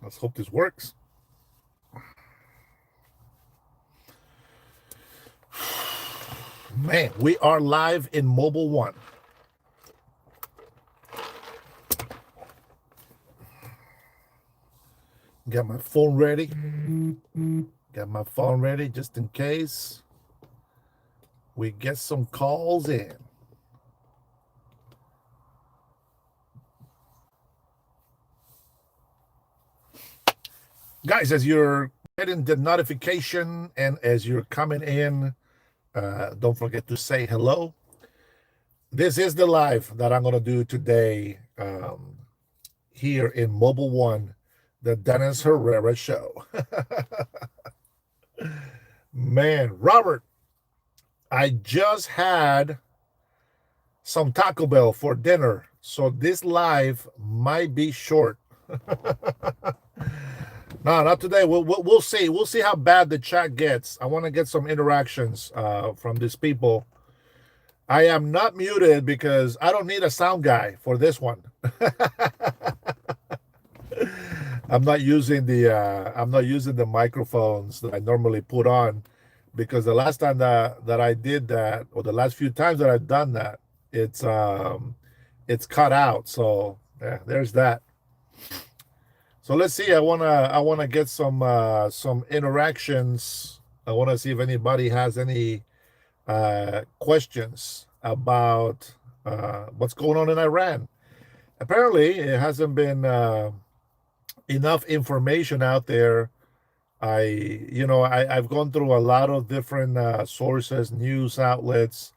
Let's hope this works. Man, we are live in Mobile One. Got my phone ready. Got my phone ready just in case we get some calls in. Guys, as you're getting the notification and as you're coming in, don't forget to say hello. This is the live that I'm going to do today here in Mobile One, the Dennis Herrera Show. Man, Robert, I just had some Taco Bell for dinner, so this live might be short. No, not today. We'll see. We'll see how bad the chat gets. I want to get some interactions from these people. I am not muted because I don't need a sound guy for this one. I'm not using the microphones that I normally put on, because the last time that I did that, or the last few times that I've done that, it's cut out. So yeah, there's that. So let's see. I wanna get some interactions. I want to see if anybody has any questions about what's going on in Iran. Apparently, it hasn't been enough information out there. I've gone through a lot of different sources, news outlets,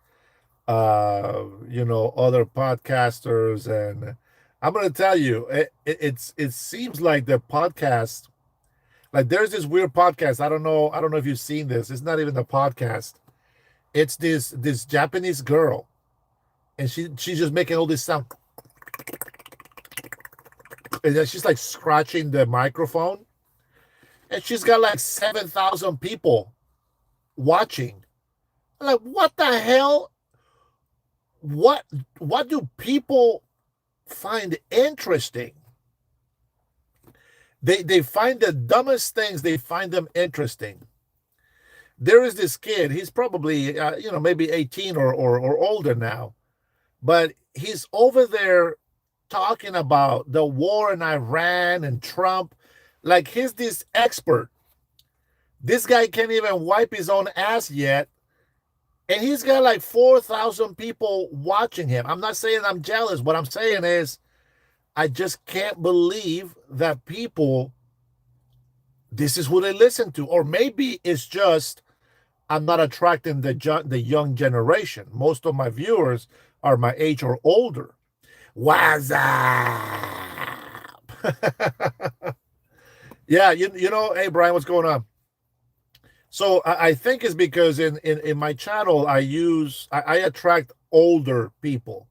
other podcasters, and I'm going to tell you, it seems like the podcast, like there's this weird podcast. I don't know if you've seen this. It's not even a podcast. It's this Japanese girl, and she's just making all this sound, and then she's like scratching the microphone, and she's got like 7,000 people watching. I'm like, what the hell? What do people find interesting? They find the dumbest things, they find them interesting. There is this kid, he's probably maybe 18 or older now, but he's over there talking about the war in Iran and Trump like he's this expert. This guy can't even wipe his own ass yet, and he's got like 4,000 people watching him. I'm not saying I'm jealous. What I'm saying is I just can't believe that people, this is who they listen to. Or maybe it's just I'm not attracting the young generation. Most of my viewers are my age or older. What's up? Yeah, hey, Brian, what's going on? So I think it's because in my channel, I attract older people.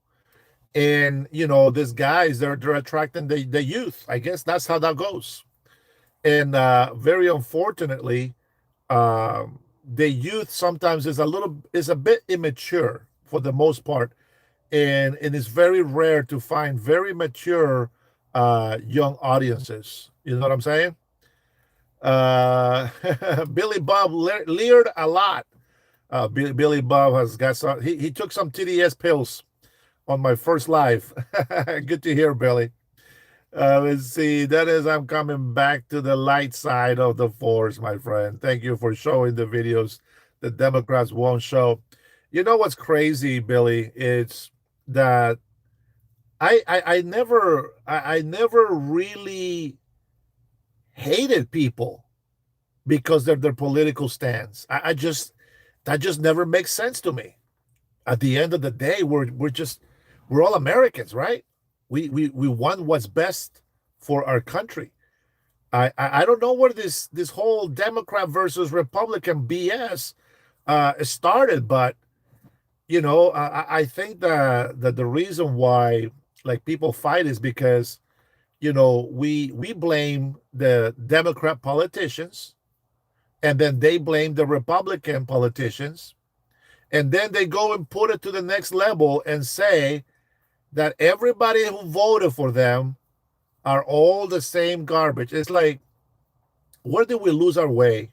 And, these guys, they're attracting the youth. I guess that's how that goes. And very unfortunately, the youth sometimes is a bit immature for the most part. And it's very rare to find very mature young audiences. You know what I'm saying? Billy Bob leered a lot. Billy Bob has got some. He took some TDS pills on my first live. Good to hear, Billy. Let's see. That is, I'm coming back to the light side of the force, my friend. Thank you for showing the videos the Democrats won't show. You know what's crazy, Billy? It's that I never really hated people because of their political stance. That just never makes sense to me. At the end of the day, we're all Americans, right? We want what's best for our country. I don't know where this whole Democrat versus Republican BS started, but I think that the reason why like people fight is because we blame the Democrat politicians, and then they blame the Republican politicians, and then they go and put it to the next level and say that everybody who voted for them are all the same garbage. It's like, where did we lose our way?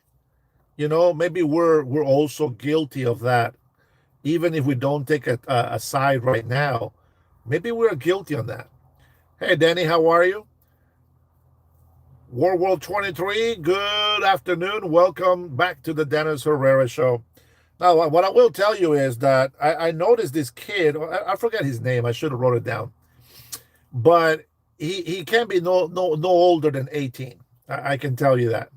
Maybe we're also guilty of that. Even if we don't take a side right now, maybe we're guilty on that. Hey, Danny, how are you? World 23, good afternoon. Welcome back to the Dennis Herrera Show. Now, what I will tell you is that I noticed this kid, I forget his name, I should have wrote it down, but he can't be no older than 18. I can tell you that.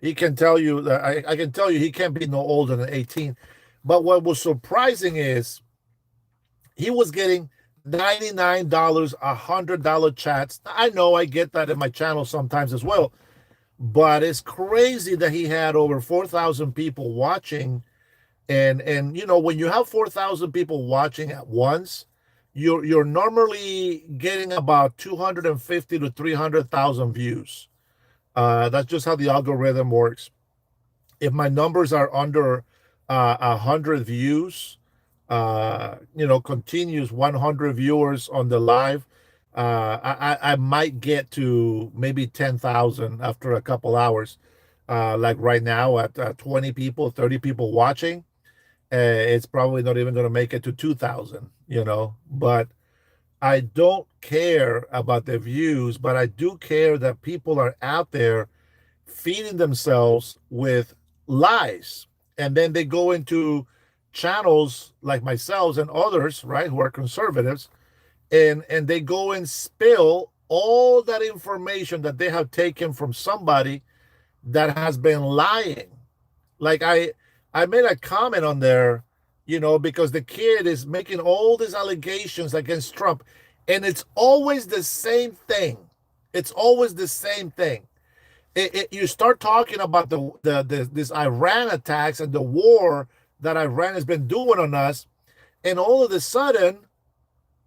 He can tell you that I can tell you he can't be no older than 18. But what was surprising is he was getting $99, $100 chats. I know I get that in my channel sometimes as well, but it's crazy that he had over 4,000 people watching. And when you have 4,000 people watching at once, you're normally getting about 250 to 300,000 views. That's just how the algorithm works. If my numbers are under 100 views, continues 100 viewers on the live, I might get to maybe 10,000 after a couple hours. Like right now at 20 people, 30 people watching, it's probably not even going to make it to 2,000, but I don't care about the views, but I do care that people are out there feeding themselves with lies. And then they go into channels like myself and others, right, who are conservatives, and they go and spill all that information that they have taken from somebody that has been lying. Like I made a comment on there, because the kid is making all these allegations against Trump, and it's always the same thing. It's always the same thing. You start talking about this Iran attacks and the war that Iran has been doing on us, and all of a sudden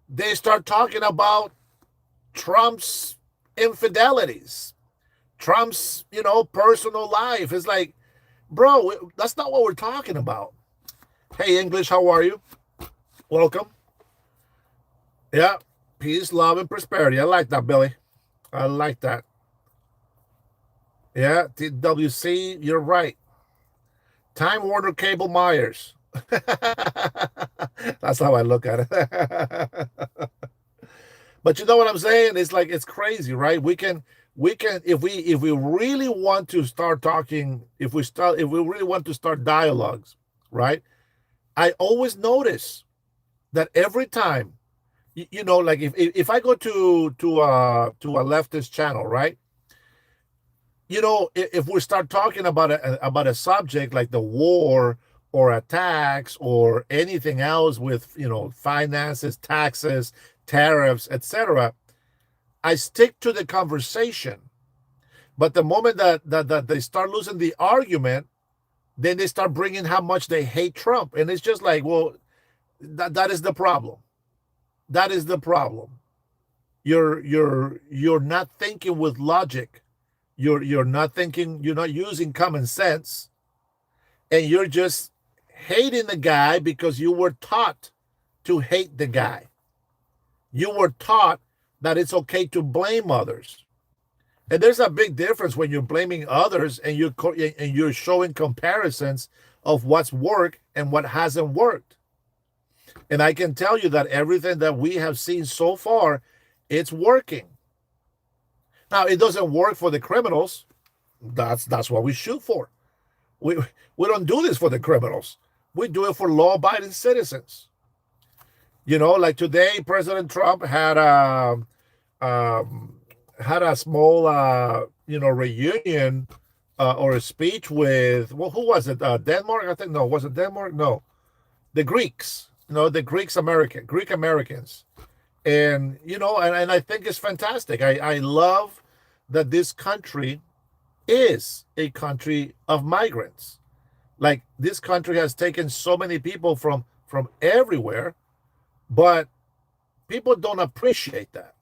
they start talking about Trump's infidelities, Trump's personal life. It's like, bro, that's not what we're talking about. Hey, English, how are you? Welcome. Yeah, peace, love, and prosperity. I like that, Billy. I like that. Yeah, TWC, you're right. Time Warner Cable Myers. That's how I look at it. But you know what I'm saying? It's like, it's crazy, right? We can if we really want to start talking, if we really want to start dialogues, right? I always notice that every time, like if I go to a leftist channel, right? If we start talking about a subject like the war or attacks or anything else with finances, taxes, tariffs, etc., I stick to the conversation. But the moment that they start losing the argument, then they start bringing how much they hate Trump, and it's just like, well, that is the problem. That is the problem. You're not thinking with logic. You're not thinking. You're not using common sense, and you're just hating the guy because you were taught to hate the guy. You were taught that it's okay to blame others. And there's a big difference when you're blaming others and you're showing comparisons of what's worked and what hasn't worked. And I can tell you that everything that we have seen so far, it's working. Now, it doesn't work for the criminals. That's what we shoot for. We don't do this for the criminals. We do it for law-abiding citizens. Like today, President Trump had a small reunion or a speech with, well, who was it? Denmark, I think. No, was it Denmark? No, the Greeks. The Greek Americans, and and I think it's fantastic. I love that this country is a country of migrants. Like, this country has taken so many people from everywhere, but people don't appreciate that.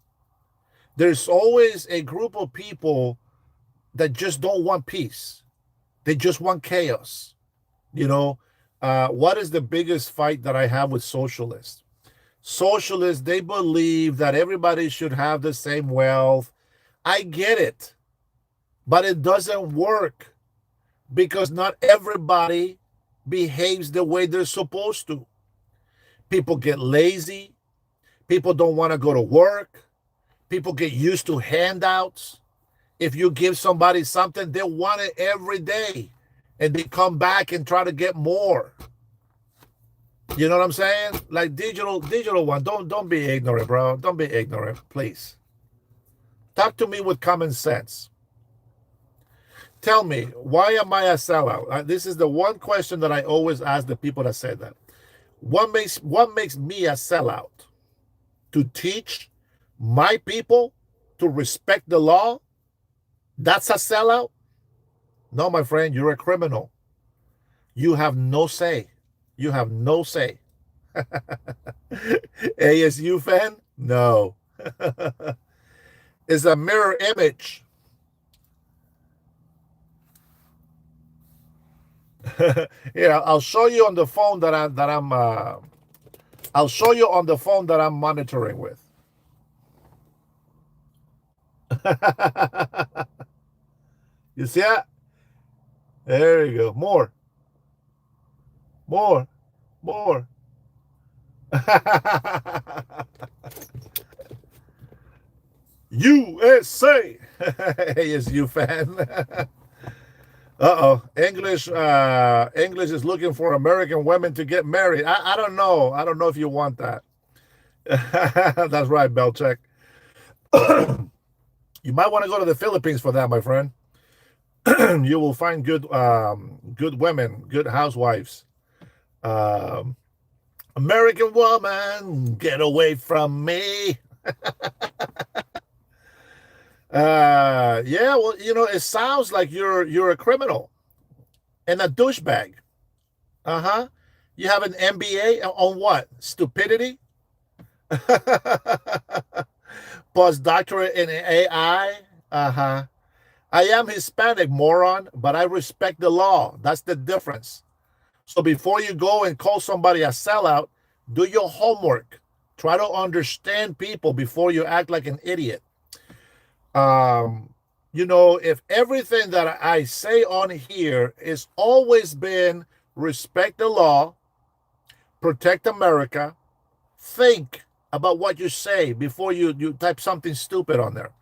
There's always a group of people that just don't want peace. They just want chaos. What is the biggest fight that I have with socialists? Socialists, they believe that everybody should have the same wealth, I get it, but it doesn't work because not everybody behaves the way they're supposed to. People get lazy. People don't want to go to work. People get used to handouts. If you give somebody something, they want it every day. And they come back and try to get more. You know what I'm saying? Like digital one. Don't be ignorant, bro. Don't be ignorant, please. Talk to me with common sense. Tell me, why am I a sellout? This is the one question that I always ask the people that say that. What makes me a sellout? To teach my people to respect the law? That's a sellout? No, my friend, you're a criminal. You have no say. You have no say. ASU fan? No. It's a mirror image. Yeah, I'll show you on the phone I'll show you on the phone that I'm monitoring with. You see that? There you go. More. USA. ASU fan. English is looking for American women to get married. I don't know. I don't know if you want that. That's right, Belcheck. You might want to go to the Philippines for that, my friend. You will find good women, good housewives. American woman, get away from me. Yeah, well, it sounds like you're a criminal and a douchebag. You have an MBA on what? Stupidity? Postdoctorate in AI? I am Hispanic, moron, but I respect the law. That's the difference. So before you go and call somebody a sellout, do your homework. Try to understand people before you act like an idiot. If everything that I say on here is always been respect the law, protect America, think about what you say before you type something stupid on there.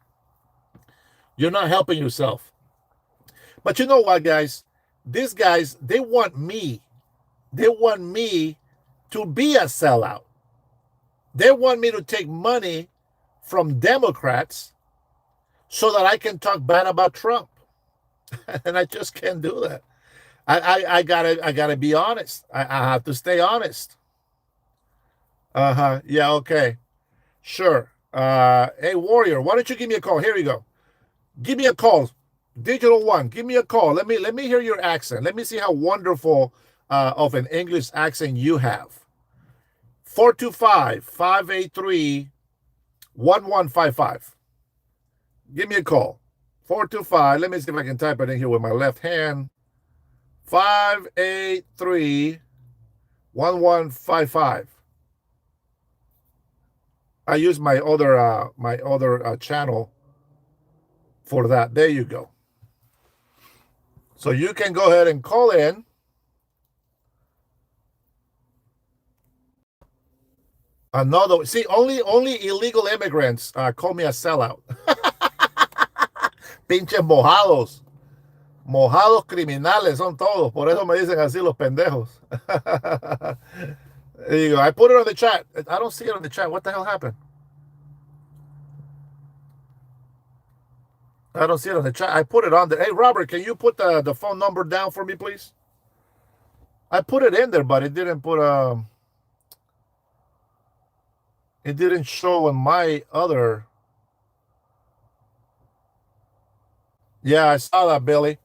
You're not helping yourself. But you know what, guys? These guys, they want me to be a sellout. They want me to take money from Democrats so that I can talk bad about Trump. And I just can't do that. I gotta be honest. I have to stay honest. Yeah, okay. Sure. Hey, Warrior, why don't you give me a call? Here you go. Give me a call. Digital One, give me a call. Let me hear your accent. Let me see how wonderful of an English accent you have. 425-583-1155. Give me a call. 425. Let me see if I can type it in here with my left hand. 583-1155. I use my other channel for that. There you go. So you can go ahead and call in. Another, see, only illegal immigrants call me a sellout. Pinches mojados. Mojados criminales son todos. Por eso me dicen así los pendejos. There you go. I put it on the chat. I don't see it on the chat. What the hell happened? I don't see it on the chat. I put it on there. Hey, Robert, can you put the phone number down for me, please? I put it in there, but it didn't put it didn't show on my other. Yeah, I saw that, Billy.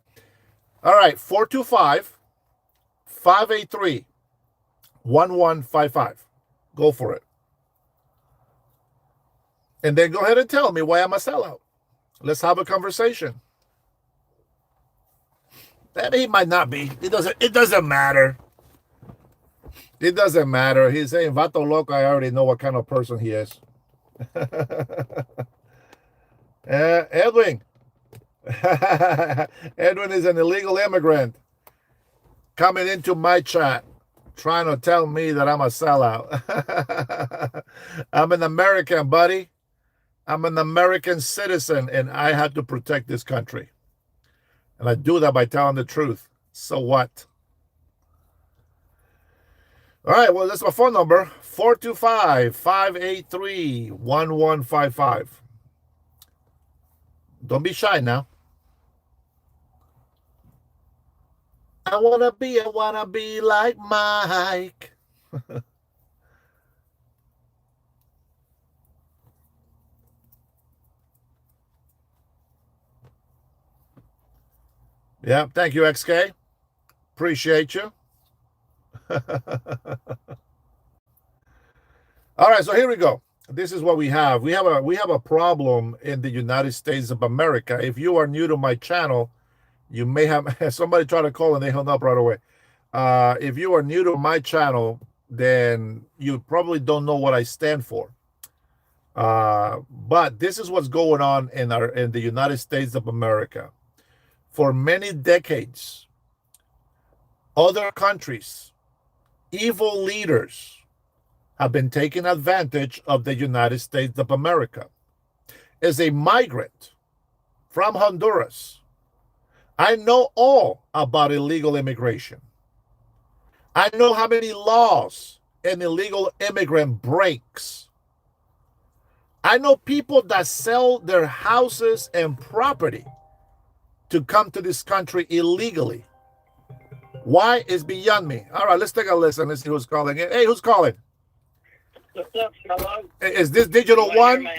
All right, 425-583-1155. Go for it. And then go ahead and tell me why I'm a sellout. Let's have a conversation. That he might not be. It doesn't matter. It doesn't matter. He's saying Vato Loco. I already know what kind of person he is. Edwin. Edwin is an illegal immigrant coming into my chat trying to tell me that I'm a sellout. I'm an American, buddy. I'm an American citizen, and I have to protect this country. And I do that by telling the truth. So what? All right, well, that's my phone number, 425-583-1155. Don't be shy now. I wanna be like Mike. Yeah, thank you, XK. Appreciate you. All right, so here we go. This is what we have. We have a problem in the United States of America. If you are new to my channel, you may have somebody try to call and they hung up right away. If you are new to my channel, then you probably don't know what I stand for. But this is what's going on in the United States of America. For many decades, other countries, evil leaders have been taking advantage of the United States of America. As a migrant from Honduras, I know all about illegal immigration. I know how many laws an illegal immigrant breaks. I know people that sell their houses and property to come to this country illegally. Why is beyond me. All right, let's take a listen. Let's see who's calling in. Hey, who's calling? What's up, hello? Is this Digital One?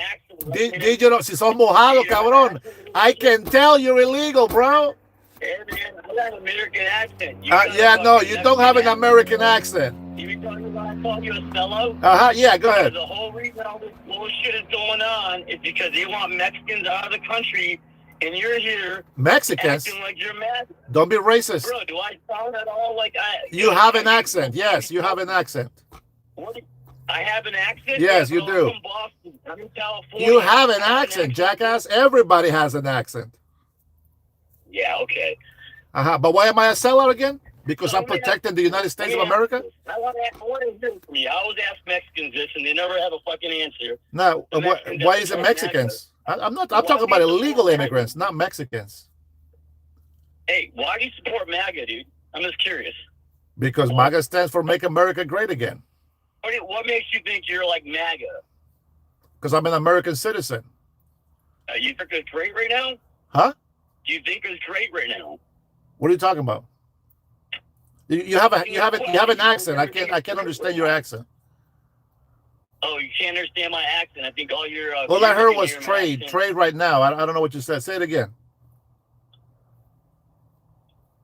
Digital, si son mojado, cabrón. I can tell you're illegal, bro. Hey, man, I got an American accent. Yeah, no, you don't have an American accent. You be talking about I call you a fellow? Yeah, go ahead. The whole reason all this bullshit is going on is because they want Mexicans out of the country, and you're here Mexicans? acting like you're mad. Don't be racist. Bro, do I sound at all like I... You have an accent. Yes, you have an accent. What? I have an accent? Yes, you do. I'm from Boston. I'm in California. You have an accent, jackass. Everybody has an accent. Yeah, okay. But why am I a sellout again? Because I'm protecting the United States of America? I want to hear from you. I always ask Mexicans this, and they never have a fucking answer. No, why is it Mexicans? I'm talking about illegal immigrants, not Mexicans. Hey, why do you support MAGA, dude? I'm just curious. Because MAGA stands for Make America Great Again. What makes you think you're like MAGA? Because I'm an American citizen. You think it's great right now? Huh? Do you think it's great right now? What are you talking about? You have an accent. I can't understand your accent. Oh, you can't understand my accent. I think all your all I heard was trade right now. I don't know what you said. Say it again.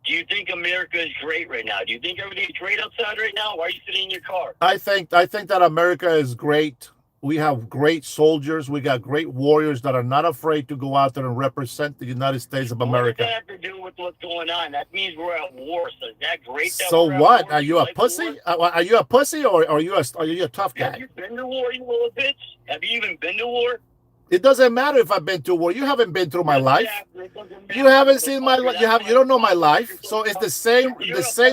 Do you think America is great right now? Do you think everything's great outside right now? Why are you sitting in your car? I think that America is great. We have great soldiers. We got great warriors that are not afraid to go out there and represent the United States of America. What does that have to do with what's going on? That means we're at war. So is that great? So what? Are you a pussy? Are you a pussy or are you a tough guy? Have you been to war, you little bitch? Have you even been to war? It doesn't matter if I've been to war. You haven't been through my life. You haven't seen my life. You don't know my life. So it's the same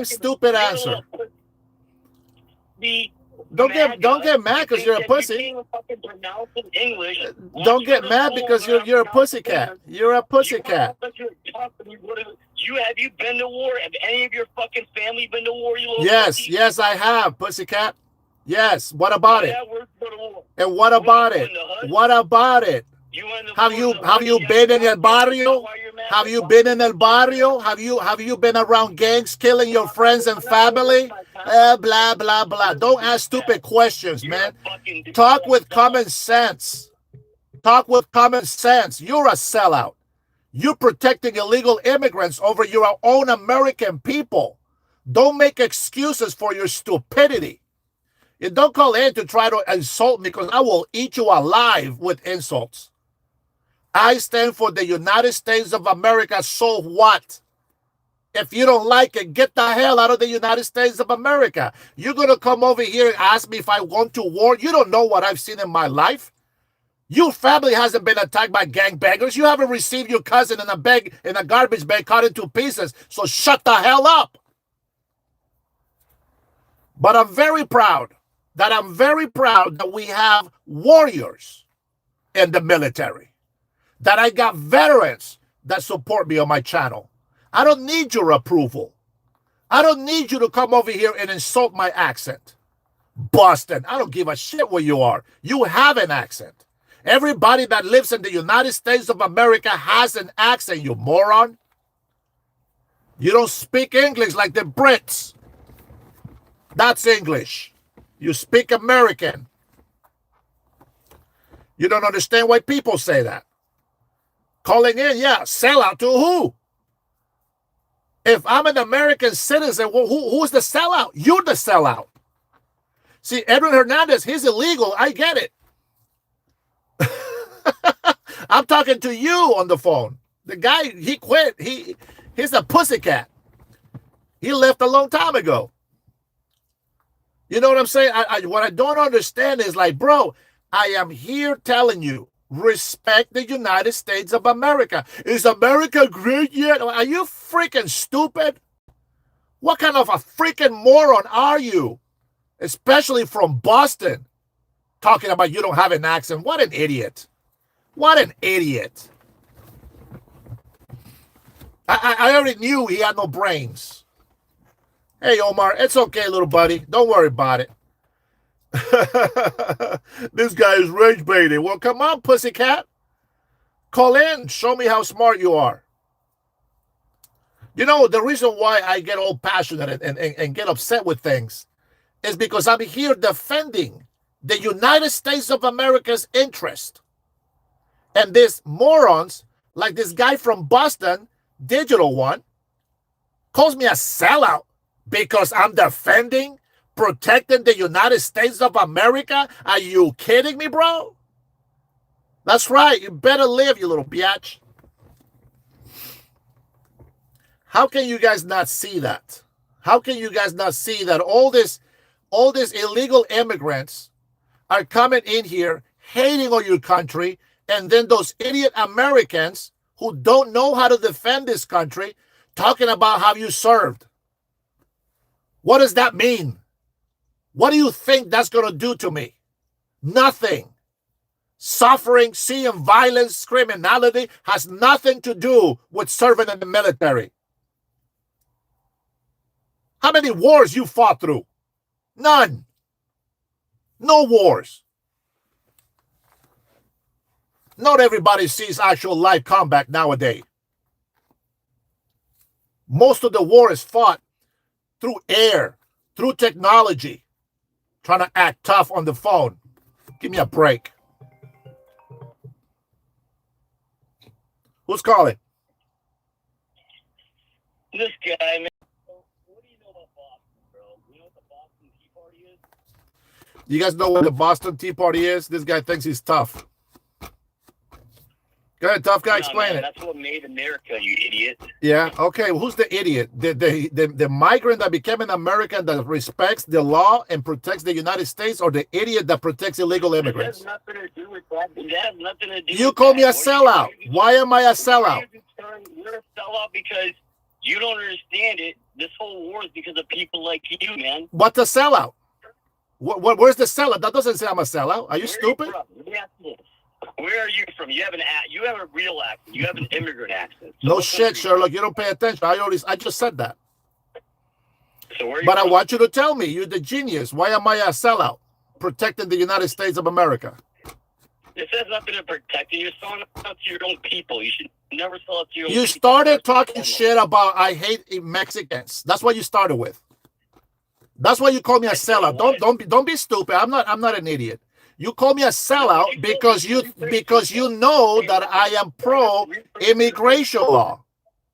stupid answer. Don't get mad because you're a pussy. Don't get mad because you're a pussycat. You're a pussycat. Have you been to war? Have any of your fucking family been to war? Yes, I have, pussycat. Yes. What about it? And what about it? What about it? Have you been in el barrio? Have you been in el barrio? Have you been around gangs killing your friends and family? Blah blah blah. Don't ask stupid questions, man. Talk with common sense. Talk with common sense. You're a sellout. You're protecting illegal immigrants over your own American people. Don't make excuses for your stupidity. You don't call in to try to insult me because I will eat you alive with insults. I stand for the United States of America, so what? If you don't like it, get the hell out of the United States of America. You're going to come over here and ask me if I want to war? You don't know what I've seen in my life. Your family hasn't been attacked by gangbangers. You haven't received your cousin in a garbage bag cut into pieces. So shut the hell up. But I'm very proud that we have warriors in the military, that I got veterans that support me on my channel. I don't need your approval. I don't need you to come over here and insult my accent. Boston, I don't give a shit where you are. You have an accent. Everybody that lives in the United States of America has an accent, you moron. You don't speak English like the Brits. That's English. You speak American. You don't understand why people say that. Calling in, yeah, sellout to who? If I'm an American citizen, well, who's the sellout? You're the sellout. See, Edwin Hernandez, he's illegal. I get it. I'm talking to you on the phone. The guy, he quit. He's a pussycat. He left a long time ago. You know what I'm saying? What I don't understand is like, bro, I am here telling you, respect the United States of America. Is America great yet? Are you freaking stupid? What kind of a freaking moron are you? Especially from Boston, talking about you don't have an accent. What an idiot. What an idiot. I already knew he had no brains. Hey, Omar, it's okay, little buddy. Don't worry about it. This guy is rage baiting. Well, come on, pussycat. Call in. Show me how smart you are. You know, the reason why I get all passionate and get upset with things is because I'm here defending the United States of America's interest. And these morons, like this guy from Boston, Digital One, calls me a sellout because I'm defending, protecting the United States of America. Are you kidding me, bro? That's right. You better live, you little biatch. How can you guys not see that? How can you guys not see that all these illegal immigrants are coming in here, hating on your country, and then those idiot Americans who don't know how to defend this country, talking about how you served? What does that mean? What do you think that's going to do to me? Nothing. Suffering, seeing violence, criminality has nothing to do with serving in the military. How many wars you fought through? None. No wars. Not everybody sees actual live combat nowadays. Most of the war is fought through air, through technology, trying to act tough on the phone. Give me a break. Who's calling? This guy, man. What do you know about Boston, bro? You know what the Boston Tea Party is? You guys know what the Boston Tea Party is? This guy thinks he's tough. Go ahead, tough guy, explain it. That's what made America, you idiot. Yeah, okay. Well, who's the idiot? The migrant that became an American that respects the law and protects the United States, or the idiot that protects illegal immigrants? It has nothing to do with that. It has nothing to do You with call me a that. sellout. Why am I a sellout? You're a sellout because you don't understand it. This whole war is because of people like you, man. What's a sellout? Where's the sellout? That doesn't say I'm a sellout. Are you stupid? Where are you from? You have a real accent. You have an immigrant accent. So no shit, Sherlock. You don't pay attention. I just said that. So where are you but from? I want you to tell me. You're the genius. Why am I a sellout? Protecting the United States of America. This has nothing to protect you. You're selling out to your own people. You should never sell out to your own people. You started talking shit about I hate Mexicans. That's what you started with. That's why you call me a sellout. Don't be stupid. I'm not an idiot. You call me a sellout because you know that I am pro immigration law.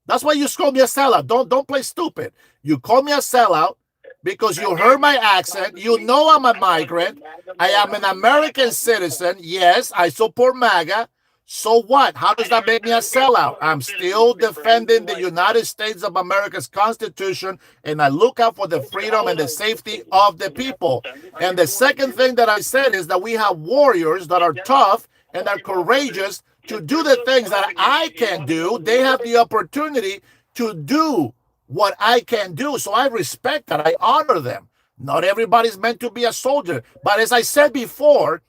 That's why you call me a sellout. Don't play stupid. You call me a sellout because you heard my accent. You know I'm a migrant. I am an American citizen. Yes, I support MAGA. So what? How does that make me a sellout? I'm still defending the United States of America's Constitution, and I look out for the freedom and the safety of the people. And the second thing that I said is that we have warriors that are tough and are courageous to do the things that I can do. They have the opportunity to do what I can do. So I respect that. I honor them. Not everybody's meant to be a soldier. But as I said before,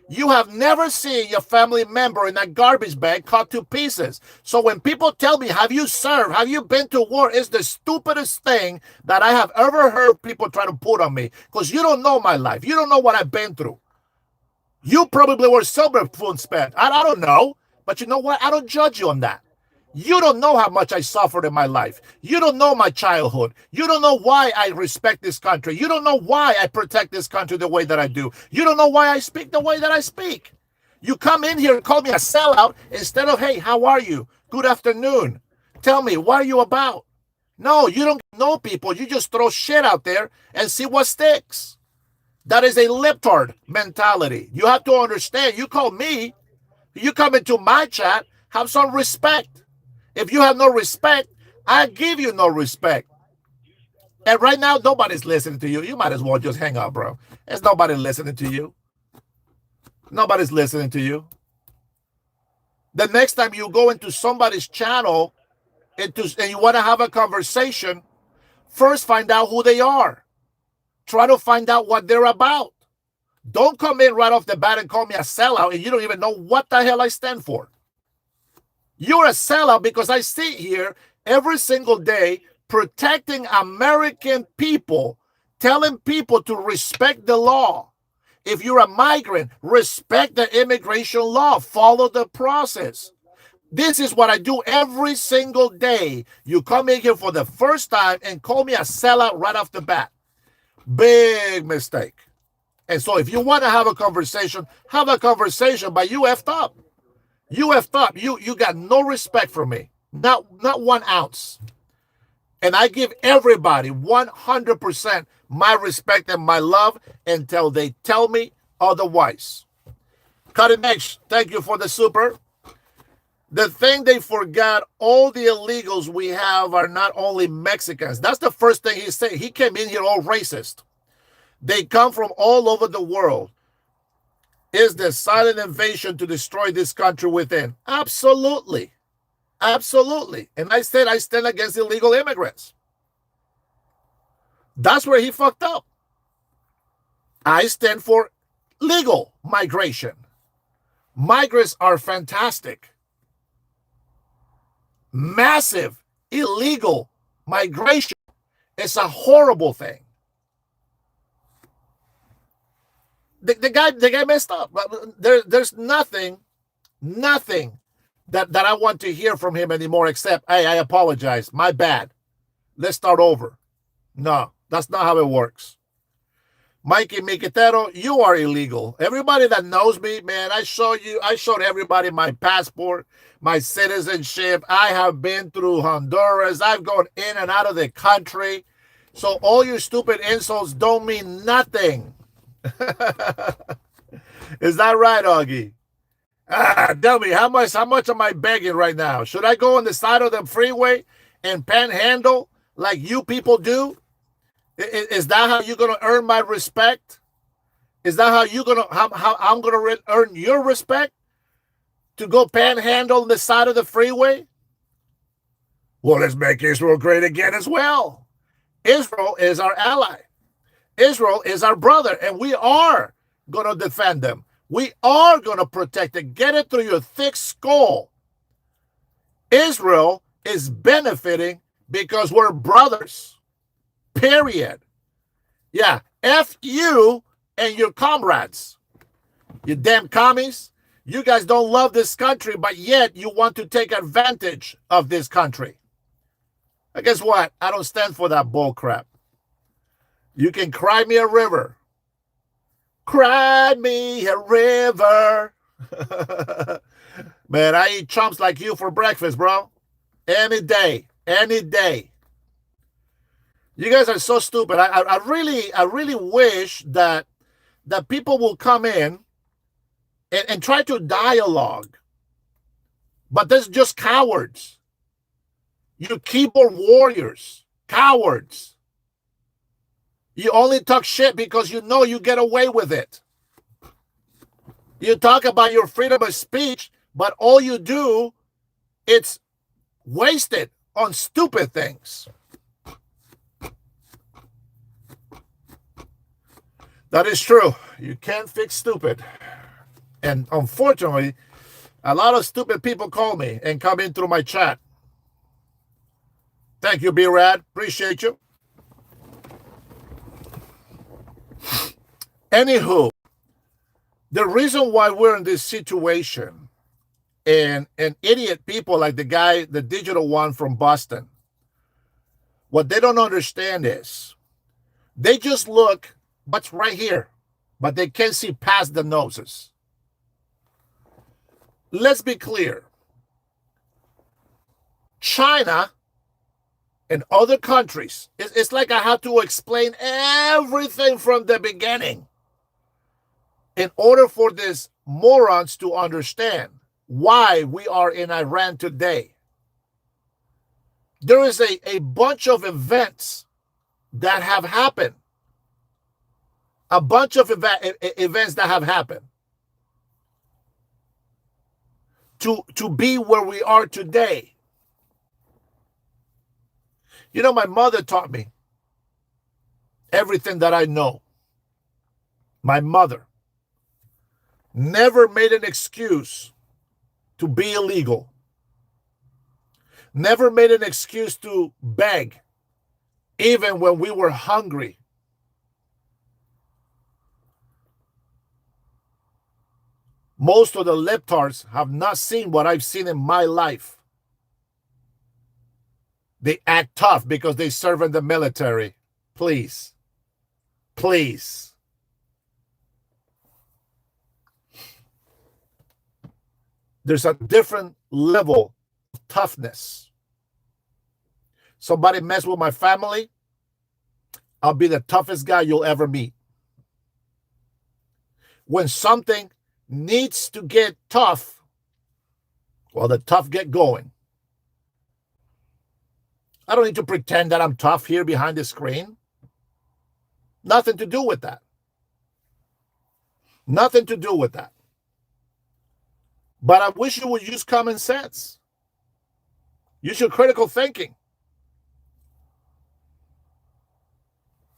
you have never seen your family member in a garbage bag cut to pieces. So when people tell me, have you served? Have you been to war? It's the stupidest thing that I have ever heard people try to put on me. Because you don't know my life. You don't know what I've been through. You probably were silver spoon fed. I don't know. But you know what? I don't judge you on that. You don't know how much I suffered in my life. You don't know my childhood. You don't know why I respect this country. You don't know why I protect this country the way that I do. You don't know why I speak the way that I speak. You come in here and call me a sellout instead of, hey, how are you? Good afternoon. Tell me, what are you about? No, you don't know people. You just throw shit out there and see what sticks. That is a lip-tard mentality. You have to understand, you call me, you come into my chat, have some respect. If you have no respect, I give you no respect. And right now, nobody's listening to you. You might as well just hang up, bro. There's nobody listening to you. Nobody's listening to you. The next time you go into somebody's channel and you want to have a conversation, first find out who they are. Try to find out what they're about. Don't come in right off the bat and call me a sellout and you don't even know what the hell I stand for. You're a sellout because I sit here every single day protecting American people, telling people to respect the law. If you're a migrant, respect the immigration law. Follow the process. This is what I do every single day. You come in here for the first time and call me a sellout right off the bat. Big mistake. And so if you want to have a conversation, but you effed up. You effed up. You got no respect for me. Not 1 ounce. And I give everybody 100% my respect and my love until they tell me otherwise. Cutting Edge, thank you for the super. The thing they forgot, all the illegals we have are not only Mexicans. That's the first thing he said. He came in here all racist. They come from all over the world. Is the silent invasion to destroy this country within? Absolutely. Absolutely. And I said I stand against illegal immigrants. That's where he fucked up. I stand for legal migration. Migrants are fantastic. Massive illegal migration is a horrible thing. The guy messed up. There's nothing that I want to hear from him anymore except, hey, I apologize. My bad. Let's start over. No, that's not how it works. Mikey Miquetero, you are illegal. Everybody that knows me, man, I showed everybody my passport, my citizenship. I have been through Honduras. I've gone in and out of the country. So all your stupid insults don't mean nothing. Is that right, Augie? Tell me, how much am I begging right now? Should I go on the side of the freeway and panhandle like you people do? Is that how you're gonna earn my respect? Is that how I'm gonna earn your respect? To go panhandle on the side of the freeway? Well, let's make Israel great again as well. Israel is our ally. Israel is our brother, and we are going to defend them. We are going to protect it. Get it through your thick skull. Israel is benefiting because we're brothers. Period. Yeah, F you and your comrades. You damn commies. You guys don't love this country, but yet you want to take advantage of this country. And guess what? I don't stand for that bull crap. You can cry me a river. Cry me a river. Man, I eat chumps like you for breakfast, bro. Any day. Any day. You guys are so stupid. I really wish that people will come in and try to dialogue. But that's just cowards. You keyboard warriors. Cowards. You only talk shit because you know you get away with it. You talk about your freedom of speech, but all you do, it's wasted on stupid things. That is true. You can't fix stupid. And unfortunately, a lot of stupid people call me and come in through my chat. Thank you, B-Rad. Appreciate you. Anywho, the reason why we're in this situation, and idiot people like the digital one from Boston, what they don't understand is they just look what's right here, but they can't see past the noses. Let's be clear. China and other countries, it's like I have to explain everything from the beginning in order for these morons to understand why we are in Iran today. There is a bunch of events that have happened. A bunch of events that have happened to be where we are today. You know, my mother taught me everything that I know. My mother never made an excuse to be illegal. Never made an excuse to beg, even when we were hungry. Most of the libtards have not seen what I've seen in my life. They act tough because they serve in the military. Please. Please. There's a different level of toughness. Somebody mess with my family, I'll be the toughest guy you'll ever meet. When something needs to get tough, well, the tough get going. I don't need to pretend that I'm tough here behind the screen. Nothing to do with that. Nothing to do with that. But I wish you would use common sense. Use your critical thinking.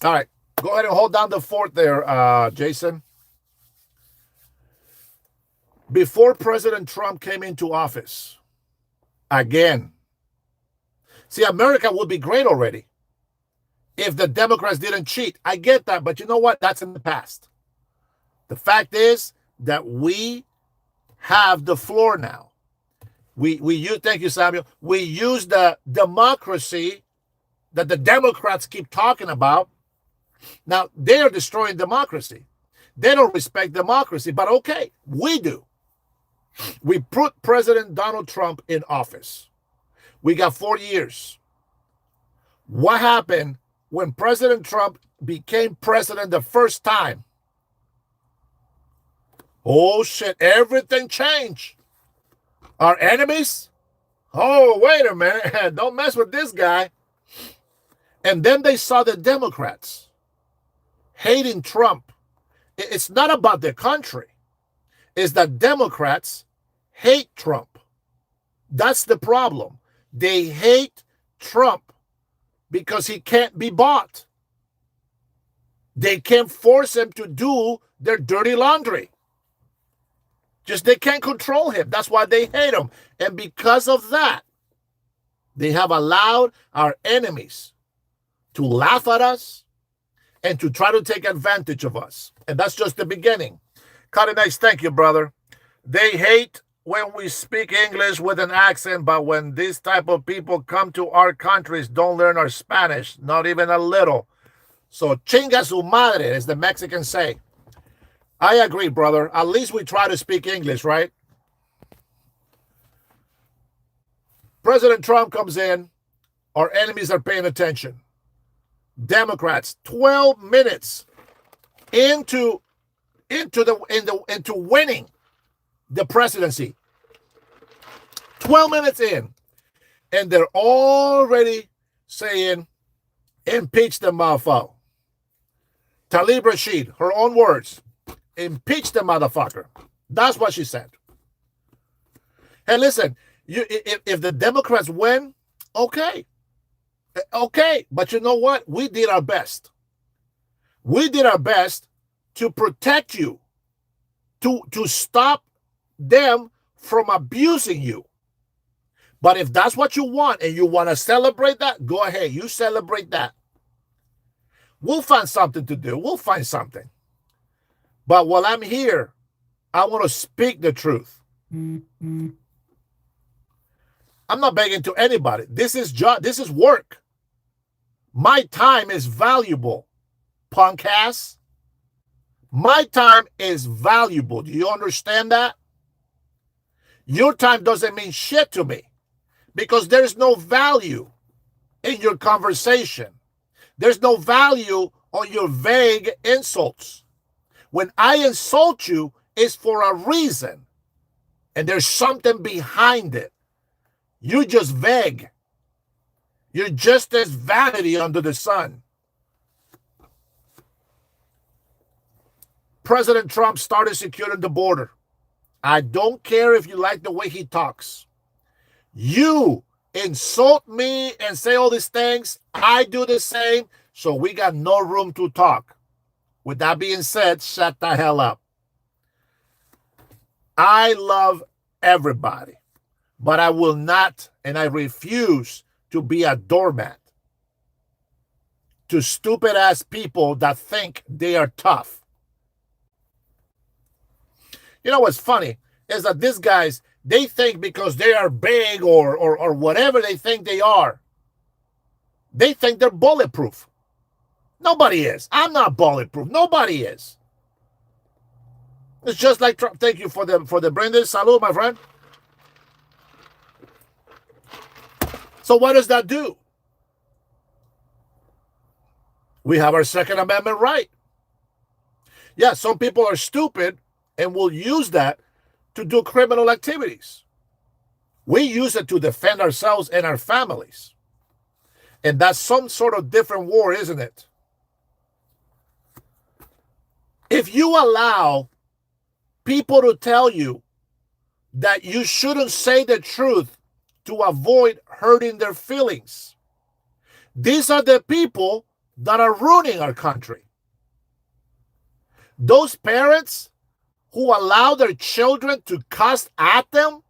All right. Go ahead and hold down the fort there, Jason. Before President Trump came into office, again, see, America would be great already if the Democrats didn't cheat. I get that, but you know what? That's in the past. The fact is that we have the floor now. We use, thank you, Samuel. We use the democracy that the Democrats keep talking about. Now, they are destroying democracy. They don't respect democracy, but okay, we do. We put President Donald Trump in office. We got 4 years. What happened when President Trump became president the first time? Oh, shit, everything changed. Our enemies? Oh, wait a minute. Don't mess with this guy. And then they saw the Democrats hating Trump. It's not about the country. It's that Democrats hate Trump. That's the problem. They hate Trump because he can't be bought. They can't force him to do their dirty laundry. Just they can't control him. That's why they hate him. And because of that, they have allowed our enemies to laugh at us and to try to take advantage of us. And that's just the beginning. Cutting Nice, thank you, brother. They hate when we speak English with an accent, but when these type of people come to our countries, don't learn our Spanish, not even a little. So chinga su madre, as the Mexicans say. I agree, brother. At least we try to speak English, right? President Trump comes in. Our enemies are paying attention. Democrats, 12 minutes into winning the presidency. 12 minutes in, and they're already saying, impeach the motherfucker. Talib Rashid, her own words, impeach the motherfucker. That's what she said. Hey, listen, if the Democrats win, okay. Okay, but you know what? We did our best. We did our best to protect you, to stop them from abusing you. But if that's what you want and you want to celebrate that, go ahead. You celebrate that. We'll find something to do. We'll find something. But while I'm here, I want to speak the truth. I'm not begging to anybody. This is work. My time is valuable, punk ass. My time is valuable. Do you understand that? Your time doesn't mean shit to me because there's no value in your conversation. There's no value on your vague insults. When I insult you, it's for a reason. And there's something behind it. You're just vague. You're just as vanity under the sun. President Trump started securing the border. I don't care if you like the way he talks. You insult me and say all these things. I do the same. So we got no room to talk. With that being said, shut the hell up. I love everybody, but I will not and I refuse to be a doormat to stupid ass people that think they are tough. You know what's funny is that these guys, they think because they are big or whatever they think they are, they think they're bulletproof. Nobody is. I'm not bulletproof. Nobody is. It's just like Trump. Thank you for the Brendan. Salud, my friend. So what does that do? We have our Second Amendment right. Yeah, some people are stupid and will use that to do criminal activities. We use it to defend ourselves and our families. And that's some sort of different war, isn't it? If you allow people to tell you that you shouldn't say the truth to avoid hurting their feelings, these are the people that are ruining our country. Those parents who allow their children to cuss at them,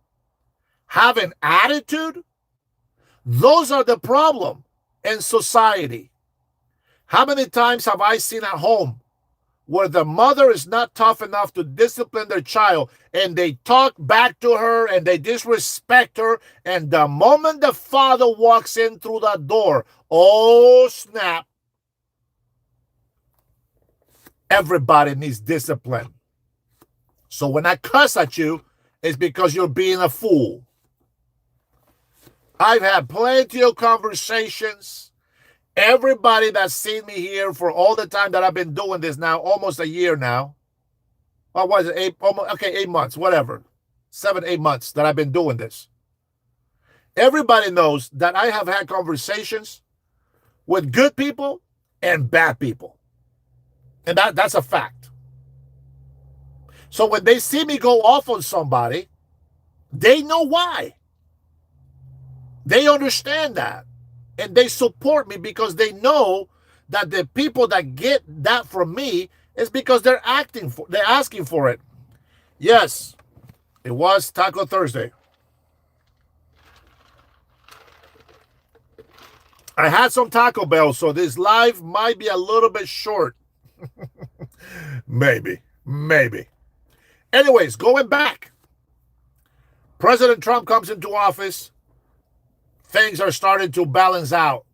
have an attitude, those are the problem in society. How many times have I seen at home where the mother is not tough enough to discipline their child and they talk back to her and they disrespect her, and the moment the father walks in through that door, oh snap, everybody needs discipline. So when I cuss at you, it's because you're being a fool. I've had plenty of conversations. Everybody that's seen me here for all the time that I've been doing this now, almost a year now. What was it? 8 months, whatever. 7, 8 months that I've been doing this. Everybody knows that I have had conversations with good people and bad people. And that's a fact. So when they see me go off on somebody, they know why. They understand that. And they support me because they know that the people that get that from me is because they're asking for it. Yes, it was Taco Thursday. I had some Taco Bell, so this live might be a little bit short. Maybe. Anyways, going back. President Trump comes into office. Things are starting to balance out.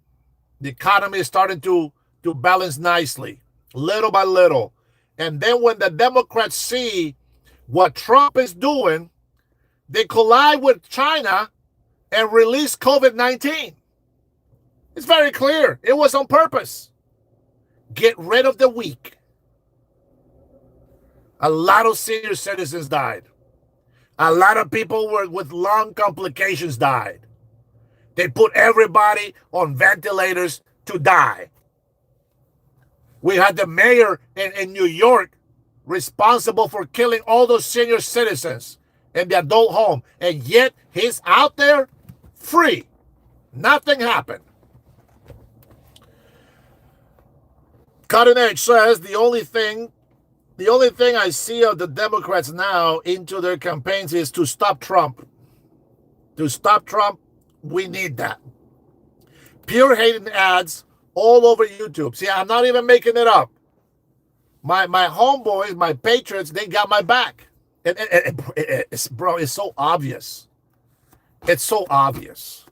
The economy is starting to balance nicely, little by little. And then when the Democrats see what Trump is doing, they collide with China and release COVID-19. It's very clear. It was on purpose. Get rid of the weak. A lot of senior citizens died. A lot of people with lung complications died. They put everybody on ventilators to die. We had the mayor in New York responsible for killing all those senior citizens in the adult home. And yet he's out there free. Nothing happened. Cutting Edge says the only thing I see of the Democrats now into their campaigns is to stop Trump. To stop Trump, we need that. Pure hating ads all over YouTube. See, I'm not even making it up. My homeboys, my patriots, they got my back. Bro, it's so obvious. It's so obvious.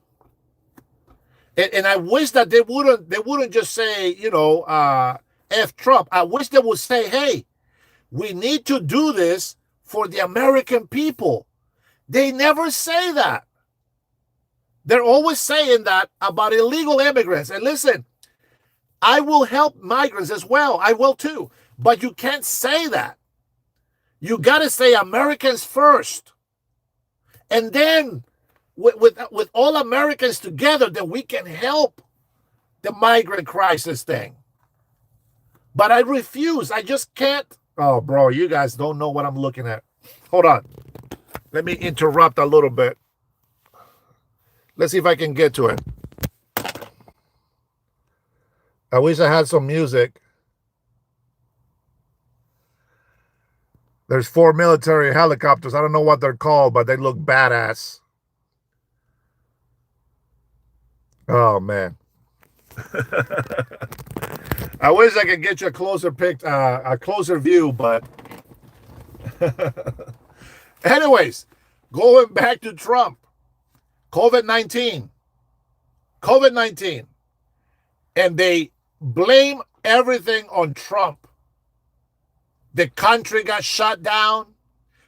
And I wish that they wouldn't just say, F Trump. I wish they would say, hey, we need to do this for the American people. They never say that. They're always saying that about illegal immigrants. And listen, I will help migrants as well. I will too. But you can't say that. You got to say Americans first. And then with all Americans together, then we can help the migrant crisis thing. But I refuse. I just can't. Oh, bro, you guys don't know what I'm looking at. Hold on. Let me interrupt a little bit. Let's see if I can get to it. I wish I had some music. There's 4 military helicopters. I don't know what they're called, but they look badass. Oh, man. I wish I could get you a closer view, but anyways, going back to Trump, COVID-19, and they blame everything on Trump. The country got shut down.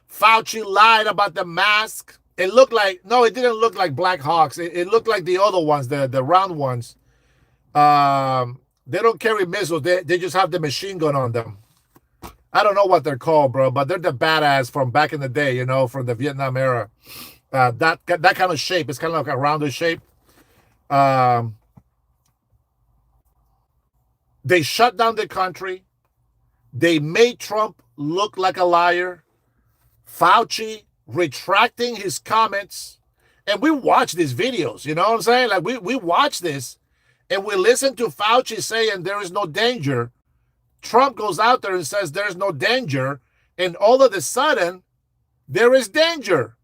Fauci lied about the mask. It didn't look like Black Hawks. It looked like the other ones, the round ones. They don't carry missiles. They just have the machine gun on them. I don't know what they're called, bro, but they're the badass from back in the day, from the Vietnam era. That kind of shape. It's kind of like a rounded shape. They shut down the country. They made Trump look like a liar. Fauci retracting his comments. And we watch these videos, you know what I'm saying? Like we watch this and we listen to Fauci saying there is no danger. Trump goes out there and says there's no danger. And all of a sudden, there is danger.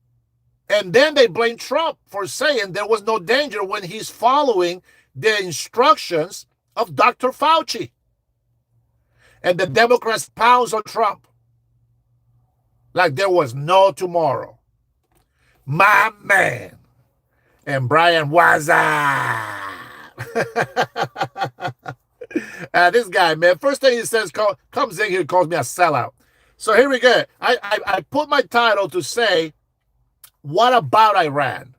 And then they blame Trump for saying there was no danger when he's following the instructions of Dr. Fauci. And the Democrats pounce on Trump like there was no tomorrow. My man. And Brian Waza. This guy, man, first thing he says, comes in here, calls me a sellout. So here we go. I put my title to say, what about Iran?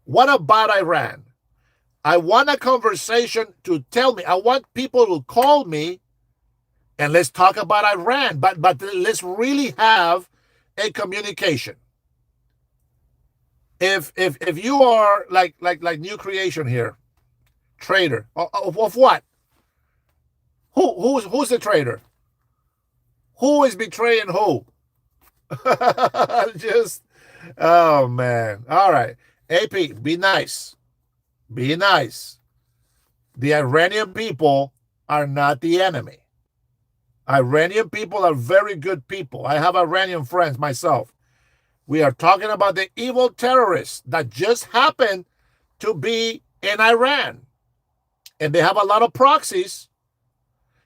What about Iran? I want a conversation to tell me. I want people to call me and let's talk about Iran. But let's really have a communication. If you are like new creation here, traitor of what? Who's the traitor? Who is betraying who? Oh man. All right. AP, be nice. Be nice. The Iranian people are not the enemy. Iranian people are very good people. I have Iranian friends myself. We are talking about the evil terrorists that just happen to be in Iran. And they have a lot of proxies.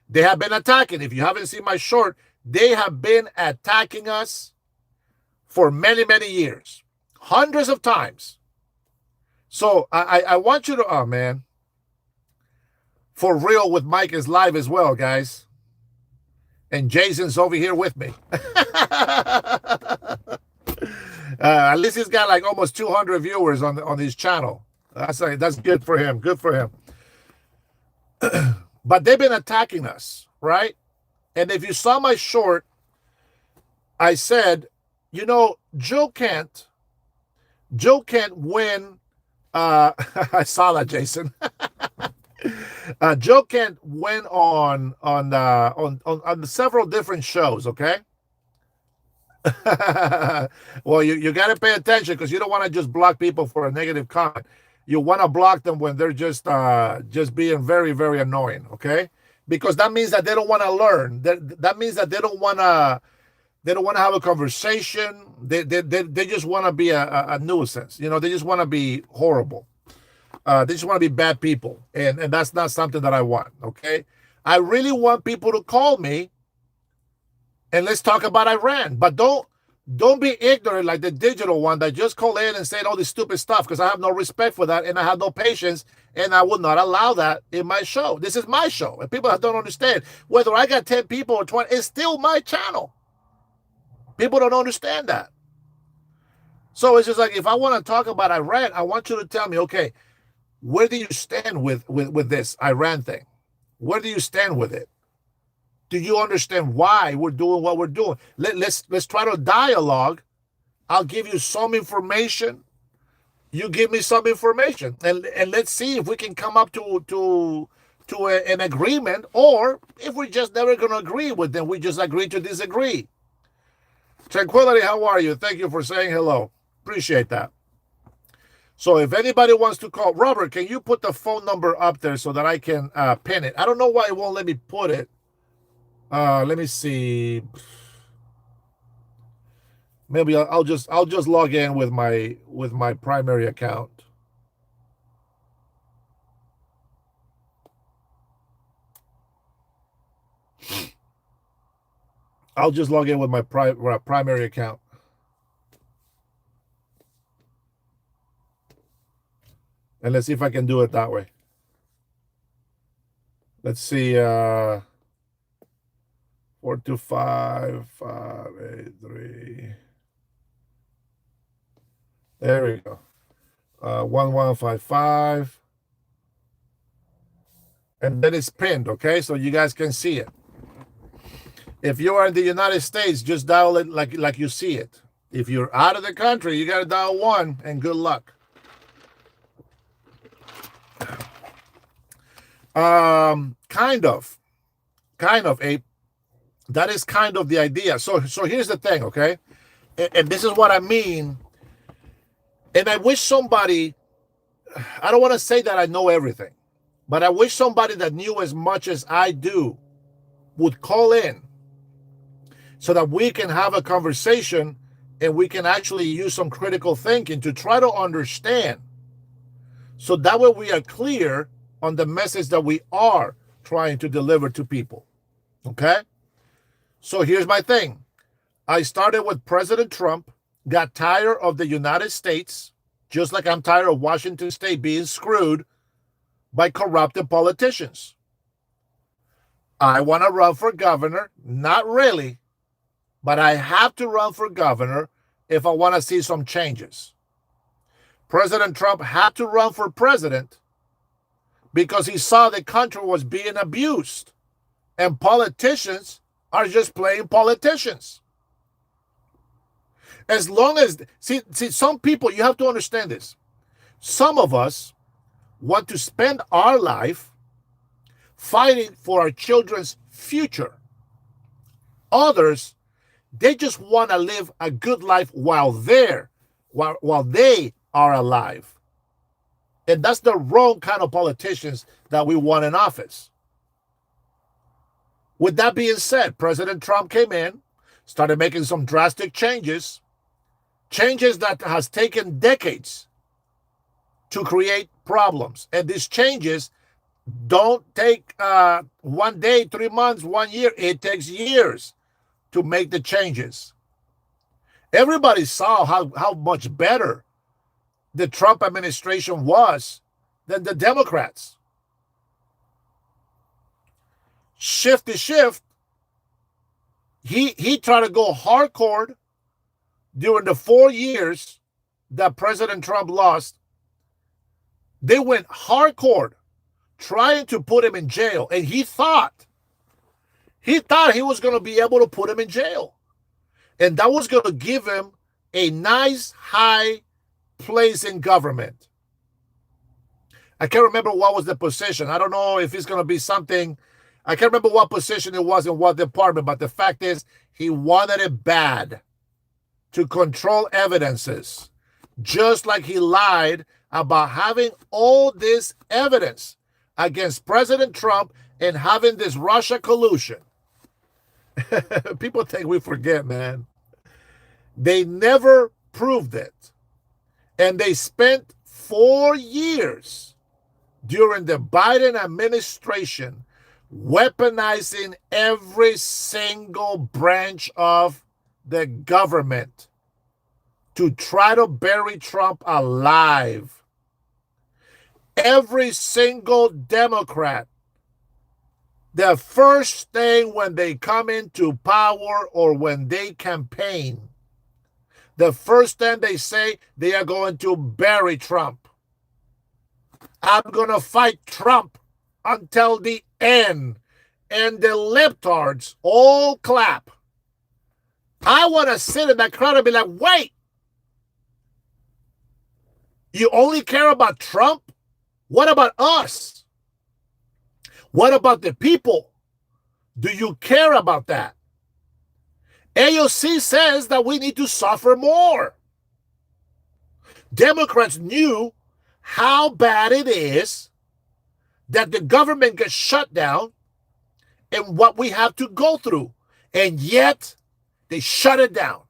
They have been attacking. If you haven't seen my short, they have been attacking us for many, many years. Hundreds of times. So I want you to, oh man, for real with Mike is live as well, guys. And Jason's over here with me. At least he's got like almost 200 viewers on his channel. That's good for him. Good for him. But they've been attacking us, right? And if you saw my short, I said, Joe can't win. I saw that, Jason. Joe Kent went on several different shows. Okay. Well, you got to pay attention because you don't want to just block people for a negative comment. You want to block them when they're just being very, very annoying. Okay, because that means that they don't want to learn. That means that they don't want to have a conversation. They just want to be a nuisance. They just want to be horrible. They just want to be bad people, and that's not something that I want. Okay, I really want people to call me and let's talk about Iran. But don't be ignorant like the digital one that just call in and say all this stupid stuff, because I have no respect for that and I have no patience, and I would not allow that in my show. This is my show, and people don't understand. Whether I got 10 people or 20, it's still my channel. People don't understand that. So it's just like, if I want to talk about Iran, I want you to tell me, okay, where do you stand with this Iran thing? Where do you stand with it? Do you understand why we're doing what we're doing? Let's try to dialogue. I'll give you some information. You give me some information, and let's see if we can come up to an agreement, or if we're just never going to agree with them, we just agree to disagree. Tranquility, how are you? Thank you for saying hello. Appreciate that. So if anybody wants to call, Robert, can you put the phone number up there so that I can pin it? I don't know why it won't let me put it. Let me see. Maybe I'll just log in with my primary account. I'll just log in with my primary account. And let's see if I can do it that way. Let's see. 425-583. There we go. 1155. And then it's pinned, okay? So you guys can see it. If you are in the United States, just dial it like you see it. If you're out of the country, you got to dial 1, and good luck. Kind of, Ape. That is kind of the idea. So here's the thing, okay? And this is what I mean. And I wish somebody, I don't want to say that I know everything, but I wish somebody that knew as much as I do would call in so that we can have a conversation and we can actually use some critical thinking to try to understand. So that way we are clear on the message that we are trying to deliver to people. Okay? So here's my thing. I started with President Trump, got tired of the United States, just like I'm tired of Washington State being screwed by corrupted politicians. I want to run for governor. Not really, but I have to run for governor if I want to see some changes. President Trump had to run for president because he saw the country was being abused, and politicians are just playing politicians. As long as, see, some people, you have to understand this. Some of us want to spend our life fighting for our children's future. Others, they just want to live a good life while they are alive. And that's the wrong kind of politicians that we want in office. With that being said, President Trump came in, started making some drastic changes that has taken decades to create problems. And these changes don't take 1 day, 3 months, 1 year. It takes years to make the changes. Everybody saw how much better the Trump administration was than the Democrats. Shift to shift, he tried to go hardcore during the 4 years that President Trump lost. They went hardcore trying to put him in jail, and he thought he was going to be able to put him in jail, and that was going to give him a nice high place in government. I can't remember what was the position. I don't know if it's going to be something. I can't remember what position it was in what department, but the fact is he wanted it bad to control evidences, just like he lied about having all this evidence against President Trump and having this Russia collusion. People think we forget, man. They never proved it. And they spent 4 years during the Biden administration weaponizing every single branch of the government to try to bury Trump alive. Every single Democrat, the first thing when they come into power or when they campaign, the first thing they say, they are going to bury Trump. I'm going to fight Trump until the end. And the libtards all clap. I want to sit in that crowd and be like, wait, you only care about Trump? What about us? What about the people? Do you care about that? AOC says that we need to suffer more. Democrats knew how bad it is that the government gets shut down and what we have to go through. And yet, they shut it down.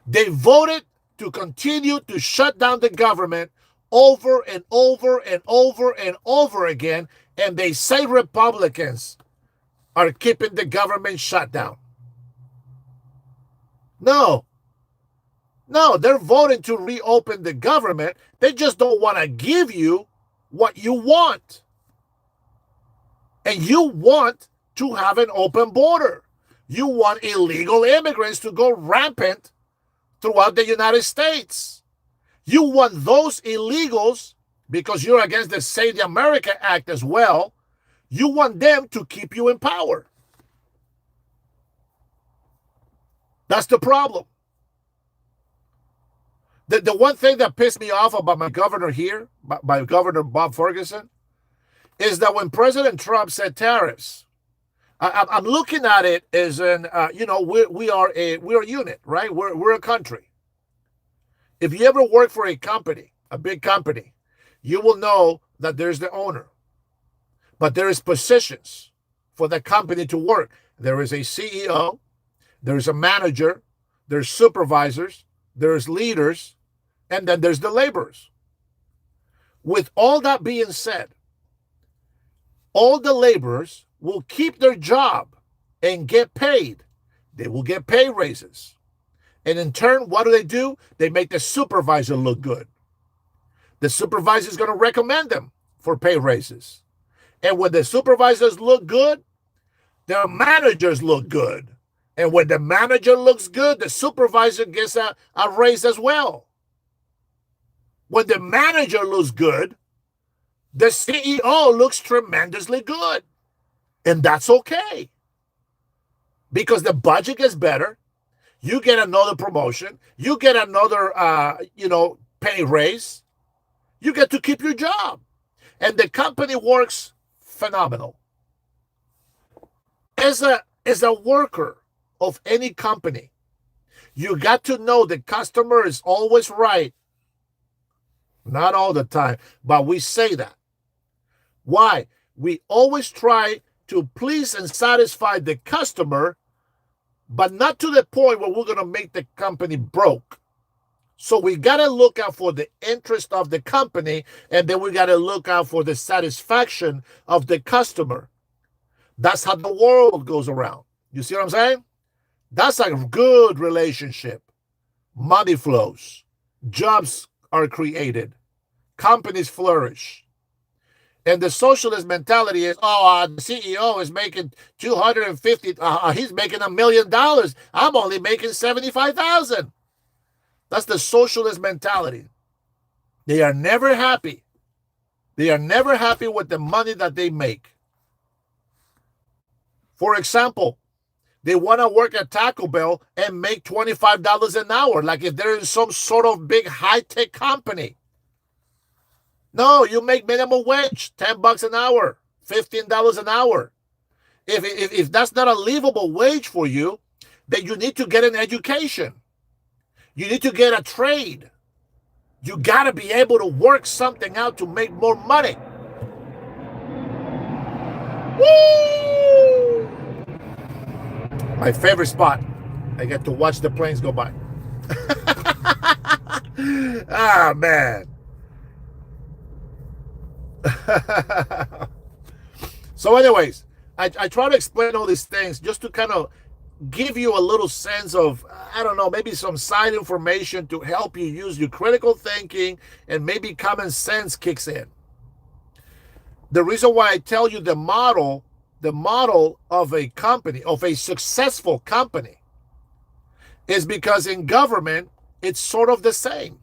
They voted to continue to shut down the government over and over and over and over again. And they say Republicans are keeping the government shut down. No, they're voting to reopen the government. They just don't want to give you what you want. And you want to have an open border. You want illegal immigrants to go rampant throughout the United States. You want those illegals, because you're against the Save the America Act as well, you want them to keep you in power. That's the problem. The one thing that pissed me off about my governor here, by Governor Bob Ferguson, is that when President Trump said tariffs, I'm looking at it as an, we're a unit, right? We're a country. If you ever work for a company, a big company, you will know that there's the owner. But there is positions for the company to work. There is a CEO, there's a manager, there's supervisors, there's leaders, and then there's the laborers. With all that being said, all the laborers will keep their job and get paid. They will get pay raises. And in turn, what do? They make the supervisor look good. The supervisor is going to recommend them for pay raises. And when the supervisors look good, their managers look good. And when the manager looks good, the supervisor gets a raise as well. When the manager looks good, the CEO looks tremendously good. And that's okay. Because the budget gets better. You get another promotion. You get another, pay raise. You get to keep your job. And the company works phenomenal. As a worker of any company, you got to know the customer is always right. Not all the time, but we say that. Why? We always try to please and satisfy the customer, but not to the point where we're going to make the company broke. So we got to look out for the interest of the company, and then we got to look out for the satisfaction of the customer. That's how the world goes around. You see what I'm saying? That's a good relationship. Money flows. Jobs are created. Companies flourish. And the socialist mentality is, the CEO is making 250, he's making $1 million. I'm only making 75,000. That's the socialist mentality. They are never happy. They are never happy with the money that they make. For example, they want to work at Taco Bell and make $25 an hour, like if they're in some sort of big high-tech company. No, you make minimum wage, $10 an hour, $15 an hour. If that's not a livable wage for you, then you need to get an education. You need to get a trade. You got to be able to work something out to make more money. Woo! My favorite spot. I get to watch the planes go by. Ah, man. So, anyways, I try to explain all these things just to kind of give you a little sense of, I don't know, maybe some side information to help you use your critical thinking, and maybe common sense kicks in. The reason why I tell you the model of a company, of a successful company, is because in government, it's sort of the same.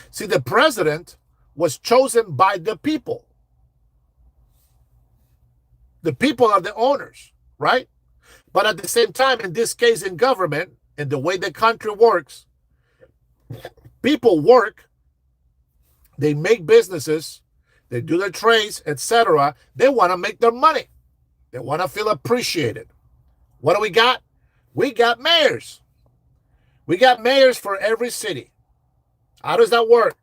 See, the president was chosen by the people. The people are the owners, right? But at the same time, in this case, in government, and the way the country works, people work, they make businesses, they do their trades, etc. They want to make their money. They want to feel appreciated. What do we got? We got mayors. We got mayors for every city. How does that work?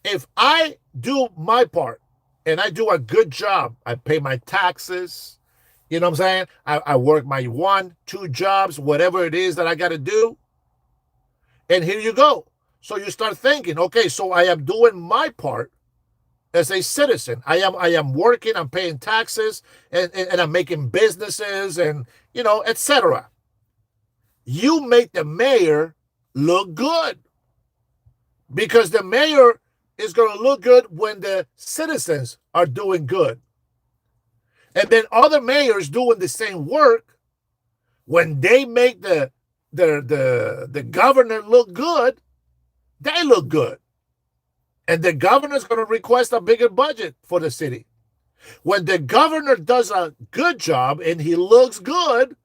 If I do my part and I do a good job, I pay my taxes, you know what I'm saying? I work my 1, 2 jobs, whatever it is that I got to do. And here you go. So you start thinking, okay, so I am doing my part as a citizen. I am working, I'm paying taxes, and I'm making businesses, and, etc. You make the mayor look good, because the mayor is going to look good when the citizens are doing good. And then other mayors doing the same work, when they make the governor look good, they look good. And the governor's going to request a bigger budget for the city. When the governor does a good job and he looks good,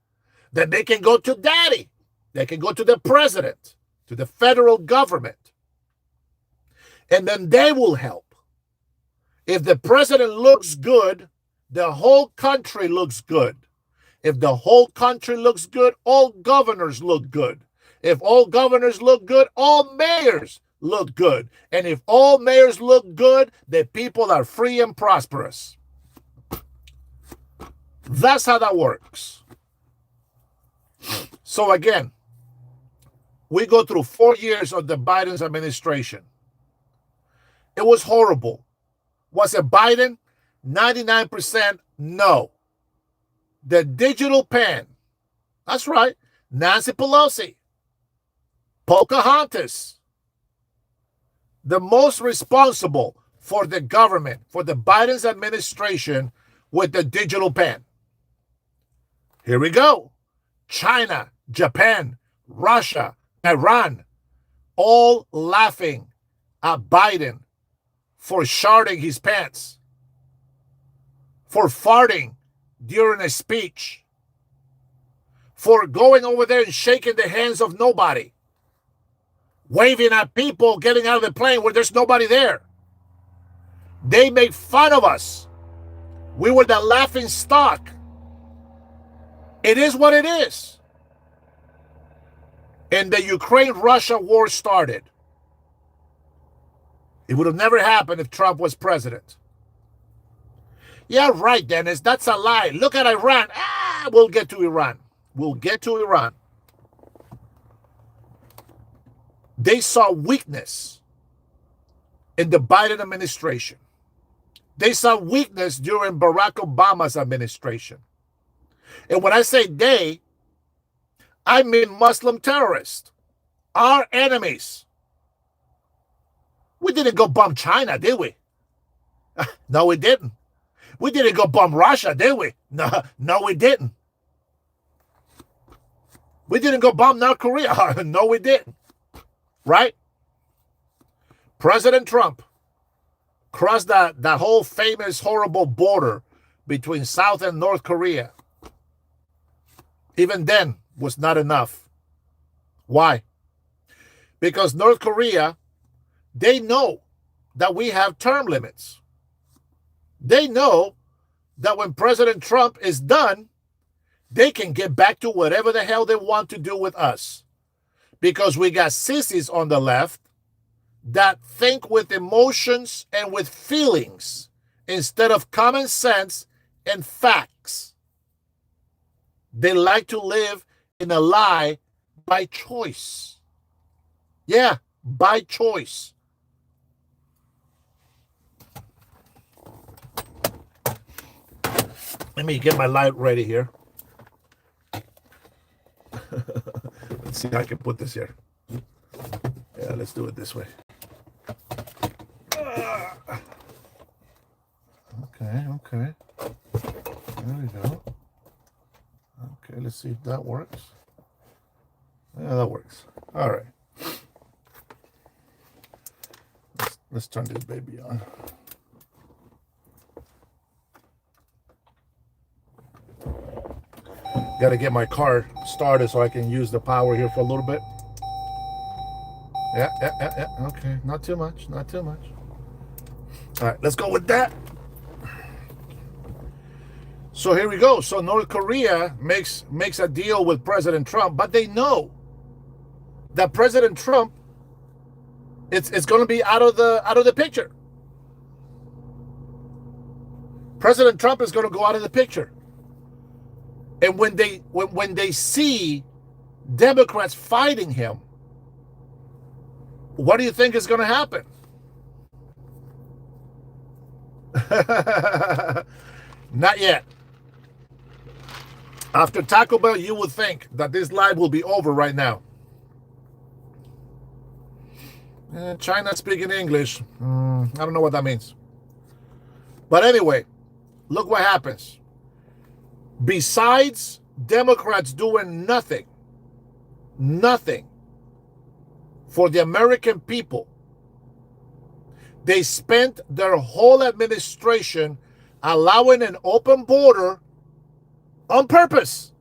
then they can go to daddy. They can go to the president, to the federal government. And then they will help. If the president looks good, the whole country looks good. If the whole country looks good, all governors look good. If all governors look good, all mayors look good. And if all mayors look good, the people are free and prosperous. That's how that works. So again, we go through 4 years of the Biden's administration. It was horrible. Was it Biden? 99% no. The digital pen. That's right. Nancy Pelosi. Pocahontas. The most responsible for the government, for the Biden's administration, with the digital pen. Here we go. China, Japan, Russia, Iran, all laughing at Biden for sharding his pants, for farting during a speech, for going over there and shaking the hands of nobody, waving at people getting out of the plane where there's nobody there. They make fun of us. We were the laughing stock. It is what it is. And the Ukraine-Russia war started. It would have never happened if Trump was president. Yeah, right, Dennis. That's a lie. Look at Iran. We'll get to Iran. We'll get to Iran. They saw weakness in the Biden administration. They saw weakness during Barack Obama's administration. And when I say they, I mean Muslim terrorists, our enemies. We didn't go bomb China, did we? No, we didn't. We didn't go bomb Russia, did we? No, we didn't. We didn't go bomb North Korea. No, we didn't. Right? President Trump crossed that whole famous, horrible border between South and North Korea. Even then was not enough. Why? Because North Korea, they know that we have term limits. They know that when President Trump is done, they can get back to whatever the hell they want to do with us. Because we got sissies on the left that think with emotions and with feelings instead of common sense and facts. They like to live in a lie by choice. Yeah, by choice. Let me get my light ready here. Let's see how I can put this here. Yeah, let's do it this way. Okay. There we go. Okay, let's see if that works. Yeah, that works. All right. Let's turn this baby on. Got to get my car started so I can use the power here for a little bit. Yeah. Okay, not too much. All right, let's go with that. So here we go. So North Korea makes a deal with President Trump, but they know that President Trump it's going to be out of the picture. President Trump is going to go out of the picture. And when they see Democrats fighting him, what do you think is going to happen? Not yet. After Taco Bell, you would think that this live will be over right now. China speaking English. I don't know what that means. But anyway, look what happens. Besides Democrats doing nothing for the American people, they spent their whole administration allowing an open border on purpose.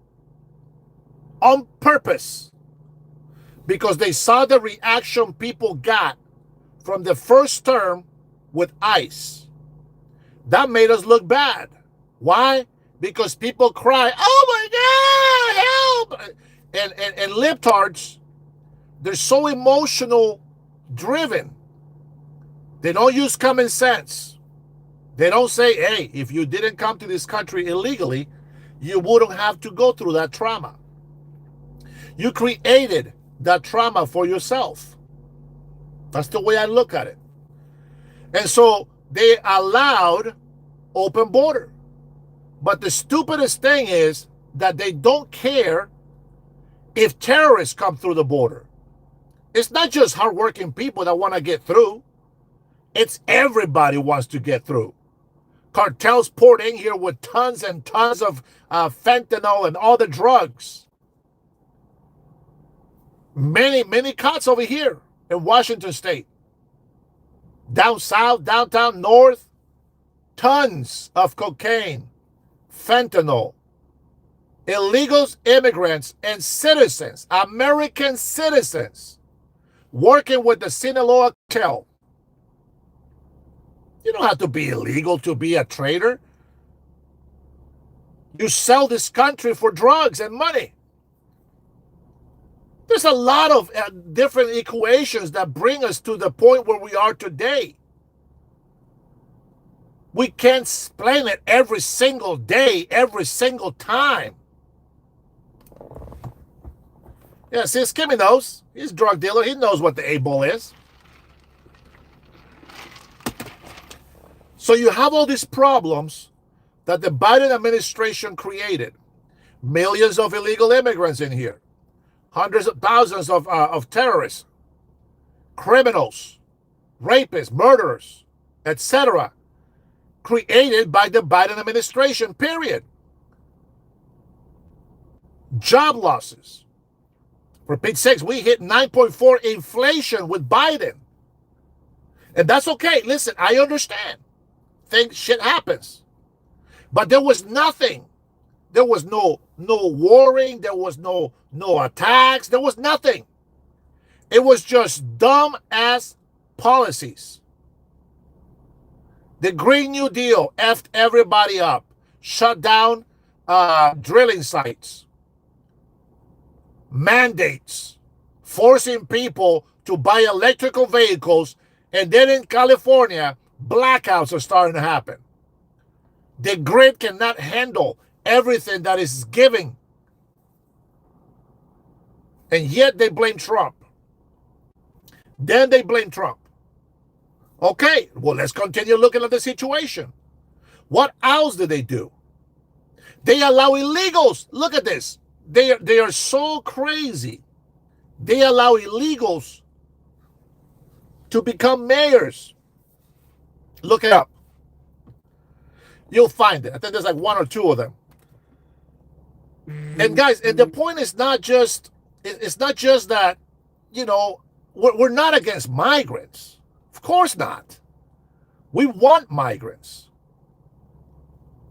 Because they saw the reaction people got from the first term with ICE. That made us look bad. Why? Because people cry, "Oh my God, help!" And libtards, they're so emotional driven. They don't use common sense. They don't say, "Hey, if you didn't come to this country illegally, you wouldn't have to go through that trauma. You created that trauma for yourself." That's the way I look at it. And so they allowed open border. But the stupidest thing is that they don't care if terrorists come through the border. It's not just hardworking people that want to get through. It's everybody wants to get through. Cartels poured in here with tons and tons of fentanyl and all the drugs. Many cots over here in Washington State. Down south, downtown, north, tons of cocaine, fentanyl, illegals, immigrants, and citizens, American citizens, working with the Sinaloa cartel. You don't have to be illegal to be a trader. You sell this country for drugs and money. There's a lot of different equations that bring us to the point where we are today. We can't explain it every single day, every single time. Yeah, see, Skimmy knows. He's a drug dealer. He knows what the A-ball is. So you have all these problems that the Biden administration created. Millions of illegal immigrants in here. Hundreds of thousands of terrorists, criminals, rapists, murderers, etc. Created by the Biden administration, period. Job losses. For Pete's sakes, we hit 9.4 inflation with Biden. And that's okay. Listen, I understand. Shit happens. But there was nothing. There was no warring. There was no attacks. There was nothing. It was just dumb ass policies. The Green New Deal effed everybody up, shut down drilling sites, mandates, forcing people to buy electrical vehicles, and then in California, blackouts are starting to happen. The grid cannot handle everything that is giving, and yet they blame Trump. Then they blame Trump. Okay, well, let's continue looking at the situation. What else did they do? They allow illegals. Look at this. They are so crazy. They allow illegals to become mayors. Look it up. You'll find it. I think there's like one or two of them. And guys, and the point is not just, it's not just that, you know, we're not against migrants. Of course not. We want migrants.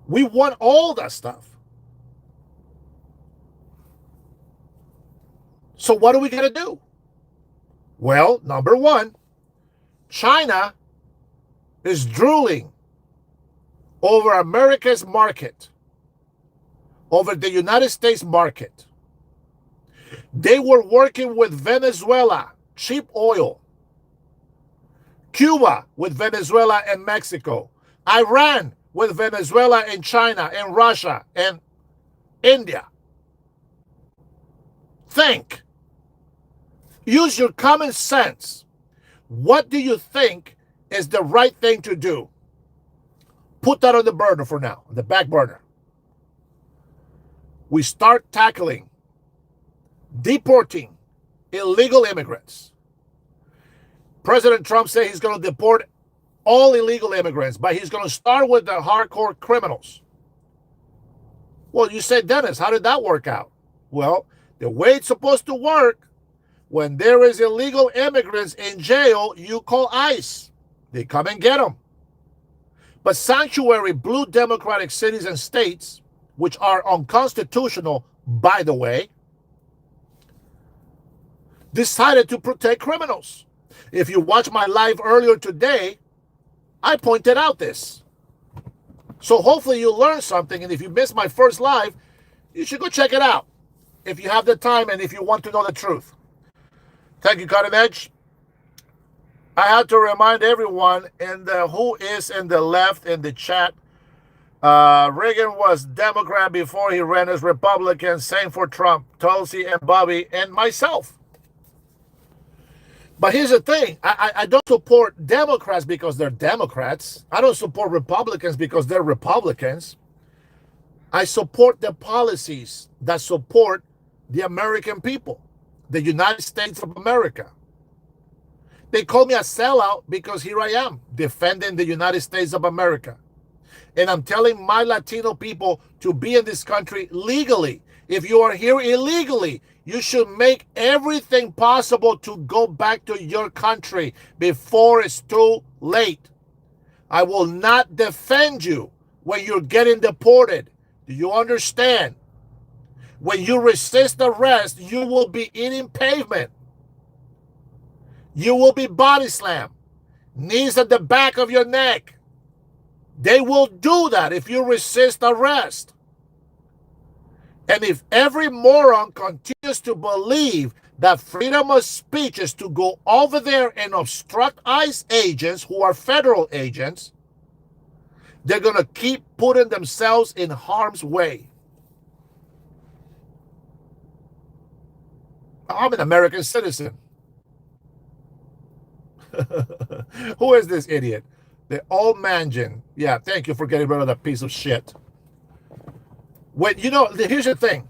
We want all that stuff. So what are we going to do? Well, number one, China is drooling over America's market, over the United States market. They were working with Venezuela, cheap oil. Cuba with Venezuela and Mexico. Iran with Venezuela and China and Russia and India. Think. Use your common sense. What do you think is the right thing to do? Put that on the burner for now, on the back burner. We start tackling, deporting illegal immigrants. President Trump said he's going to deport all illegal immigrants, but he's going to start with the hardcore criminals. Well, you said, Dennis, how did that work out? Well, the way it's supposed to work, when there is illegal immigrants in jail, you call ICE. They come and get them. But sanctuary blue democratic cities and states, which are unconstitutional, by the way, decided to protect criminals. If you watch my live earlier today, I pointed out this. So hopefully you learned something, and if you missed my first live, you should go check it out if you have the time and if you want to know the truth. Thank you, Cutting Edge. I have to remind everyone who is in the left in the chat. Reagan was Democrat before he ran as Republican. Same for Trump, Tulsi, and Bobby, and myself. But here's the thing. I don't support Democrats because they're Democrats. I don't support Republicans because they're Republicans. I support the policies that support the American people, the United States of America. They call me a sellout because here I am defending the United States of America. And I'm telling my Latino people to be in this country legally. If you are here illegally, you should make everything possible to go back to your country before it's too late. I will not defend you when you're getting deported. Do you understand? When you resist arrest, you will be eating pavement. You will be body slammed. Knees at the back of your neck. They will do that if you resist arrest. And if every moron continues to believe that freedom of speech is to go over there and obstruct ICE agents who are federal agents, they're going to keep putting themselves in harm's way. I'm an American citizen. Who is this idiot? The old Manjan. Yeah, thank you for getting rid of that piece of shit. When here's the thing.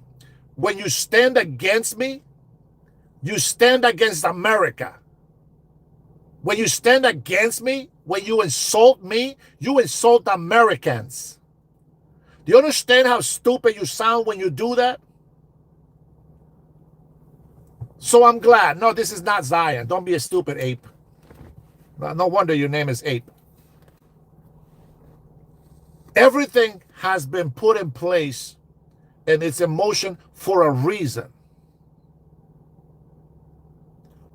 When you stand against me, you stand against America. When you stand against me, when you insult me, you insult Americans. Do you understand how stupid you sound when you do that? So I'm glad. No, this is not Zion. Don't be a stupid ape. No wonder your name is Ape. Everything has been put in place and it's in motion for a reason.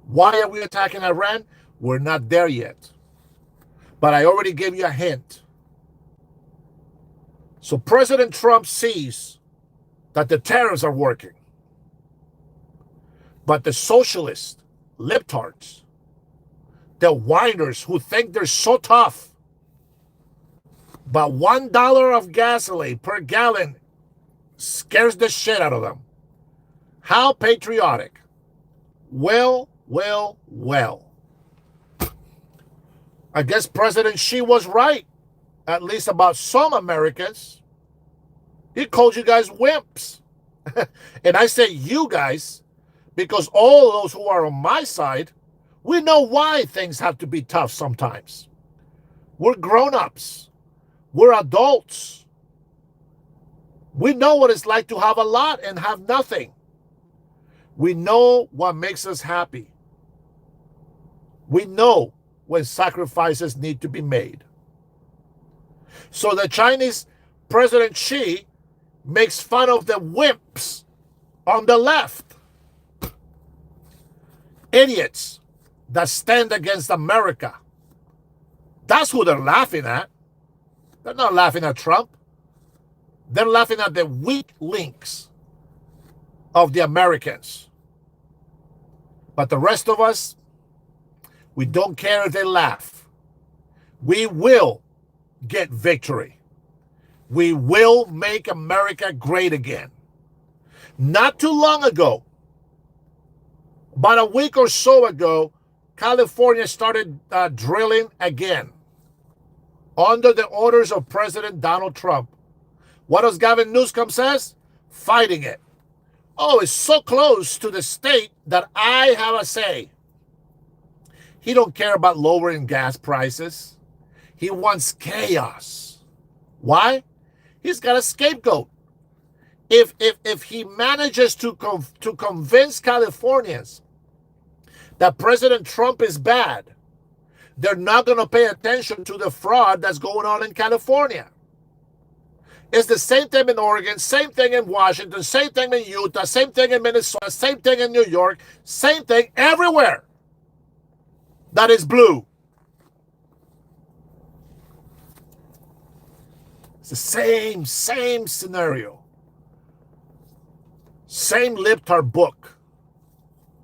Why are we attacking Iran? We're not there yet. But I already gave you a hint. So President Trump sees that the tariffs are working. But the socialists, libtards, the whiners who think they're so tough, but $1 of gasoline per gallon scares the shit out of them. How patriotic. Well. I guess President Xi was right, at least about some Americans. He called you guys wimps. And I say you guys because all those who are on my side, we know why things have to be tough sometimes. We're grown-ups. We're adults. We know what it's like to have a lot and have nothing. We know what makes us happy. We know when sacrifices need to be made. So the Chinese President Xi makes fun of the wimps on the left. Idiots that stand against America. That's who they're laughing at. They're not laughing at Trump. They're laughing at the weak links of the Americans. But the rest of us, we don't care if they laugh. We will get victory. We will make America great again. Not too long ago, about a week or so ago, California started drilling again under the orders of President Donald Trump. What does Gavin Newsom says? Fighting it. Oh, it's so close to the state that I have a say. He don't care about lowering gas prices. He wants chaos. Why? He's got a scapegoat. If he manages to convince Californians that President Trump is bad, they're not going to pay attention to the fraud that's going on in California. It's the same thing in Oregon, same thing in Washington, same thing in Utah, same thing in Minnesota, same thing in New York, same thing everywhere that is blue. It's the same scenario. Same libtard book.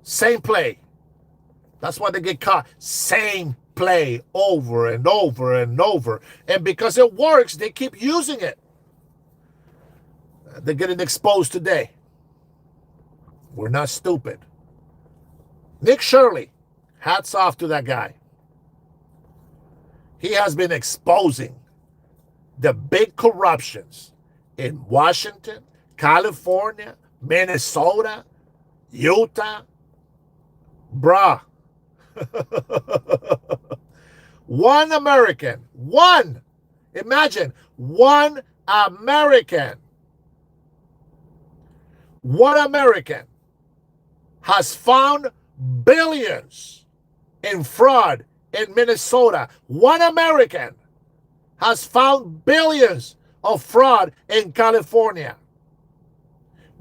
Same play. That's why they get caught. Same play over and over and over. And because it works, they keep using it. They're getting exposed today. We're not stupid. Nick Shirley, hats off to that guy. He has been exposing the big corruptions in Washington, California, Minnesota, Utah. Bruh. One American, imagine, one American has found billions in fraud in Minnesota. One American has found billions of fraud in California.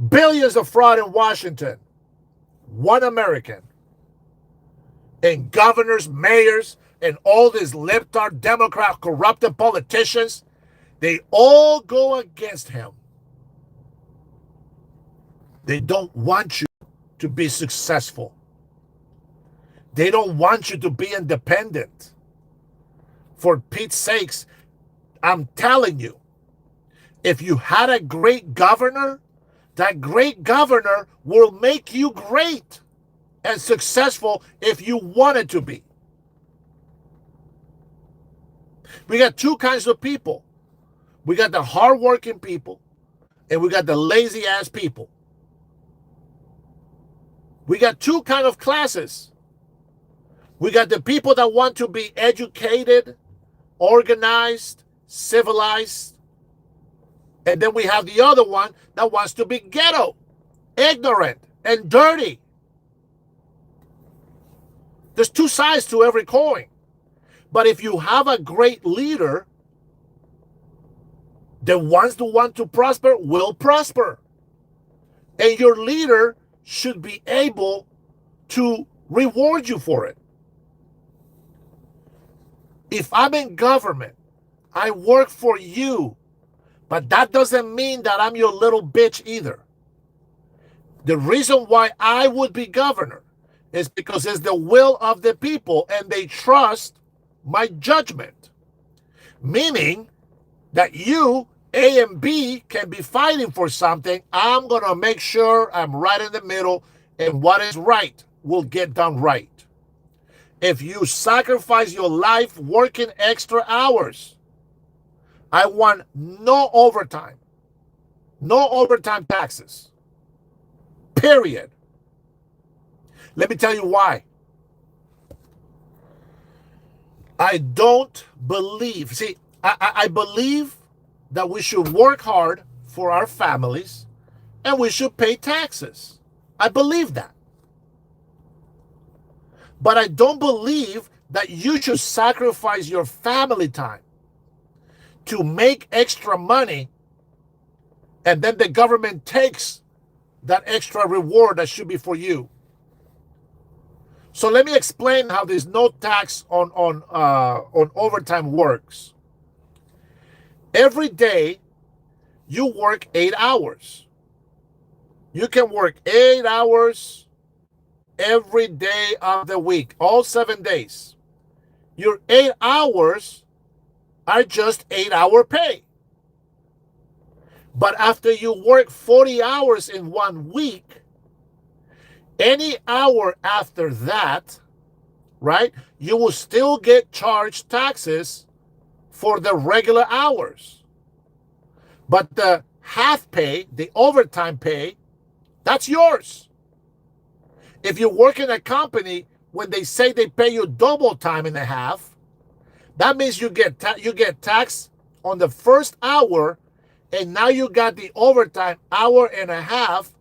Billions of fraud in Washington. One American. And governors, mayors, and all these libtard, Democrat, corrupted politicians, they all go against him. They don't want you to be successful. They don't want you to be independent. For Pete's sakes, I'm telling you, if you had a great governor, that great governor will make you great and successful if you wanted to be. We got two kinds of people. We got the hardworking people, and we got the lazy ass people. We got two kind of classes. We got the people that want to be educated, organized, civilized. And then we have the other one that wants to be ghetto, ignorant, and dirty. There's two sides to every coin. But if you have a great leader, the ones who want to prosper will prosper. And your leader should be able to reward you for it. If I'm in government, I work for you, but that doesn't mean that I'm your little bitch either. The reason why I would be governor is because it's the will of the people and they trust my judgment. Meaning that you, A and B, can be fighting for something. I'm going to make sure I'm right in the middle and what is right will get done right. If you sacrifice your life working extra hours, I want no overtime. No overtime taxes. Period. Let me tell you why. I don't believe, see, I believe that we should work hard for our families and we should pay taxes. I believe that. But I don't believe that you should sacrifice your family time to make extra money and then the government takes that extra reward that should be for you. So let me explain how this no tax on overtime works. Every day you work 8 hours. You can work 8 hours every day of the week, all 7 days. Your 8 hours are just 8-hour pay. But after you work 40 hours in 1 week, any hour after that, right, you will still get charged taxes for the regular hours. But the half pay, the overtime pay, that's yours. If you work in a company, when they say they pay you double time and a half, that means you get taxed on the first hour, and now you got the overtime hour and a half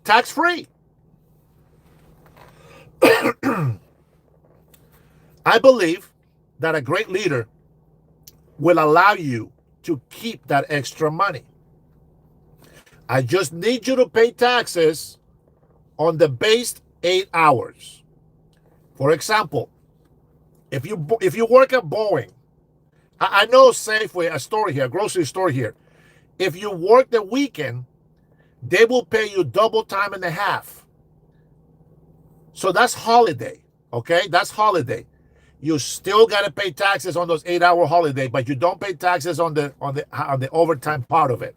tax-free. I believe that a great leader will allow you to keep that extra money. I just need you to pay taxes on the base 8 hours. For example, if you work at Boeing, I know Safeway, a store here, a grocery store here. If you work the weekend, they will pay you double time and a half. So that's holiday, okay? That's holiday. You still got to pay taxes on those 8-hour holiday, but you don't pay taxes on the overtime part of it,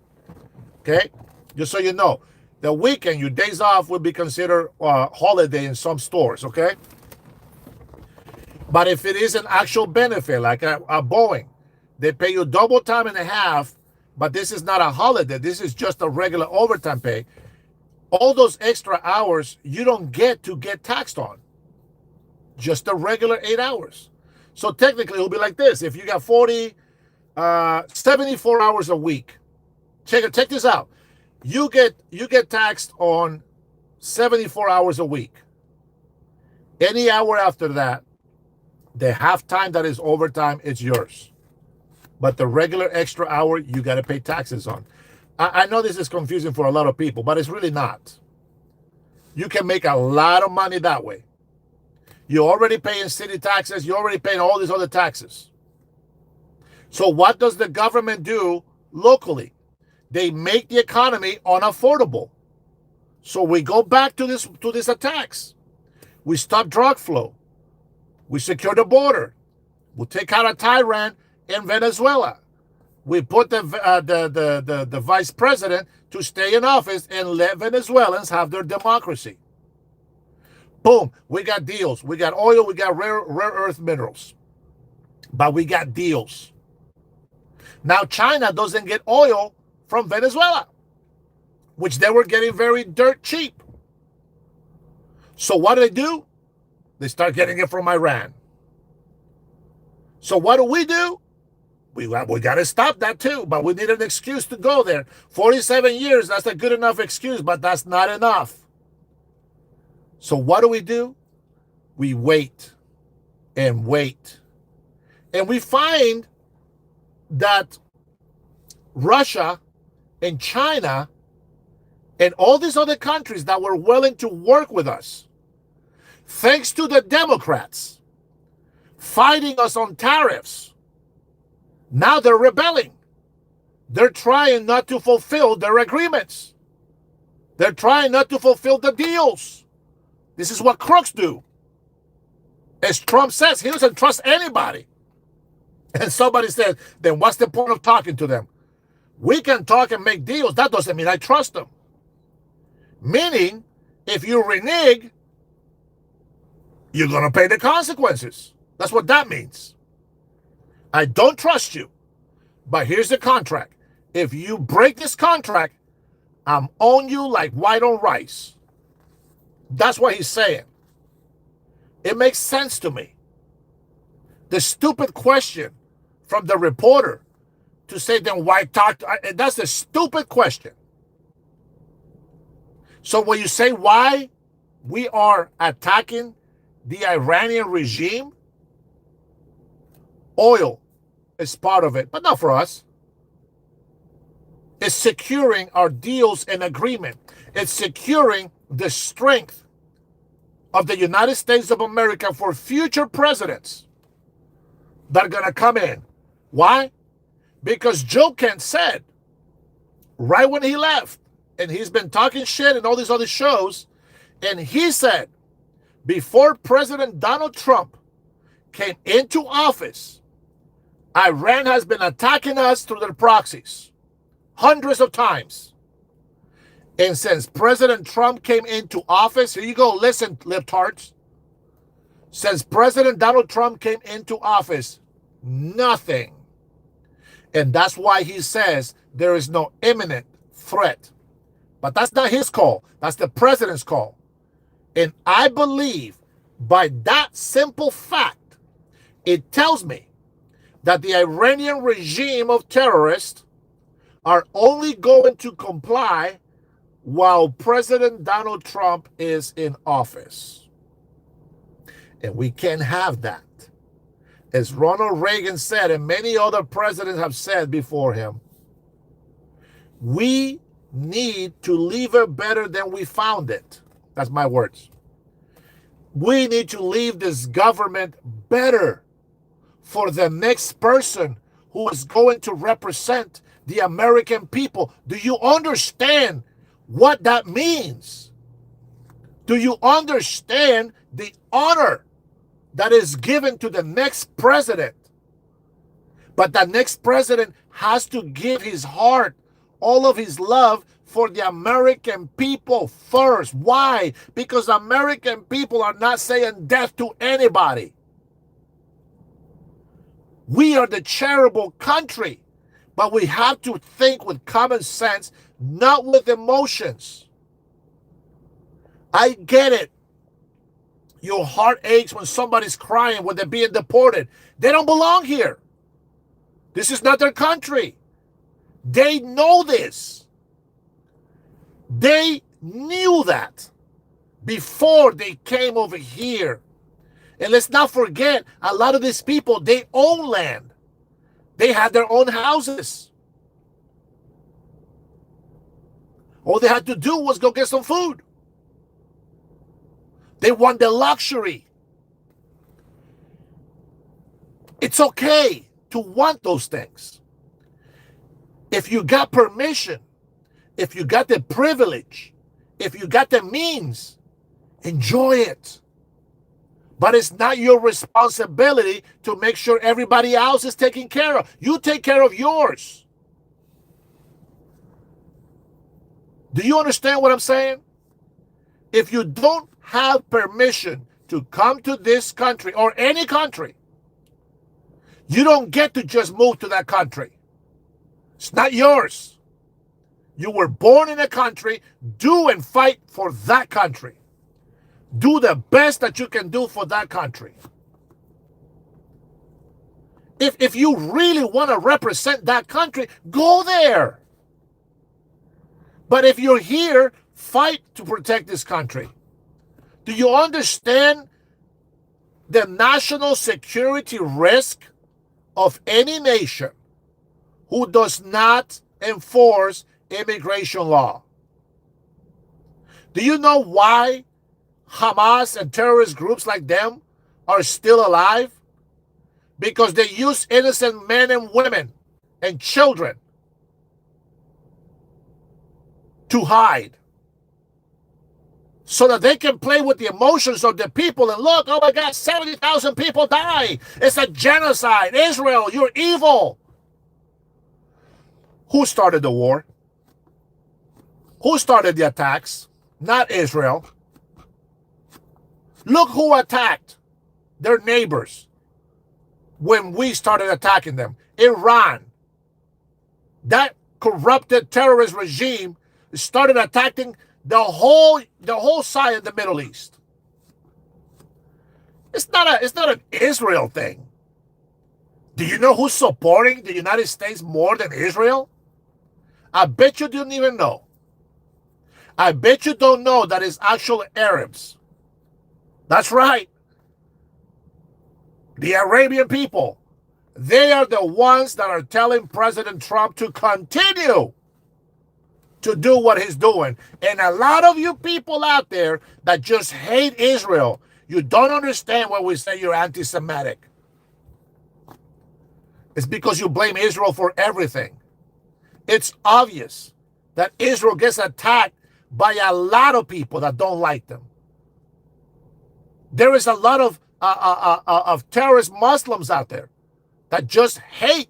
okay? Just so you know, the weekend, your days off will be considered holiday in some stores, okay? But if it is an actual benefit, like a Boeing, they pay you double time and a half, but this is not a holiday. This is just a regular overtime pay. All those extra hours you don't get taxed on. Just the regular 8 hours. So technically it'll be like this. If you got 74 hours a week, check this out. You get taxed on 74 hours a week. Any hour after that, the half time that is overtime, it's yours. But the regular extra hour, you got to pay taxes on. I know this is confusing for a lot of people, but it's really not. You can make a lot of money that way. You're already paying city taxes. You're already paying all these other taxes. So what does the government do locally? They make the economy unaffordable. So we go back to this attacks. We stop drug flow. We secure the border. We take out a tyrant in Venezuela. We put the vice president to stay in office and let Venezuelans have their democracy. Boom, we got deals. We got oil, we got rare earth minerals. But we got deals. Now China doesn't get oil from Venezuela, which they were getting very dirt cheap. So what do? They start getting it from Iran. So what do? We got to stop that too, but we need an excuse to go there. 47 years, that's a good enough excuse, but that's not enough. So what do? We wait and wait. And we find that Russia and China and all these other countries that were willing to work with us, thanks to the Democrats, fighting us on tariffs. Now they're rebelling. They're trying not to fulfill their agreements. They're trying not to fulfill the deals. This is what crooks do. As Trump says, he doesn't trust anybody. And somebody said, then what's the point of talking to them? We can talk and make deals. That doesn't mean I trust them. Meaning, if you renege, you're going to pay the consequences. That's what that means. I don't trust you, but here's the contract. If you break this contract, I'm on you like white on rice. That's what he's saying. It makes sense to me. The stupid question from the reporter to say, then why talk? That's a stupid question. So when you say why we are attacking the Iranian regime, oil is part of it, but not for us. It's securing our deals and agreement. It's securing the strength of the United States of America for future presidents that are going to come in. Why? Because Joe Kent said, right when he left, and he's been talking shit in all these other shows, and he said, before President Donald Trump came into office, Iran has been attacking us through their proxies hundreds of times. And since President Trump came into office, here you go, listen, libtards. Since President Donald Trump came into office, nothing. And that's why he says there is no imminent threat. But that's not his call. That's the president's call. And I believe by that simple fact, it tells me that the Iranian regime of terrorists are only going to comply while President Donald Trump is in office. And we can't have that. As Ronald Reagan said, and many other presidents have said before him, we need to leave it better than we found it. That's my words. We need to leave this government better for the next person who is going to represent the American people. Do you understand what that means? Do you understand the honor that is given to the next president? But the next president has to give his heart, all of his love for the American people first. Why? Because American people are not saying death to anybody. We are the charitable country, but we have to think with common sense, not with emotions. I get it. Your heart aches when somebody's crying when they're being deported. They don't belong here. This is not their country. They know this. They knew that before they came over here. And let's not forget, a lot of these people, they own land. They had their own houses. All they had to do was go get some food. They want the luxury. It's okay to want those things. If you got permission, if you got the privilege, if you got the means, enjoy it. But it's not your responsibility to make sure everybody else is taken care of. You take care of yours. Do you understand what I'm saying? If you don't have permission to come to this country or any country, you don't get to just move to that country. It's not yours. You were born in a country. Do and fight for that country. Do the best that you can do for that country. If you really want to represent that country, go there. But if you're here, fight to protect this country. Do you understand the national security risk of any nation who does not enforce immigration law? Do you know why Hamas and terrorist groups like them are still alive? because they use innocent men and women and children to hide so that they can play with the emotions of the people and look, oh my God, 70,000 people die. It's a genocide. Israel, you're evil. Who started the war? Who started the attacks? Not Israel. Look who attacked their neighbors when we started attacking them. Iran. That corrupted terrorist regime started attacking the whole side of the Middle East. It's not an Israel thing. Do you know who's supporting the United States more than Israel? I bet you didn't even know. I bet you don't know that it's actual Arabs. That's right. The Arabian people. They are the ones that are telling President Trump to continue to do what he's doing. And a lot of you people out there that just hate Israel, you don't understand when we say you're anti-Semitic. It's because you blame Israel for everything. It's obvious that Israel gets attacked by a lot of people that don't like them. There is a lot of terrorist Muslims out there that just hate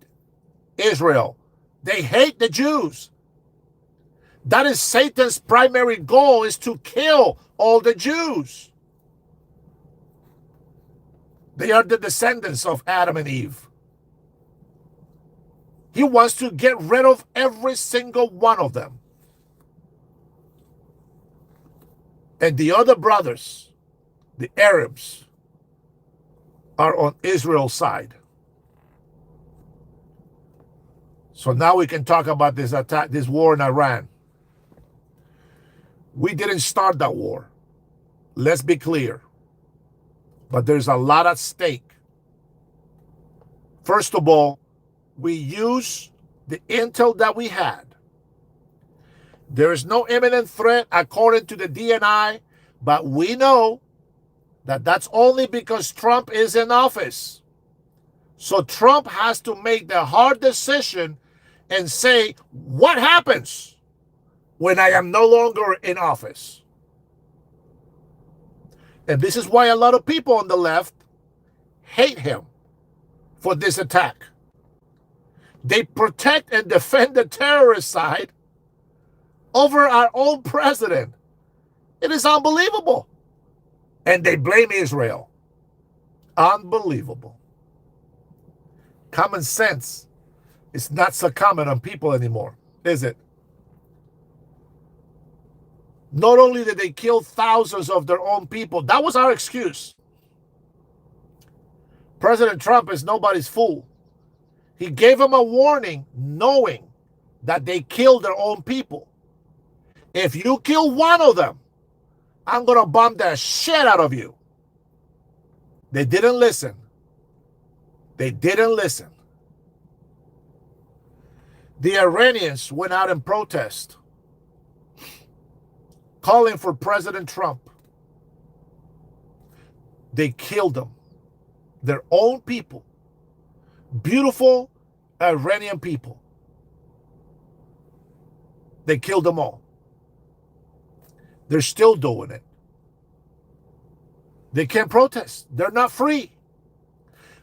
Israel. They hate the Jews. That is Satan's primary goal, is to kill all the Jews. They are the descendants of Adam and Eve. He wants to get rid of every single one of them. And the other brothers, the Arabs, are on Israel's side. So now we can talk about this attack, this war in Iran. We didn't start that war. Let's be clear. But there's a lot at stake. First of all, we use the intel that we had. There is no imminent threat according to the DNI, but we know that that's only because Trump is in office. So Trump has to make the hard decision and say, what happens when I am no longer in office? And this is why a lot of people on the left hate him for this attack. They protect and defend the terrorist side over our own president. It is unbelievable. And they blame Israel. Unbelievable. Common sense is not so common on people anymore, is it? Not only did they kill thousands of their own people, that was our excuse. President Trump is nobody's fool. He gave them a warning knowing that they killed their own people. If you kill one of them, I'm going to bomb the shit out of you. They didn't listen. They didn't listen. The Iranians went out in protest, calling for President Trump. They killed them. Their own people. Beautiful Iranian people. They killed them all. They're still doing it. They can't protest. They're not free.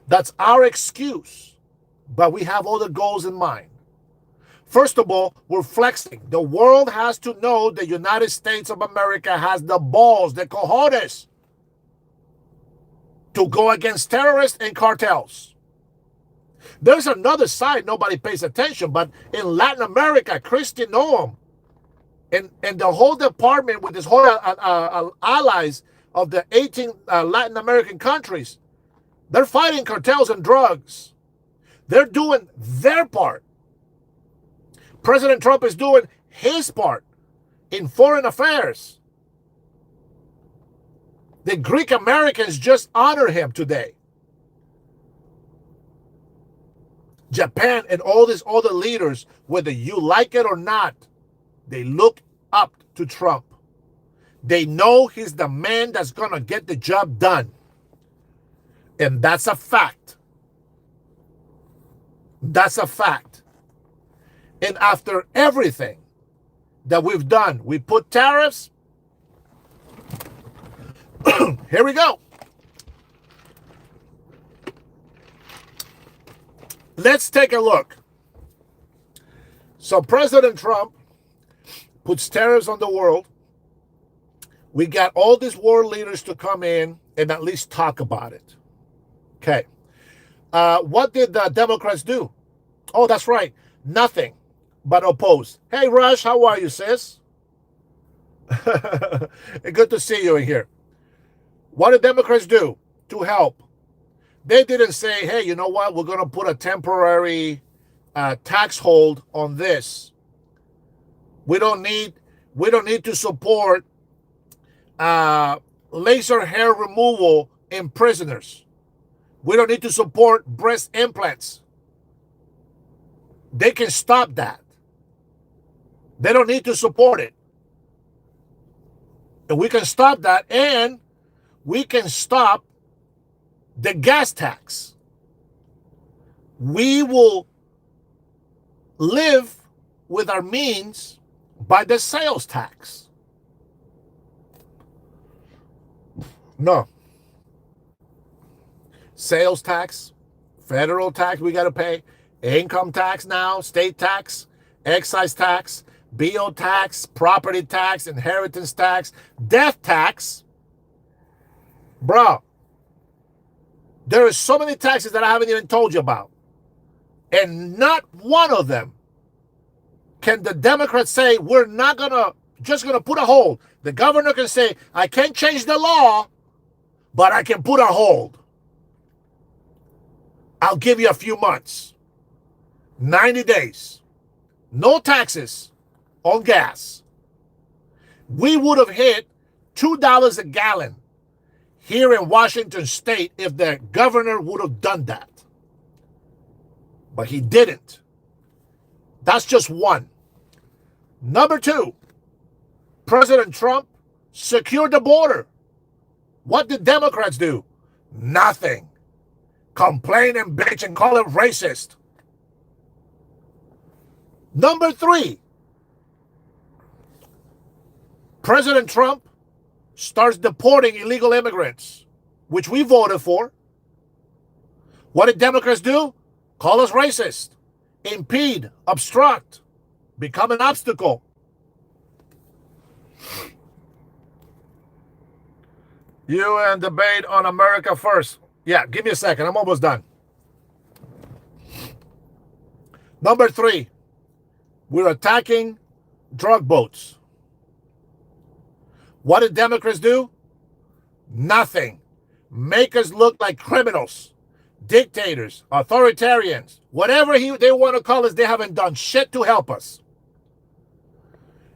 That's our excuse. But we have other goals in mind. First of all, we're flexing. The world has to know the United States of America has the balls, the cojones, to go against terrorists and cartels. There's another side nobody pays attention, but in Latin America, Christian Noam and the whole department with his whole allies of the 18 Latin American countries, they're fighting cartels and drugs. They're doing their part. President Trump is doing his part in foreign affairs. The Greek Americans just honor him today. Japan and all these other leaders, whether you like it or not, they look up to Trump. They know he's the man that's going to get the job done. And that's a fact. That's a fact. And after everything that we've done, we put tariffs. Here we go. Let's take a look. So President Trump puts tariffs on the world. We got all these world leaders to come in and at least talk about it. Okay. What did the Democrats do? Oh, that's right. Nothing but oppose. Hey, Rush, how are you, sis? Good to see you in here. What did Democrats do to help? They didn't say, hey, you know what? We're going to put a temporary tax hold on this. We don't need to support laser hair removal in prisoners. We don't need to support breast implants. They can stop that. They don't need to support it. And we can stop that, and we can stop the gas tax. We will live with our means by the sales tax. No. Sales tax, federal tax we got to pay, income tax now, state tax, excise tax, BO tax, property tax, inheritance tax, death tax. Bro, there are so many taxes that I haven't even told you about. And not one of them can the Democrats say, we're not just going to put a hold. The governor can say, I can't change the law, but I can put a hold. I'll give you a few months, 90 days, no taxes on gas. We would have hit $2 a gallon here in Washington State if the governor would have done that. But he didn't. That's just one. Number two, President Trump secured the border. What did Democrats do? Nothing. Complain and bitch and call him racist. Number three, President Trump starts deporting illegal immigrants, which we voted for. What did Democrats do? Call us racist, impede, obstruct, become an obstacle. You and debate on America first. Yeah, give me a second. I'm almost done. Number three, we're attacking drug boats. What did Democrats do? Nothing. Make us look like criminals, dictators, authoritarians, whatever they want to call us. They haven't done shit to help us.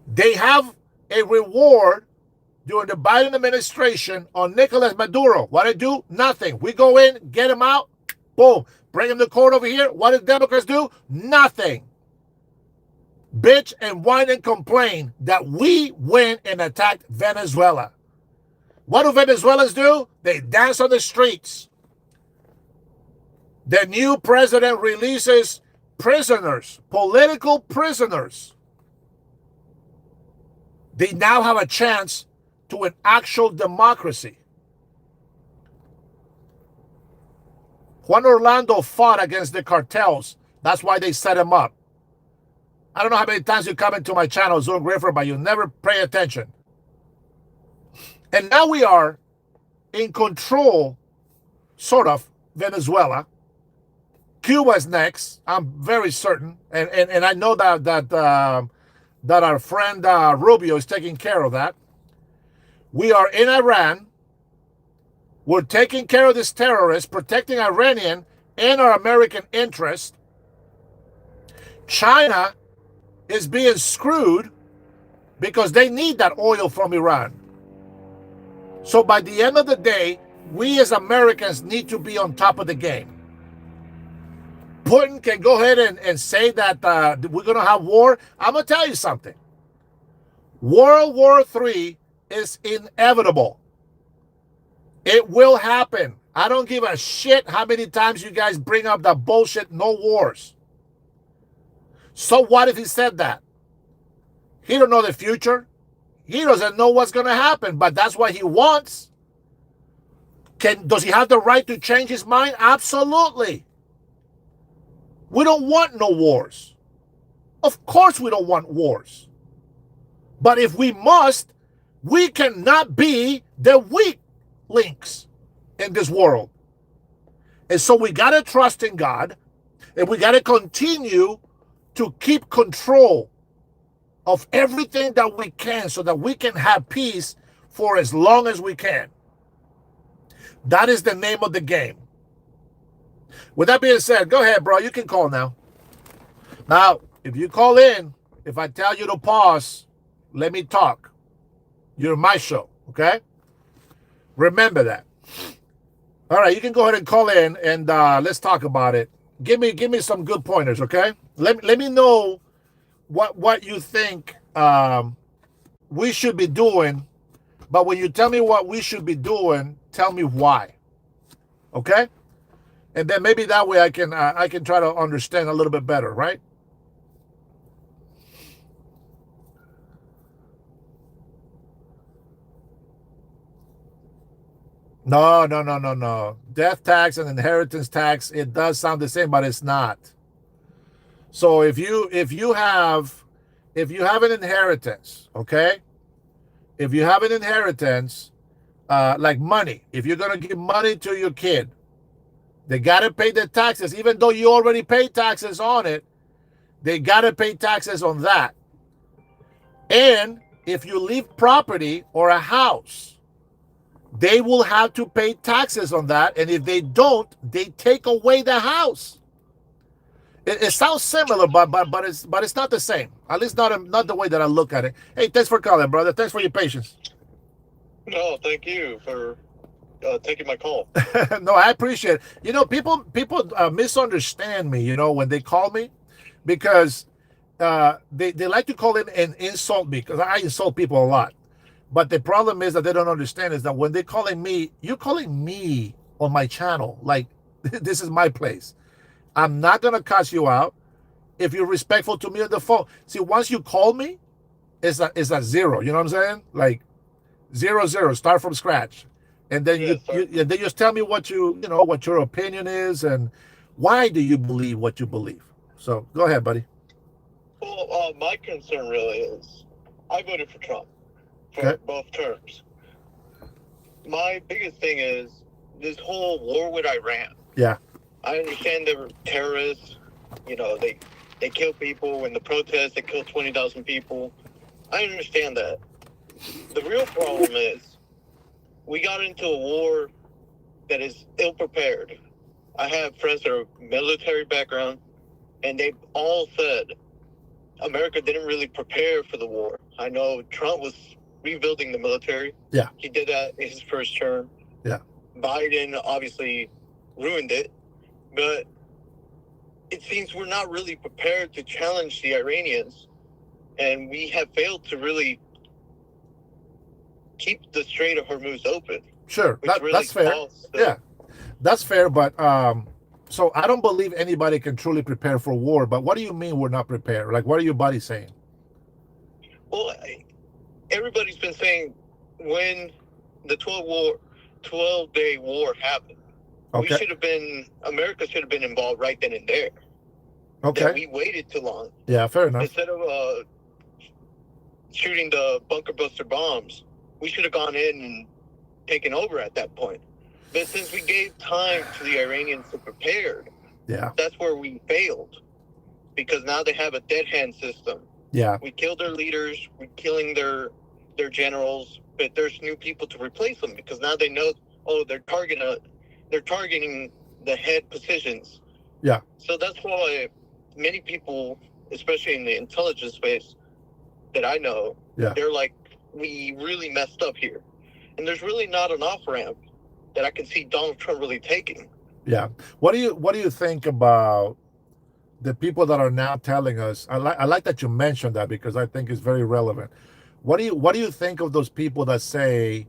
They have a reward during the Biden administration on Nicolas Maduro. What did they do? Nothing. We go in, get him out, boom, bring him to court over here. What did Democrats do? Nothing. Bitch and whine and complain that we went and attacked Venezuela. What do Venezuelans do? They dance on the streets. The new president releases prisoners, political prisoners. They now have a chance to an actual democracy. Juan Orlando fought against the cartels. That's why they set him up. I don't know how many times you come into my channel, Zoom Griffer, but you never pay attention. And now we are in control, sort of, Venezuela. Cuba is next. I'm very certain, and I know that our friend Rubio is taking care of that. We are in Iran. We're taking care of this terrorist, protecting Iranian and our American interest. China is being screwed because they need that oil from Iran. So by the end of the day, we as Americans need to be on top of the game. Putin can go ahead and say that we're going to have war. I'm going to tell you something. World War III is inevitable. It will happen. I don't give a shit how many times you guys bring up the bullshit, no wars. So what if he said that? He don't know the future. He doesn't know what's going to happen, but that's what he wants. Does he have the right to change his mind? Absolutely. We don't want no wars. Of course we don't want wars. But if we must, we cannot be the weak links in this world. And so we got to trust in God, and we got to continue to keep control of everything that we can so that we can have peace for as long as we can. That is the name of the game. With that being said, go ahead, bro. You can call now. Now, if you call in, if I tell you to pause, let me talk. You're my show, okay? Remember that. All right, you can go ahead and call in, and let's talk about it. Give me some good pointers, okay? Let me know what you think we should be doing. But when you tell me what we should be doing, tell me why, okay? And then maybe that way I can try to understand a little bit better, right? No. Death tax and inheritance tax, it does sound the same, but it's not. So if you have an inheritance, okay? If you have an inheritance, like money, if you're gonna give money to your kid, they gotta pay the taxes, even though you already pay taxes on it. They gotta pay taxes on that. And if you leave property or a house, they will have to pay taxes on that. And if they don't, they take away the house. It sounds similar, but it's not the same. At least not the way that I look at it. Hey, thanks for calling, brother. Thanks for your patience. No, thank you for taking my call. No, I appreciate it. You know, people misunderstand me, you know, when they call me, because they like to call in and insult me, because I insult people a lot. But the problem is that they don't understand is that when they're calling me, you're calling me on my channel. Like, this is my place. I'm not going to cuss you out if you're respectful to me on the phone. See, once you call me, it's a zero. You know what I'm saying? Like 0-0, start from scratch. And then you then just tell me what what your opinion is and why do you believe what you believe. So go ahead, buddy. Well, my concern really is I voted for Trump for both terms. My biggest thing is this whole war with Iran. Yeah. I understand they were terrorists. You know, they kill people. In the protests, they killed 20,000 people. I understand that. The real problem is we got into a war that is ill-prepared. I have friends that are military background, and they all said America didn't really prepare for the war. I know Trump was rebuilding the military. Yeah. He did that in his first term. Yeah. Biden obviously ruined it. But it seems we're not really prepared to challenge the Iranians, and we have failed to really keep the Strait of Hormuz open. Sure, that's fair. Yeah, that's fair. But so I don't believe anybody can truly prepare for war. But what do you mean we're not prepared? Like, what are your buddies saying? Well, everybody's been saying when the 12-day war happened, okay, America should have been involved right then and there. Okay. That we waited too long. Yeah, fair enough. Instead of shooting the bunker buster bombs, we should have gone in and taken over at that point. But since we gave time to the Iranians to prepare, yeah, that's where we failed. Because now they have a dead hand system. Yeah. We killed their leaders, we're killing their generals, but there's new people to replace them because now they know, they're targeting the head positions. Yeah. So that's why many people, especially in the intelligence space that I know, they're like, we really messed up here. And there's really not an off-ramp that I can see Donald Trump really taking. Yeah. What do you think about the people that are now telling us? I like that you mentioned that because I think it's very relevant. What do you think of those people that say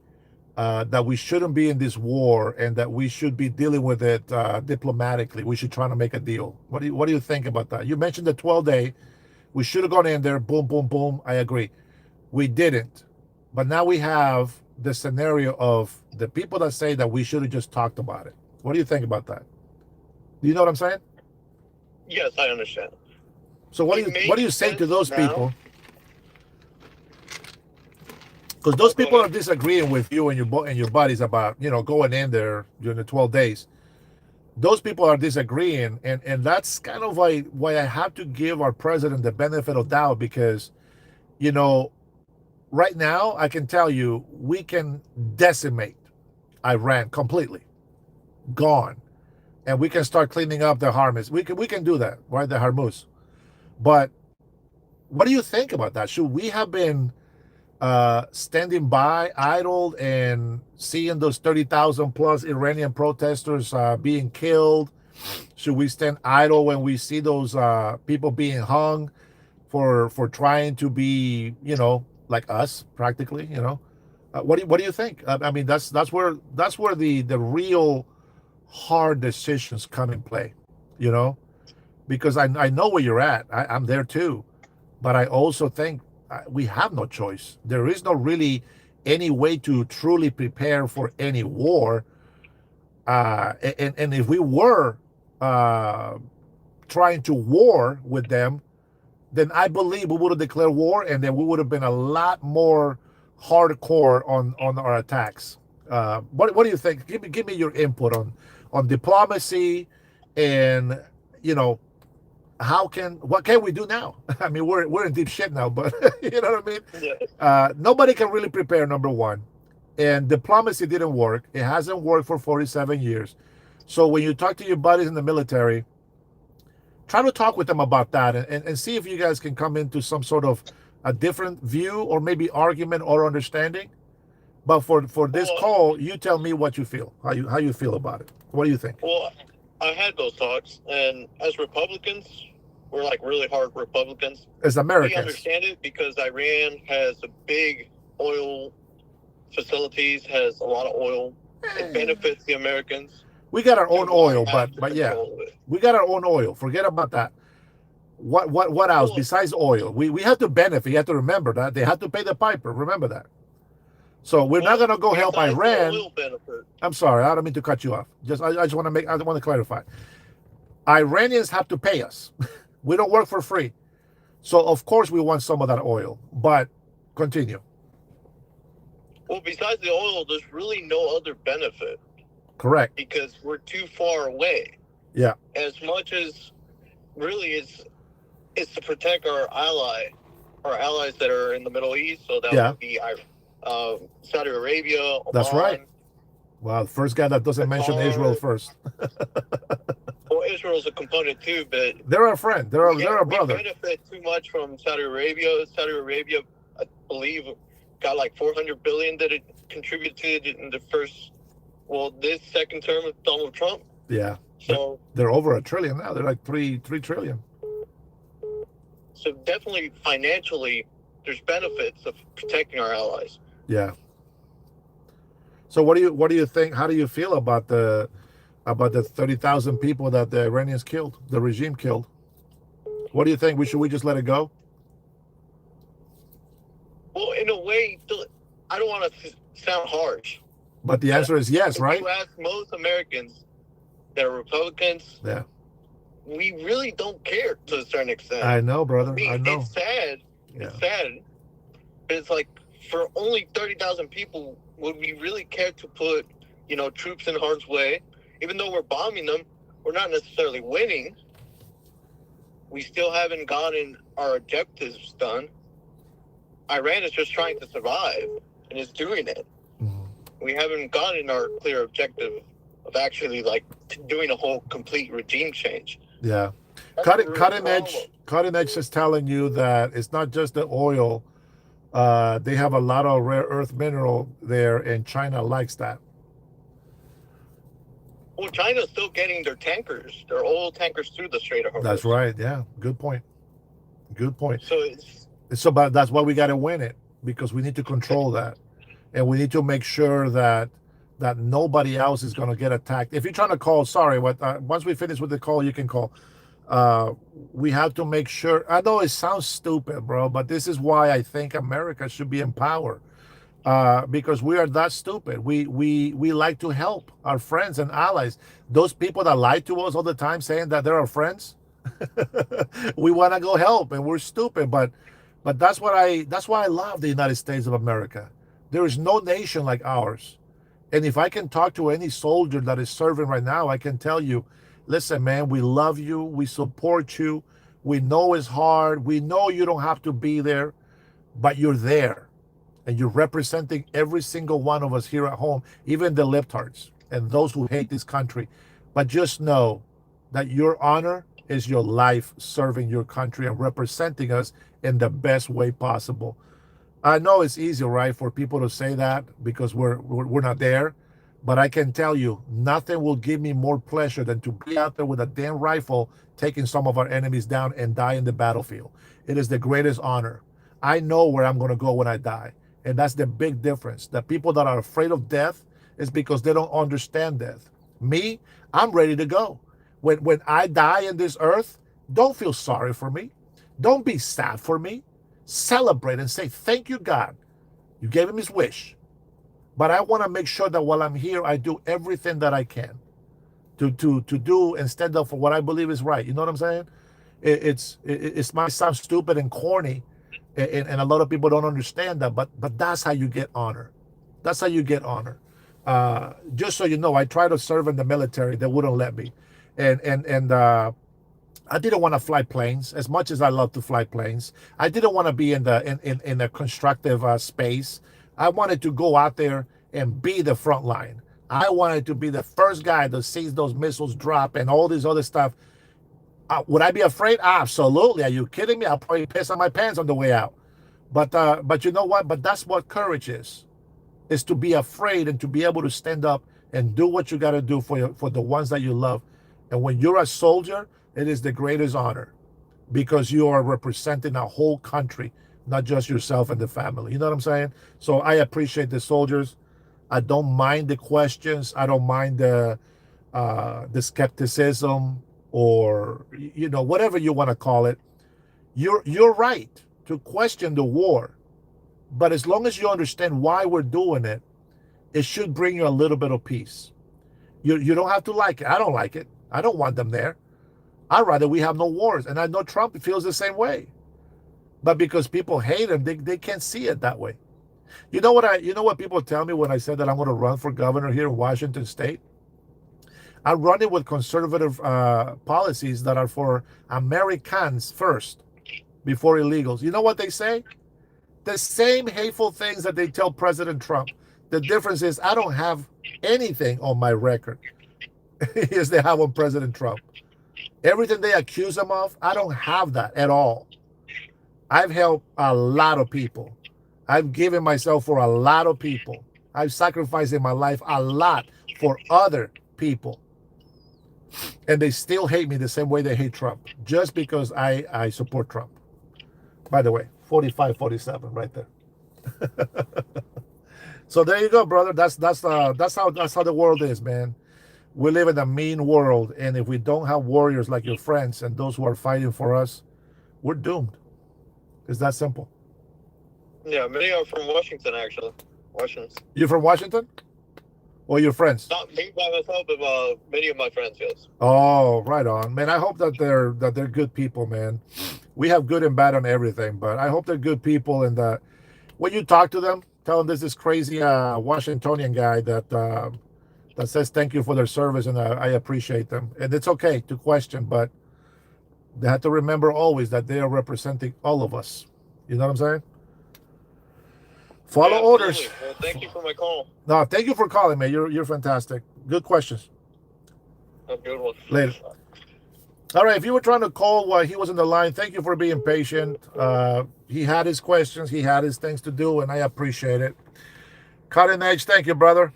that we shouldn't be in this war and that we should be dealing with it diplomatically. We should try to make a deal. What do you think about that? You mentioned the 12-day. We should have gone in there. Boom, boom, boom. I agree. We didn't. But now we have the scenario of the people that say that we should have just talked about it. What do you think about that? Do you know what I'm saying? Yes, I understand. So what do you say to those people? Because those people are disagreeing with you and your buddies about going in there during the 12 days. Those people are disagreeing, and that's kind of like why I have to give our president the benefit of doubt, because right now I can tell you we can decimate Iran completely, gone, and we can start cleaning up the Hormuz. We can do that, right? The Hormuz. But what do you think about that? Should we have been standing by, idle, and seeing those 30,000 plus Iranian protesters being killed? Should we stand idle when we see those people being hung for trying to be, like us, practically? What do you think? I mean, that's where the real hard decisions come in play, because I know where you're at. I'm there too, but I also think we have no choice. There is no really any way to truly prepare for any war. And if we were trying to war with them, then I believe we would have declared war, and then we would have been a lot more hardcore on our attacks. What do you think? Give me your input on diplomacy, and what can we do now? I mean, we're in deep shit now, but you know what I mean? Yeah. Nobody can really prepare, number one. And diplomacy didn't work. It hasn't worked for 47 years. So when you talk to your buddies in the military, try to talk with them about that, and see if you guys can come into some sort of a different view, or maybe argument or understanding. But for this call, you tell me what you feel, how you feel about it. What do you think? Well, I had those talks, and as Republicans, we're like really hard Republicans. As Americans, we understand it because Iran has a big oil facilities, has a lot of oil. It benefits the Americans. We got our own oil, but yeah, we got our own oil. Forget about that. What else besides oil? We have to benefit. You have to remember that they have to pay the piper. Remember that. So we're not going to go help Iran. I'm sorry, I don't mean to cut you off. I just want to clarify. Iranians have to pay us. We don't work for free. So of course we want some of that oil. But continue. Well, besides the oil, there's really no other benefit. Correct. Because we're too far away. Yeah. As much as really is to protect our allies that are in the Middle East. So that would be Saudi Arabia, Oman. That's right. Wow, the first guy that doesn't mention Israel first. Well, Israel's a component too, but they're our friend. They're our brother. We benefit too much from Saudi Arabia. Saudi Arabia, I believe, got like $400 billion that it contributed in this second term of Donald Trump. Yeah. So they're over $1 trillion now. They're like $3 trillion. So definitely financially, there's benefits of protecting our allies. Yeah. So what do you think? How do you feel about the 30,000 people that the Iranians killed, the regime killed? What do you think? Should we just let it go? Well, in a way, I don't want to sound harsh. But the answer is yes, right? If you ask most Americans that are Republicans, yeah, we really don't care to a certain extent. I know, brother. I know. It's sad. Yeah. It's sad. It's like, for only 30,000 people, would we really care to put, troops in harm's way? Even though we're bombing them, we're not necessarily winning. We still haven't gotten our objectives done. Iran is just trying to survive, and is doing it. Mm-hmm. We haven't gotten our clear objective of actually doing a whole complete regime change. Yeah. Cutting Edge is telling you that it's not just the oil. They have a lot of rare earth mineral there, and China likes that. Well, China's still getting their oil tankers through the Strait of Hormuz. That's right. Yeah. Good point. So but that's why we got to win it, because we need to control that. and we need to make sure that nobody else is going to get attacked. If you're trying to call, sorry, what once we finish with the call, you can call. Uh, we have to make sure. I know it sounds stupid, bro, but this is why I think America should be in power. Because we are that stupid. We like to help our friends and allies. Those people that lie to us all the time, saying that they're our friends, we want to go help, and we're stupid. But that's why I love the United States of America. There is no nation like ours. And if I can talk to any soldier that is serving right now, I can tell you, listen, man, we love you, we support you. We know it's hard. We know you don't have to be there, but you're there, and you're representing every single one of us here at home, even the libtards and those who hate this country. But just know that your honor is your life serving your country and representing us in the best way possible. I know it's easy, right, for people to say that because we're not there, but I can tell you, nothing will give me more pleasure than to be out there with a damn rifle, taking some of our enemies down and die in the battlefield. It is the greatest honor. I know where I'm going to go when I die, and that's the big difference. The people that are afraid of death is because they don't understand death. Me, I'm ready to go. When I die in this earth, don't feel sorry for me. Don't be sad for me. Celebrate and say, thank you, God. You gave him his wish. But I want to make sure that while I'm here, I do everything that I can to do instead of what I believe is right. You know what I'm saying? It might sound stupid and corny, and a lot of people don't understand that. But that's how you get honor. That's how you get honor. Just so you know, I tried to serve in the military. They wouldn't let me, and I didn't want to fly planes as much as I love to fly planes. I didn't want to be in a constructive space. I wanted to go out there and be the front line. I wanted to be the first guy that sees those missiles drop and all this other stuff. Would I be afraid? Absolutely. Are you kidding me? I'll probably piss on my pants on the way out. But you know what? But that's what courage is to be afraid and to be able to stand up and do what you got to do for the ones that you love. And when you're a soldier, it is the greatest honor because you are representing a whole country, not just yourself and the family. You know what I'm saying? So I appreciate the soldiers. I don't mind the questions. I don't mind the skepticism, or whatever you want to call it. You're right to question the war, but as long as you understand why we're doing it, it should bring you a little bit of peace. You don't have to like it. I don't like it. I don't want them there. I'd rather we have no wars. And I know Trump feels the same way. But because people hate him, they can't see it that way. You know what people tell me when I said that I'm going to run for governor here in Washington State? I'm running with conservative policies that are for Americans first, before illegals. You know what they say? The same hateful things that they tell President Trump. The difference is I don't have anything on my record as they have on President Trump. Everything they accuse him of, I don't have that at all. I've helped a lot of people. I've given myself for a lot of people. I've sacrificed in my life a lot for other people. And they still hate me the same way they hate Trump, just because I support Trump. By the way, 45-47 right there. So there you go, brother. That's how the world is, man. We live in a mean world, and if we don't have warriors like your friends and those who are fighting for us, we're doomed. It's that simple. Yeah, many are from Washington, actually. Washington. You from Washington? Or your friends? Not me by myself, but many of my friends, yes. Oh, right on, man. I hope that they're good people, man. We have good and bad on everything, but I hope they're good people, and that when you talk to them, tell them there's this crazy Washingtonian guy that says thank you for their service, and I appreciate them. And it's okay to question, but they have to remember always that they are representing all of us. You know what I'm saying? Follow orders. Well, thank you for my call. No, thank you for calling, man. You're fantastic. Good questions. A good one. Later. All right, if you were trying to call while he was on the line, thank you for being patient. He had his questions. He had his things to do, and I appreciate it. Cutting Edge, thank you, brother.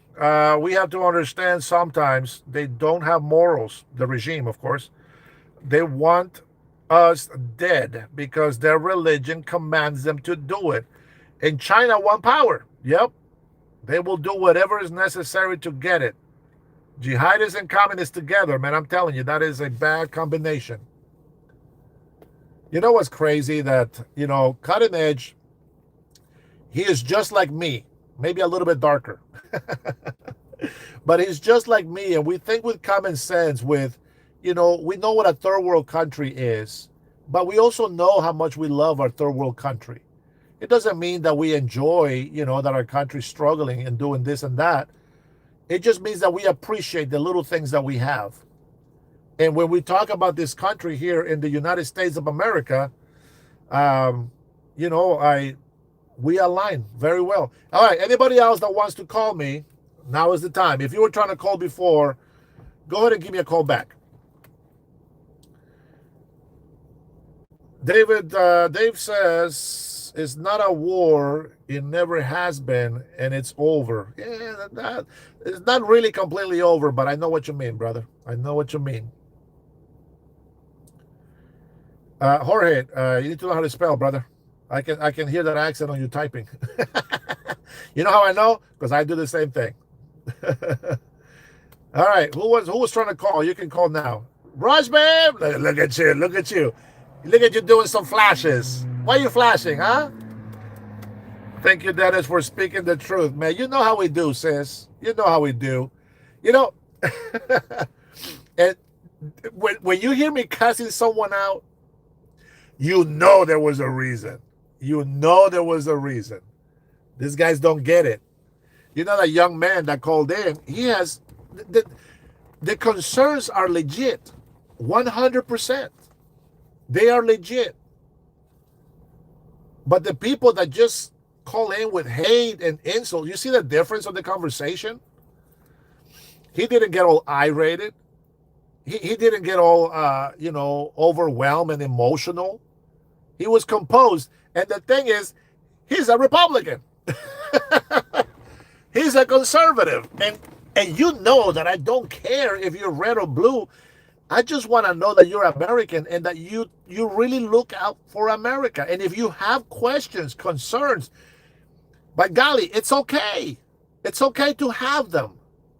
We have to understand sometimes they don't have morals, the regime, of course. They want us dead because their religion commands them to do it. And China want power. Yep. They will do whatever is necessary to get it. Jihadists and communists together, man, I'm telling you, that is a bad combination. You know what's crazy? That, Cutting Edge, he is just like me, maybe a little bit darker. But he's just like me, and we think with common sense, we know what a third world country is, but we also know how much we love our third world country. It doesn't mean that we enjoy, that our country's struggling and doing this and that. It just means that we appreciate the little things that we have. And when we talk about this country here in the United States of America, we align very well. All right, anybody else that wants to call me, now is the time. If you were trying to call before, go ahead and give me a call back. Dave says it's not a war. It never has been, and it's over. Yeah, it's not really completely over, but I know what you mean, brother. I know what you mean. Jorge, you need to know how to spell, brother. I can hear that accent on you typing. You know how I know? Because I do the same thing. All right, who was trying to call? You can call now. Raj, man, look at you. Look at you doing some flashes. Why are you flashing, huh? Thank you, Dennis, for speaking the truth, man. You know how we do, sis. You know how we do. And when you hear me cussing someone out, you know there was a reason. You know there was a reason. These guys don't get it. You know that young man that called in, he has, the concerns are legit, 100%. They are legit. But the people that just call in with hate and insult, you see the difference of the conversation? He didn't get all irate. He didn't get all, overwhelmed and emotional. He was composed. And the thing is, he's a Republican. He's a conservative. And you know that I don't care if you're red or blue. I just want to know that you're American and that you really look out for America. And if you have questions, concerns, by golly, it's okay. It's okay to have them.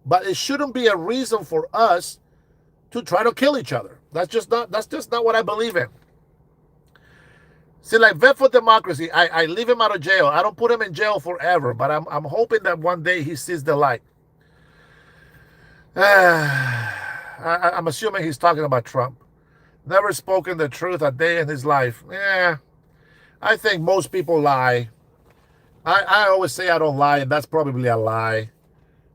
But it shouldn't be a reason for us to try to kill each other. That's just not what I believe in. See, like Vet for Democracy, I leave him out of jail. I don't put him in jail forever, but I'm hoping that one day he sees the light. I'm assuming he's talking about Trump. Never spoken the truth a day in his life. Yeah, I think most people lie. I always say I don't lie, and that's probably a lie.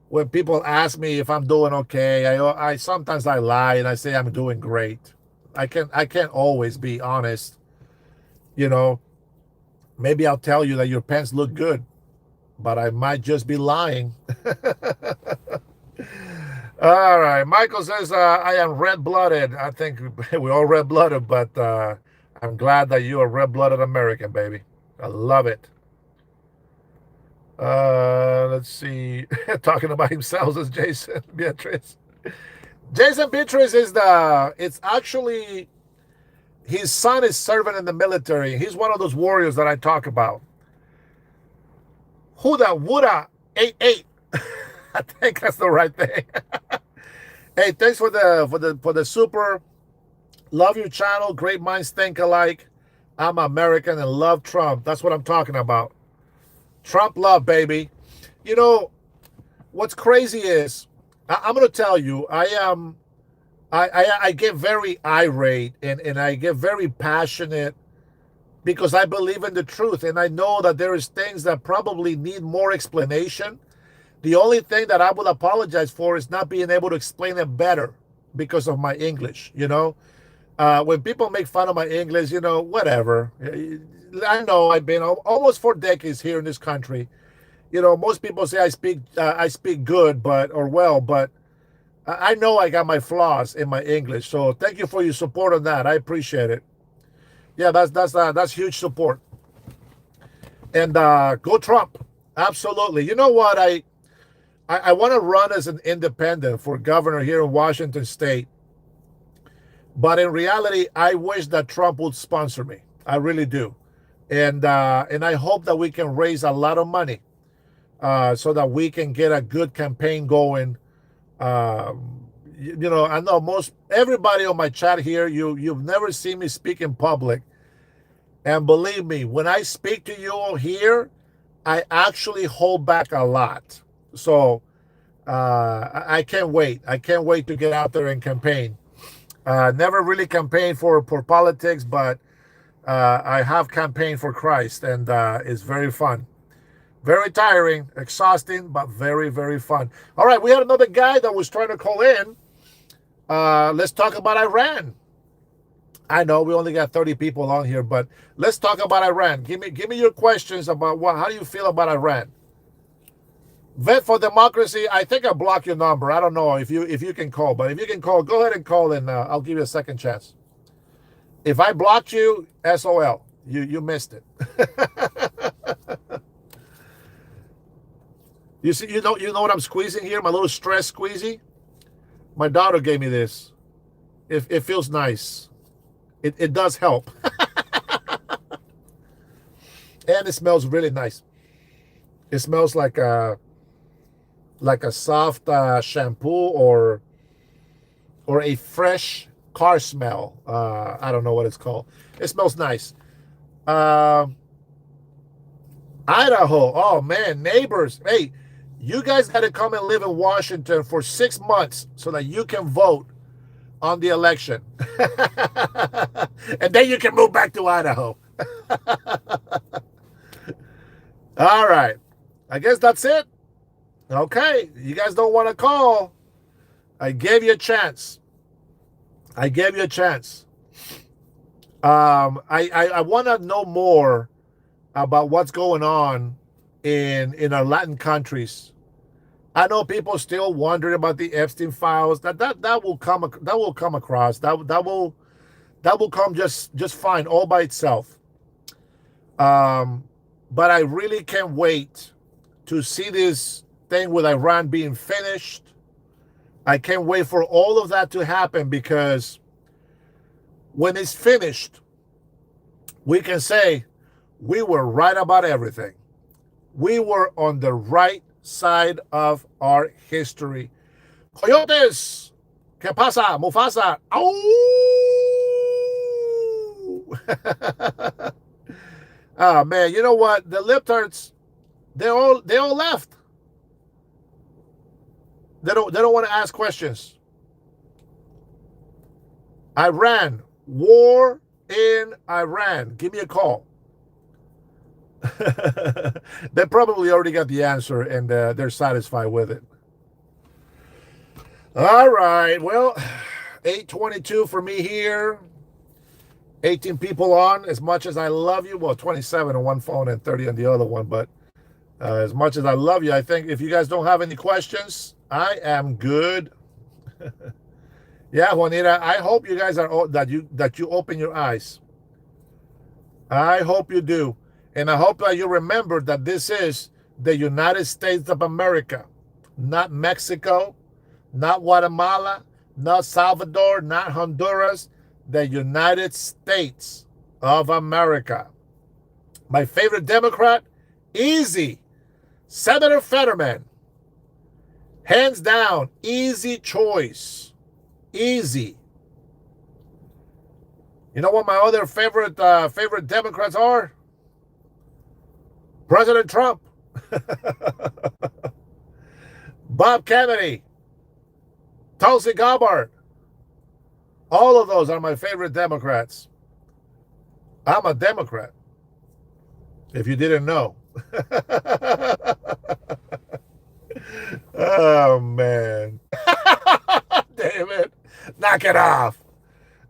When people ask me if I'm doing okay, I sometimes I lie and I say I'm doing great. I can't always be honest. Maybe I'll tell you that your pants look good, but I might just be lying. All right. Michael says, I am red-blooded. I think we're all red-blooded, but I'm glad that you are red-blooded American, baby. I love it. Let's see. Talking about himself as Jason Beatrice. Jason Beatrice it's actually, his son is serving in the military. He's one of those warriors that I talk about. Huda Wuda 88. I think that's the right thing. Hey, thanks for the super. Love your channel. Great minds think alike. I'm American and love Trump. That's what I'm talking about. Trump love, baby. What's crazy is, I'm going to tell you, I get very irate and I get very passionate because I believe in the truth. And I know that there is things that probably need more explanation. The only thing that I will apologize for is not being able to explain it better because of my English, When people make fun of my English, whatever. I know I've been almost 4 decades here in this country. Most people say I speak good, but I know I got my flaws in my English. So thank you for your support on that. I appreciate it. Yeah, that's huge support. And go Trump. Absolutely. You know what? I want to run as an independent for governor here in Washington State. But in reality, I wish that Trump would sponsor me. I really do. And I hope that we can raise a lot of money so that we can get a good campaign going. You know, I know most everybody on my chat here, you've never seen me speak in public. And believe me, when I speak to you here, I actually hold back a lot. So I can't wait. I can't wait to get out there and campaign. Never really campaigned for politics, but I have campaigned for Christ, and it's very fun. Very tiring, exhausting, but very, very fun. All right, we had another guy that was trying to call in. Let's talk about Iran. I know we only got 30 people on here, but let's talk about Iran. Give me your questions about how do you feel about Iran? Vet for Democracy, I think I blocked your number. I don't know if you can call, but if you can call, go ahead and call, and I'll give you a second chance. If I blocked you, SOL. You missed it. You see, you know what I'm squeezing here? My little stress squeezy? My daughter gave me this. It feels nice. It does help. And it smells really nice. It smells like a soft shampoo or a fresh car smell. I don't know what it's called. It smells nice. Idaho. Oh man, neighbors. Hey, you guys got to come and live in Washington for 6 months so that you can vote on the election. And then you can move back to Idaho. All right. I guess that's it. Okay. You guys don't want to call. I gave you a chance. I gave you a chance. I want to know more about what's going on in our Latin countries. I know people still wondering about the Epstein files. That will come across. That will come just fine all by itself. But I really can't wait to see this thing with Iran being finished. I can't wait for all of that to happen, because when it's finished, we can say we were right about everything. We were on the right side of our history. Coyotes, ¿qué pasa? Mufasa. Oh! Oh man, you know what? The libtards, they all left. They don't want to ask questions. Iran, war in Iran. Give me a call. They probably already got the answer, and they're satisfied with it. All right. Well, 8:22 for me here. 18 people on. As much as I love you, well, 27 on one phone and 30 on the other one. But as much as I love you, I think if you guys don't have any questions, I am good. Yeah, Juanita, I hope you guys are that you open your eyes. I hope you do. And I hope that you remember that this is the United States of America, not Mexico, not Guatemala, not Salvador, not Honduras, the United States of America. My favorite Democrat, easy, Senator Fetterman. Hands down, easy choice. Easy. You know what my other favorite Democrats are? President Trump, Bob Kennedy, Tulsi Gabbard. All of those are my favorite Democrats. I'm a Democrat, if you didn't know. Oh, man. Damn it. Knock it off.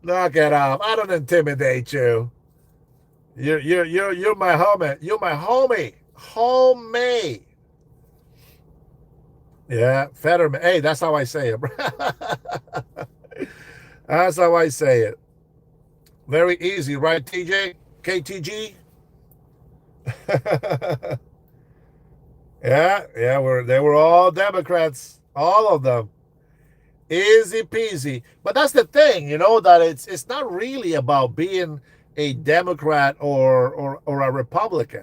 Knock it off. I don't intimidate you. You're my homie. You're my homie. Homie. Yeah, Fetterman. Hey, that's how I say it. That's how I say it. Very easy, right, TJ? KTG? Yeah, they were all Democrats. All of them. Easy peasy. But that's the thing, that it's not really about being a Democrat or a Republican.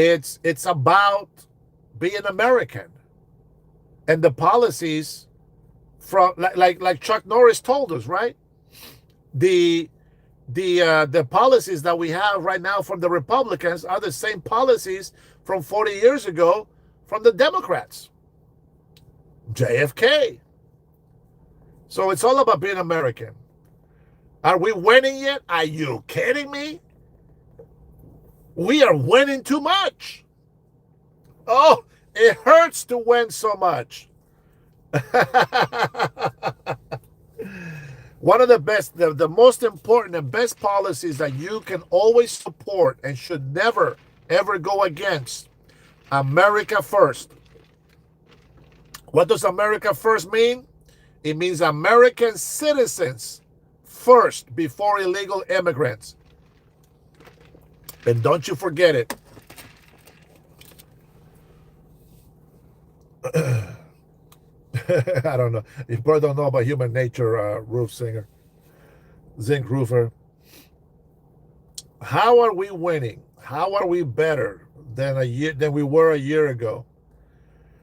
It's about being American and the policies from like Chuck Norris told us, right? The the policies that we have right now from the Republicans are the same policies from 40 years ago from the Democrats. JFK. So it's all about being American. Are we winning yet? Are you kidding me? We are winning too much. Oh, it hurts to win so much. One of the best, the most important and best policies that you can always support and should never, ever go against. America first. What does America first mean? It means American citizens first before illegal immigrants. And don't you forget it. I don't know. You probably don't know about human nature, Zinc Roofer. How are we winning? How are we better than we were a year ago?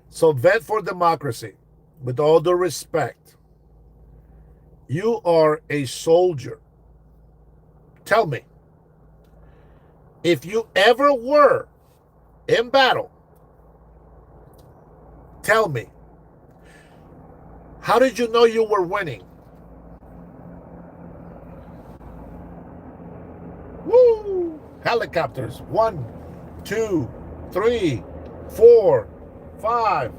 So vet for democracy. With all due respect, you are a soldier. Tell me, if you ever were in battle, tell me, how did you know you were winning? Woo! Helicopters. 1, 2, 3, 4, 5.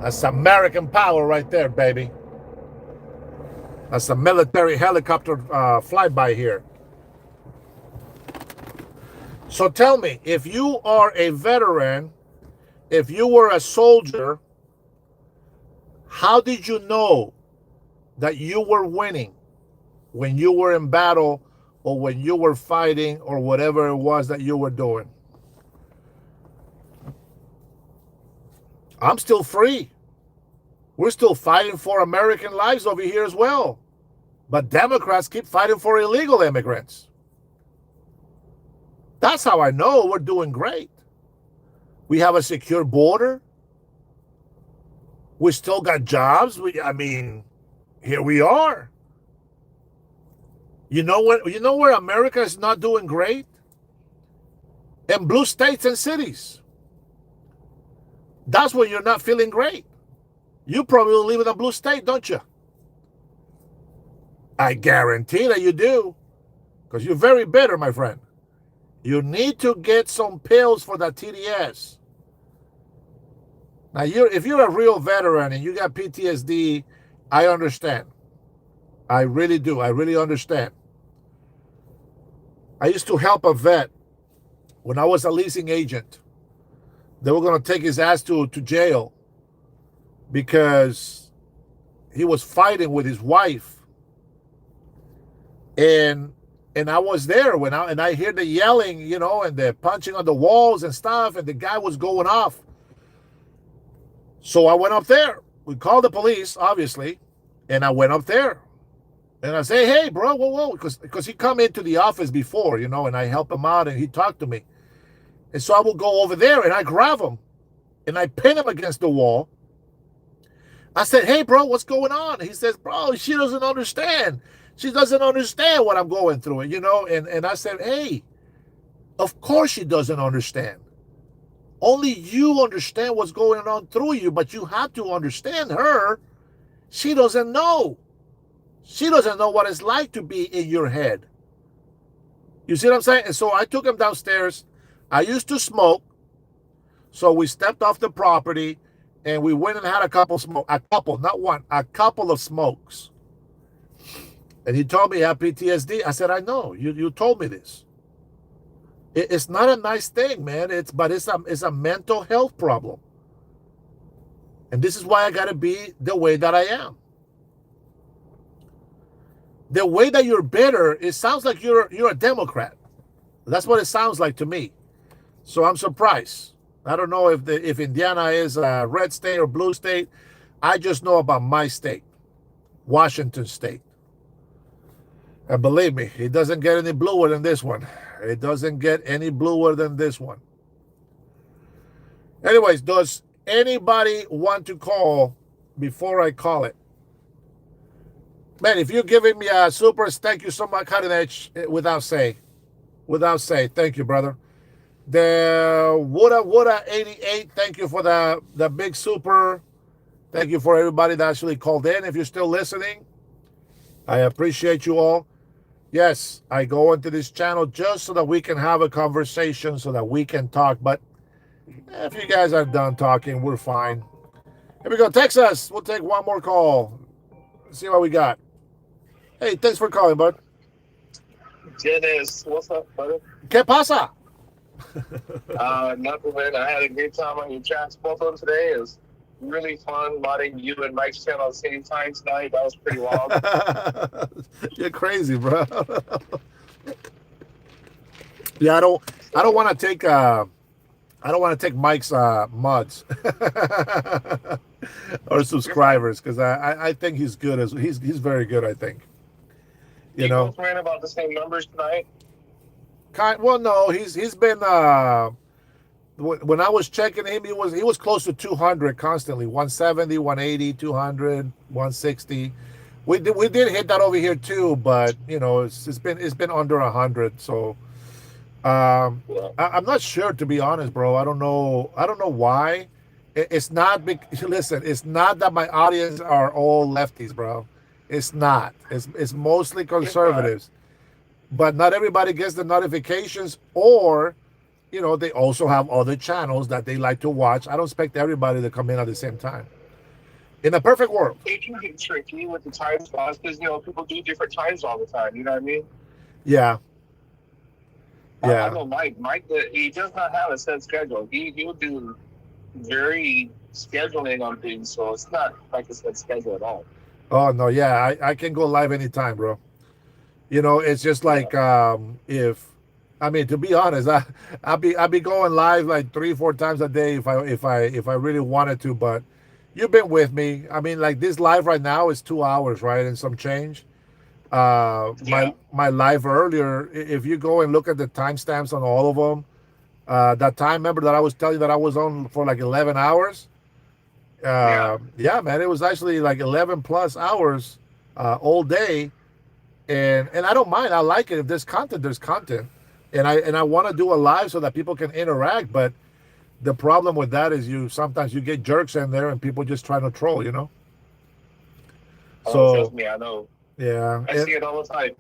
That's American power right there, baby. That's a military helicopter flyby here. So tell me, if you are a veteran, if you were a soldier, how did you know that you were winning when you were in battle or when you were fighting or whatever it was that you were doing? I'm still free. We're still fighting for American lives over here as well. But Democrats keep fighting for illegal immigrants. That's how I know we're doing great. We have a secure border. We still got jobs. Here we are. You know where America is not doing great? In blue states and cities. That's where you're not feeling great. You probably live in a blue state, don't you? I guarantee that you do. Because you're very bitter, my friend. You need to get some pills for that TDS. Now, if you're a real veteran and you got PTSD, I understand. I really do. I really understand. I used to help a vet when I was a leasing agent. They were going to take his ass to jail because he was fighting with his wife. And I was there and I hear the yelling, and the punching on the walls and stuff, and the guy was going off. So I went up there. We called the police, obviously, and I went up there. And I say, hey, bro, whoa, because he come into the office before, and I help him out, and he talked to me. And so I will go over there, and I grab him, and I pin him against the wall. I said, hey, bro, what's going on? He says, bro, she doesn't understand. She doesn't understand what I'm going through, And I said, hey, of course she doesn't understand. Only you understand what's going on through you, but you have to understand her. She doesn't know. She doesn't know what it's like to be in your head. You see what I'm saying? And so I took him downstairs. I used to smoke. So we stepped off the property and we went and had a couple of smokes. And he told me he had PTSD. I said, I know. You told me this. It's not a nice thing, man. It's a mental health problem. And this is why I got to be the way that I am. The way that you're bitter, it sounds like you're a Democrat. That's what it sounds like to me. So I'm surprised. I don't know if Indiana is a red state or blue state. I just know about my state, Washington State. And believe me, it doesn't get any bluer than this one. It doesn't get any bluer than this one. Anyways, does anybody want to call before I call it? Man, if you're giving me a super, thank you so much, Cutting Edge, without say. Without say. Thank you, brother. The Woota 88, thank you for the big super. Thank you for everybody that actually called in. If you're still listening, I appreciate you all. Yes, I go into this channel just so that we can have a conversation, so that we can talk. But if you guys are done talking, we're fine. Here we go, Texas. We'll take one more call. Let's see what we got. Hey, thanks for calling, bud. Dennis, what's up, brother? ¿Qué pasa? Nothing, man. I had a great time on your chat photo today. It was really fun modding you and Mike's channel at the same time tonight. That was pretty wild. You're crazy, bro. Yeah, I don't want to take Mike's mods or subscribers, because I think he's good as he's very good, I think. You know, both ran about the same numbers tonight. Well, no, he's been when I was checking him, he was close to 200 constantly, 170, 180, 200, 160. We did hit that over here too, but you know, it's been under 100. So I'm not sure, to be honest, bro. I don't know why. It's not listen, it's not that my audience are all lefties, bro. It's not. It's mostly conservatives. But not everybody gets the notifications, or you know, they also have other channels that they like to watch. I don't expect everybody to come in at the same time. In a perfect world. It can get tricky with the time slots because, you know, people do different times all the time. You know what I mean? Yeah. Yeah. I know Mike. Mike, he does not have a set schedule. He'll do very scheduling on things, so it's not like a set schedule at all. Oh, no, yeah. I can go live anytime, bro. You know, it's just like to be honest, I'll be going live like 3-4 times a day if I really wanted to. But you've been with me. I mean, like this live right now is 2 hours, right, and some change. My live earlier, if you go and look at the timestamps on all of them, that time, remember that I was telling you that I was on for like 11 hours. Yeah, man, it was actually like 11 plus hours all day. And I don't mind. I like it. If there's content, there's content. And I want to do a live so that people can interact. But the problem with that is sometimes you get jerks in there and people just trying to troll, you know? So trust me, I know. Yeah. I see it all the time.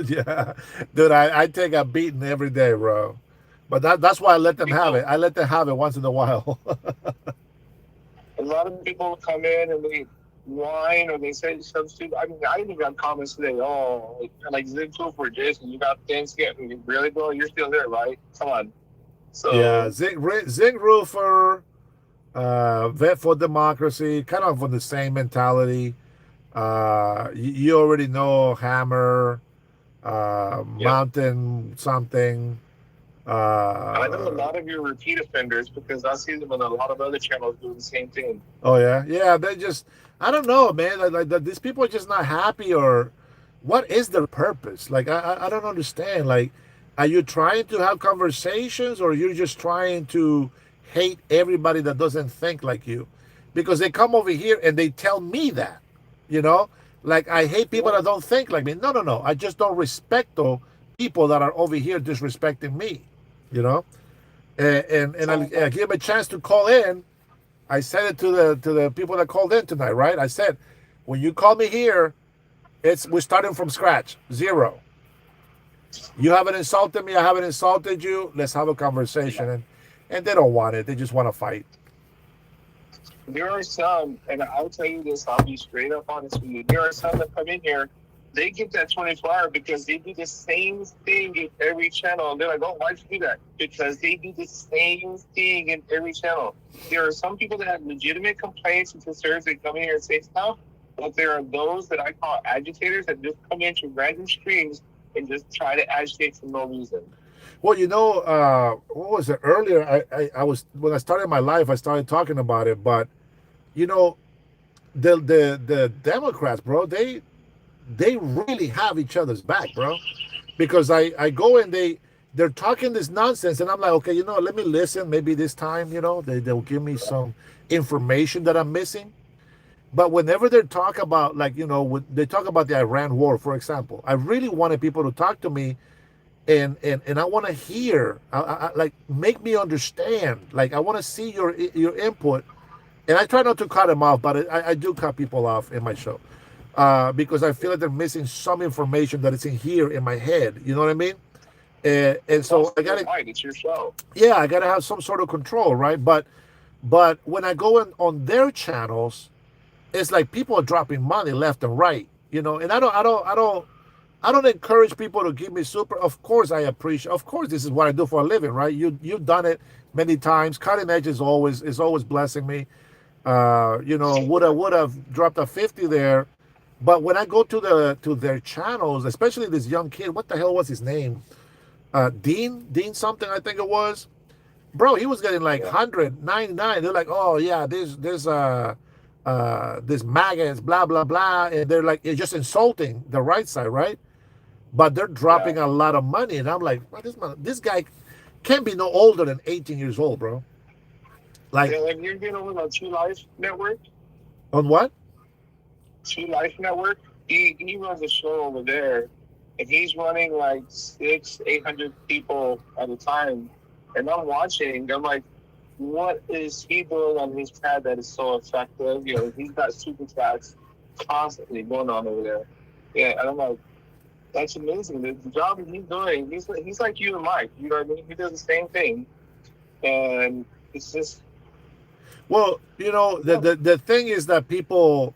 Yeah. Dude, I take a beating every day, bro. But that's why I let them have it. I let them have it once in a while. A lot of people come in and they whine or they say some stupid. I mean, I even got comments today. Oh, like Zig for Jason, you got things getting really, bro. You're still there, right? Come on. So yeah, Zig Roofer, Vet for Democracy, kind of on the same mentality. You already know Hammer, Mountain something. I know a lot of your repeat offenders because I see them on a lot of other channels doing the same thing. Oh yeah. They just, I don't know, man. Like these people are just not happy, or what is their purpose? Like I don't understand. Like, are you trying to have conversations, or you're just trying to hate everybody that doesn't think like you? Because they come over here and they tell me that, you know, like I hate people that don't think like me. No. I just don't respect those people that are over here disrespecting me, you know. And I give them a chance to call in. I said it to the people that called in tonight, right? I said, when you call me here, we're starting from scratch, 0. You haven't insulted me, I haven't insulted you. Let's have a conversation. And they don't want it. They just want to fight. There are some, and I'll tell you this, I'll be straight up honest with you. There are some that come in here, they get that 24-hour because they do the same thing in every channel. And they're like, oh, why'd you do that? Because they do the same thing in every channel. There are some people that have legitimate complaints and concerns that come in here and say stuff, but there are those that I call agitators that just come into random streams and just try to agitate for no reason. Well, you know, what was it earlier? I was, when I started my life, I started talking about it. But you know, the Democrats, bro, they really have each other's back, bro. Because I go and they're talking this nonsense, and I'm like, okay, let me listen. Maybe this time, they'll give me some information that I'm missing. But whenever they talk about, like, when they talk about the Iran war, for example, I really wanted people to talk to me, and I want to hear, like, make me understand. Like, I want to see your input, and I try not to cut them off, but I do cut people off in my show, because I feel like they're missing some information that is in here in my head. You know what I mean? And It's so also I your gotta, right. It's your show. yeah, I gotta have some sort of control, right? But when I go on their channels, it's like people are dropping money left and right, and I don't encourage people to give me super. Of course, I appreciate. Of course, this is what I do for a living, right? You've done it many times. Cutting edge is always blessing me. Would have dropped a 50 there, but when I go to their channels, especially this young kid, what the hell was his name? Dean something, I think it was. Bro, he was getting like Yeah. 199. They're like, oh yeah, this maggots, blah blah blah, and they're like, it's just insulting the right side, right? But they're Yeah. dropping a lot of money, and I'm like, well, this guy can't be no older than 18 years old, bro. Like, Yeah, like you're getting over on Two Life Network. on what? Two Life Network. He runs a show over there, and he's running like 800 people at a time. And I'm watching. I'm like, what is he doing on his pad that is so effective? He's got super chats constantly going on over there. Yeah, and I'm like, that's amazing. The job that he's doing, he's like you and Mike. You know what I mean? He does the same thing, and it's just Well, the, yeah, the thing is that people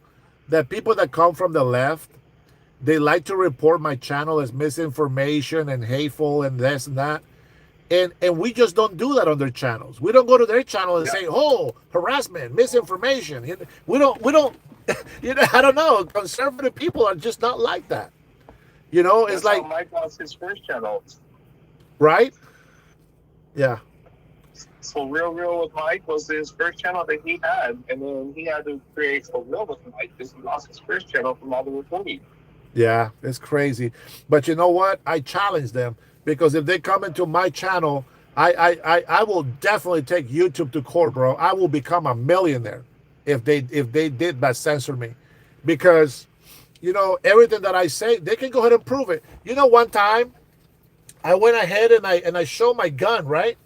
that come from the left, they like to report my channel as misinformation and hateful and this and that. And we just don't do that on their channels. We don't go to their channel and yeah. say, "Oh, harassment, misinformation." We don't. I don't know. Conservative people are just not like that. It's That's how like, Mike lost his first channel. right? Yeah, So Real with Mike was his first channel that he had, and then he had to create a Real with Mike because he lost his first channel from all the reporting. yeah, it's crazy. But you know what? I challenge them, because if they come into my channel, I will definitely take YouTube to court, bro. I will become a millionaire if they did but censor me, because everything that I say, they can go ahead and prove it. One time I went ahead and I show my gun, right?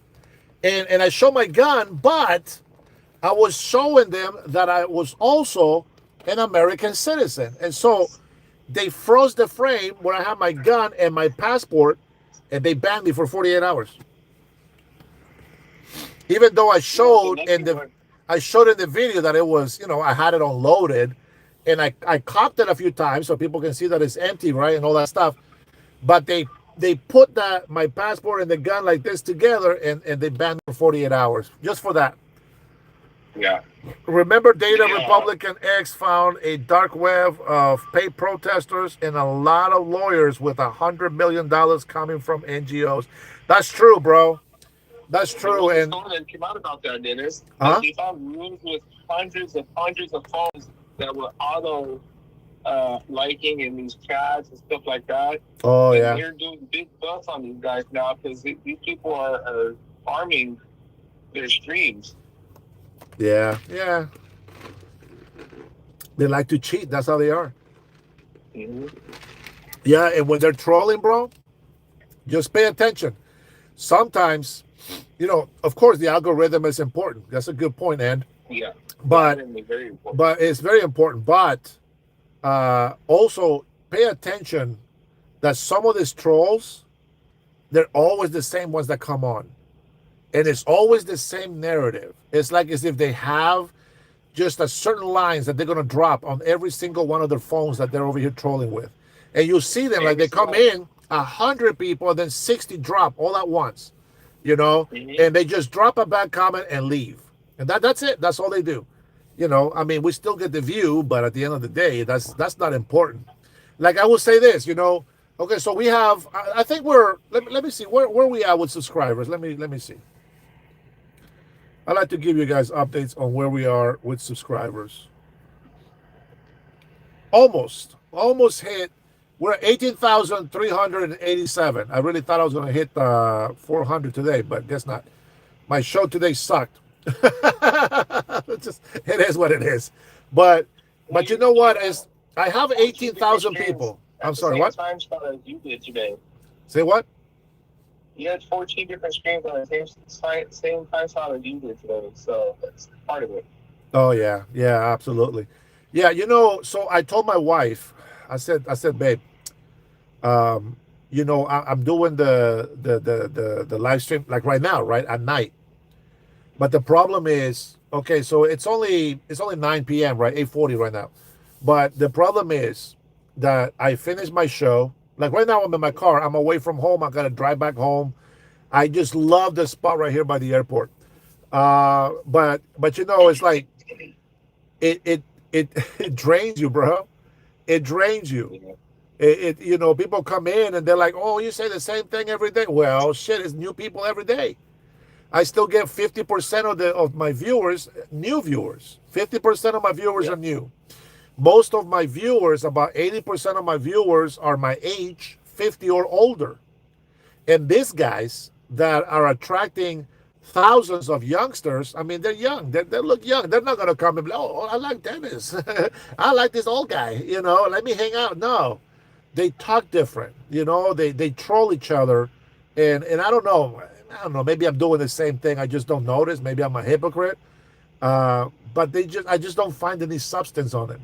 And I show my gun, but I was showing them that I was also an American citizen. And so they froze the frame where I had my gun and my passport, and they banned me for 48 hours. Even though I Yeah, the showed next in thing the was I showed in the video that it was, I had it unloaded, and I cocked it a few times so people can see that it's empty, right? And all that stuff. But they put that my passport and the gun like this together, and they banned me for 48 hours just for that. yeah, Remember, Data yeah, Republican X found a dark web of paid protesters and a lot of lawyers with $100 million coming from NGOs. That's true, bro. That's there true. was a And story that came out about that, Dennis. That huh? they found rooms with hundreds of phones that were auto liking in these chats and stuff like that, Oh and yeah, they're doing big bucks on these guys now because these people are farming their streams. yeah, yeah. They like to cheat. That's how they are. Hmm. Yeah, and when they're trolling, bro, just pay attention. Sometimes, of course, the algorithm is important. That's a good point, and Yeah, the but algorithm is very important. but it's very important. But also pay attention that some of these trolls, they're always the same ones that come on, and it's always the same narrative. It's like as if they have just a certain lines that they're going to drop on every single one of their phones that they're over here trolling with, and you see them like Every they come single. in 100 people, and then 60 drop all at once, Hmm. and they just drop a bad comment and leave, and that's it. That's all they do. I mean, we still get the view, but at the end of the day, that's not important. Like, I will say this, okay, so we have, I think let me see, where we at with subscribers. Let me see. I like to give you guys updates on where we are with subscribers. Almost. almost hit. We're at 18,387. I really thought I was going to hit 400 today, but guess not. My show today sucked. It is what it is. But you know what? Is I have 18,000 people. I'm sorry, what? Time slot as you did today. Say what? You had 14 different screens on the same time slot as you did today, so that's part of it. Oh yeah, yeah, absolutely. Yeah, so I told my wife, I said, babe, I'm doing the live stream like right now, right at night. But the problem is, okay, so it's only 9 p.m., right? 8:40 right now. But the problem is that I finished my show. Like right now, I'm in my car. I'm away from home. I gotta drive back home. I just love the spot right here by the airport. But it's like it it drains you, bro. It drains you. People come in and they're like, oh, you say the same thing every day. Well, shit, it's new people every day. I still get 50% of my viewers, new viewers. 50% of my viewers are new. Most of my viewers, about 80% of my viewers are my age, 50 or older. And these guys that are attracting thousands of youngsters, I mean, they're young. They look young. They're not going to come and be like, oh, I like Dennis. I like this old guy, let me hang out. No, they talk different. They troll each other. And I don't know. Maybe I'm doing the same thing. I just don't notice. Maybe I'm a hypocrite. But I just don't find any substance on it.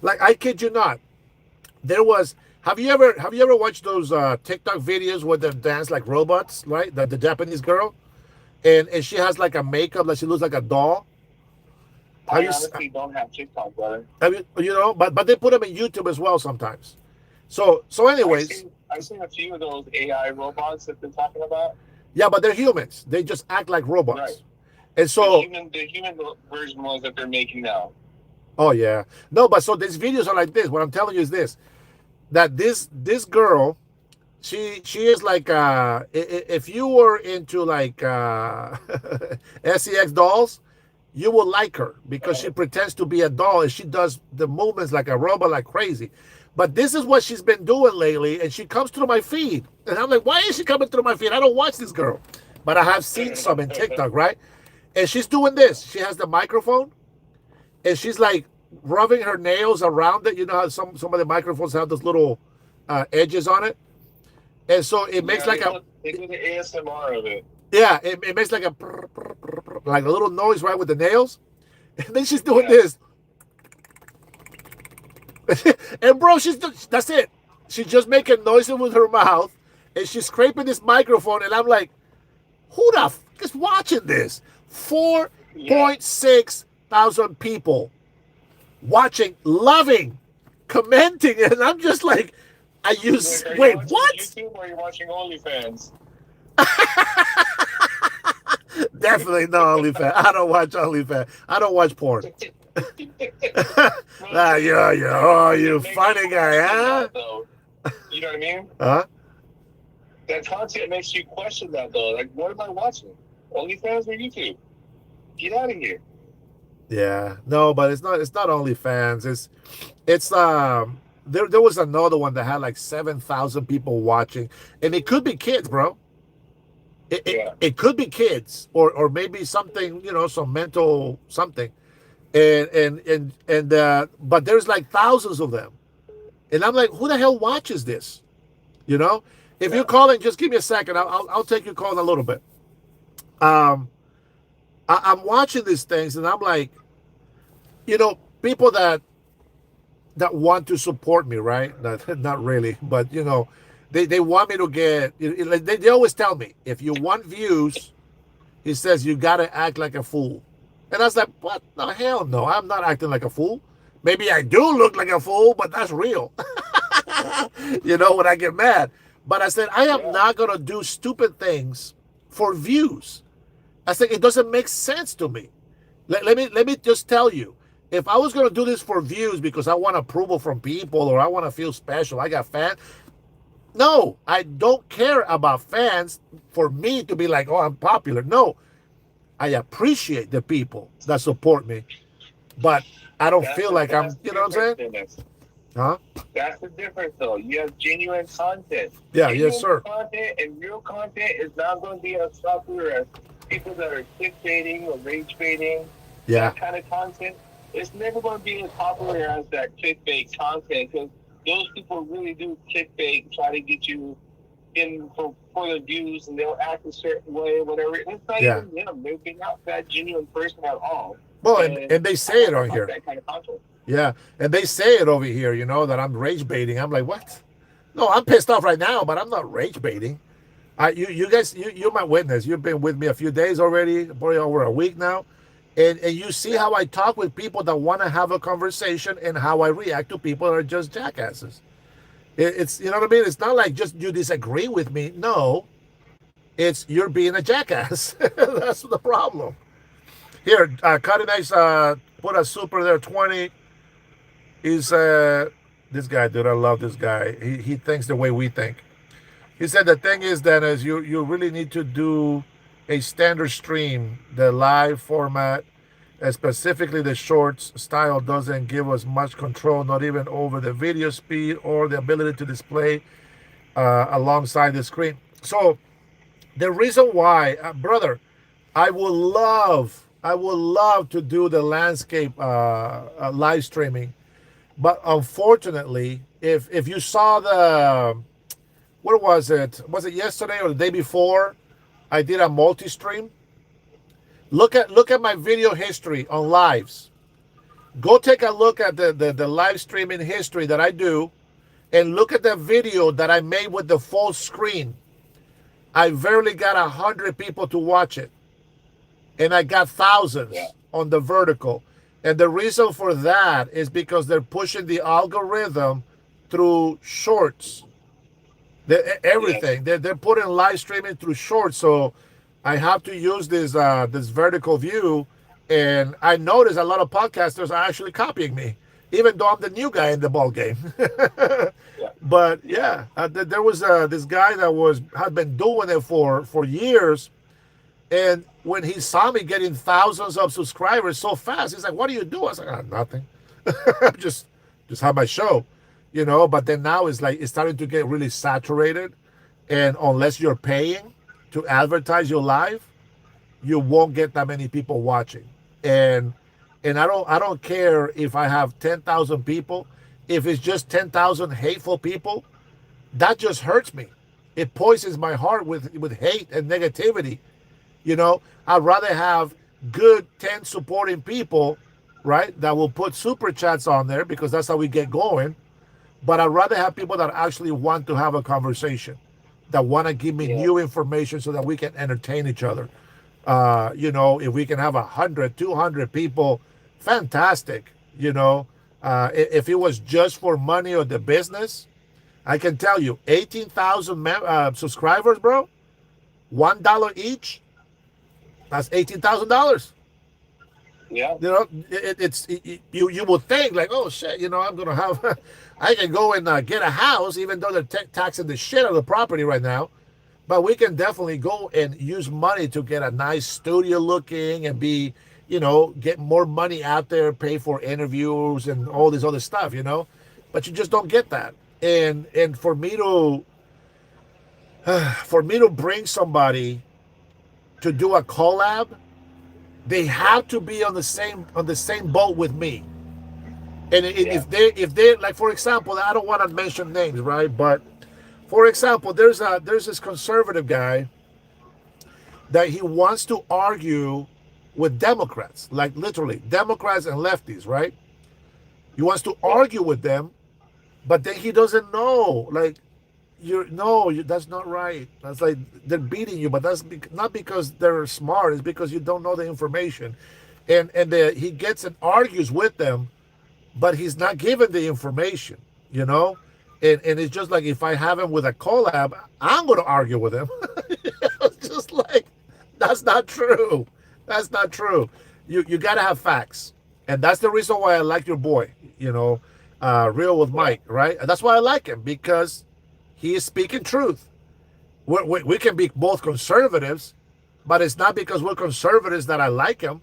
Like, I kid you not. Have you ever watched those TikTok videos where they dance like robots, right? The Japanese girl, and she has like a makeup, like she looks like a doll. I honestly don't have TikTok, brother. But they put them in YouTube as well sometimes. So anyways, I've seen a few of those AI robots that they're talking about. Yeah, but they're humans. They just act like robots. Right. And so the human version ones that they're making now. Oh yeah. No, but so these videos are like this. What I'm telling you is this. That this girl, she is like if you were into like sex dolls, you will like her because she pretends to be a doll and she does the movements like a robot like crazy. But this is what she's been doing lately, and she comes through my feed. And I'm like, why is she coming through my feed? I don't watch this girl. But I have seen some in TikTok, right? And she's doing this. She has the microphone, and she's like rubbing her nails around it. You know how some of the microphones have those little edges on it? And so it makes they do the ASMR of it. Yeah, it makes like a little noise, right, with the nails. And then she's doing this. And bro, that's it. She's just making noises with her mouth, and she's scraping this microphone, and I'm like, who the f is watching this? 4.6 thousand people watching, loving, commenting, and I'm just like, wait, what? YouTube or are you watching OnlyFans? Definitely no OnlyFans. I don't watch OnlyFans. I don't watch porn. You funny guy, huh? You know what I mean? Huh? That content makes you question that, though. Like, what am I watching? OnlyFans or YouTube? Get out of here. Yeah, no, but it's not OnlyFans. It's there was another one that had like 7,000 people watching, and it could be kids, bro. It could be kids or maybe something, some mental something. And but there's like thousands of them. And I'm like, who the hell watches this? If you're calling, just give me a second. I'll take your call in a little bit. I'm watching these things and I'm like, people that want to support me, right? Not really, but they want me to get, they always tell me, if you want views, he says, you got to act like a fool. And I was like, what the hell? No, I'm not acting like a fool. Maybe I do look like a fool, but that's real. When I get mad. But I said, I am not going to do stupid things for views. I said, it doesn't make sense to me. Let me just tell you, if I was going to do this for views because I want approval from people or I want to feel special, I got fans. No, I don't care about fans for me to be like, oh, I'm popular. No. I appreciate the people that support me, but I don't feel like I'm, you know what I'm saying? Huh? That's the difference, though. You have genuine content. Yeah, yes, Genuine sir. content and real content is not going to be as popular as people that are clickbaiting or rage baiting. Yeah, That kind of content. It's never going to be as popular as that clickbait content because those people really do clickbait and try to get you in for the views, and they'll act a certain way, whatever. And it's not yeah. even them. They're not that genuine person at all. Well, And and they I say it don't on like here. that kind of content. Yeah, and they say it over here. That I'm rage baiting. I'm like, what? No, I'm pissed off right now, but I'm not rage baiting. You guys, you're my witness. You've been with me a few days already, probably over a week now, and you see how I talk with people that want to have a conversation and how I react to people that are just jackasses. It's you know what I mean. It's not like just you disagree with me. No, it's you're being a jackass. That's the problem. Here, Cutting Edge put a super there 20. He's this guy, dude. I love this guy. He thinks the way we think. He said the thing is that as you really need to do a standard stream, the live format, specifically the shorts style, doesn't give us much control, not even over the video speed or the ability to display alongside the screen. So the reason why, brother, I would love to do the landscape live streaming, but unfortunately, if you saw the what was it? Was it yesterday or the day before? I did a multi-stream. Look at my video history on lives. Go take a look at the live streaming history that I do, and look at the video that I made with the full screen. I barely got 100 people to watch it, and I got thousands Yeah. on the vertical. And the reason for that is because they're pushing the algorithm through shorts. Everything Yes. they're putting live streaming through shorts, so I have to use this vertical view, and I notice a lot of podcasters are actually copying me, even though I'm the new guy in the ball game. Yeah. But yeah, there was this guy that had been doing it for years, and when he saw me getting thousands of subscribers so fast, he's like, "What do you do?" I was like, "Nothing, just just have my show." But then now it's like it's starting to get really saturated, and unless you're paying to advertise your live, you won't get that many people watching. And I don't care if I have 10,000 people, if it's just 10,000 hateful people, that just hurts me. It poisons my heart with hate and negativity. I'd rather have good 10 supporting people, right, that will put super chats on there because that's how we get going. But I'd rather have people that actually want to have a conversation, that want to give me Yeah. new information so that we can entertain each other. If we can have 100, 200 people, fantastic. If it was just for money or the business, I can tell you, 18,000 subscribers, bro, $1 each, that's $18,000. Yeah. You would think like, oh shit, I'm gonna have, I can go and get a house, even though they're taxing the shit out of the property right now. But we can definitely go and use money to get a nice studio looking and get more money out there, pay for interviews and all this other stuff. But you just don't get that. And for me to bring somebody to do a collab, they have to be on the same boat with me. And Yeah. if they like, for example, I don't want to mention names, right? But for example, there's this conservative guy that he wants to argue with Democrats, like literally Democrats and lefties, right? He wants to Yeah. argue with them, but then he doesn't know, like, that's not right. That's like they're beating you, but that's not because they're smart. It's because you don't know the information, and he gets and argues with them, but he's not given the information, and it's just like if I have him with a collab, I'm going to argue with him. It's just like that's not true. That's not true. You got to have facts, and that's the reason why I like your boy. Real with Yeah. Mike, right? And that's why I like him, because he is speaking truth. We can be both conservatives, but it's not because we're conservatives that I like him.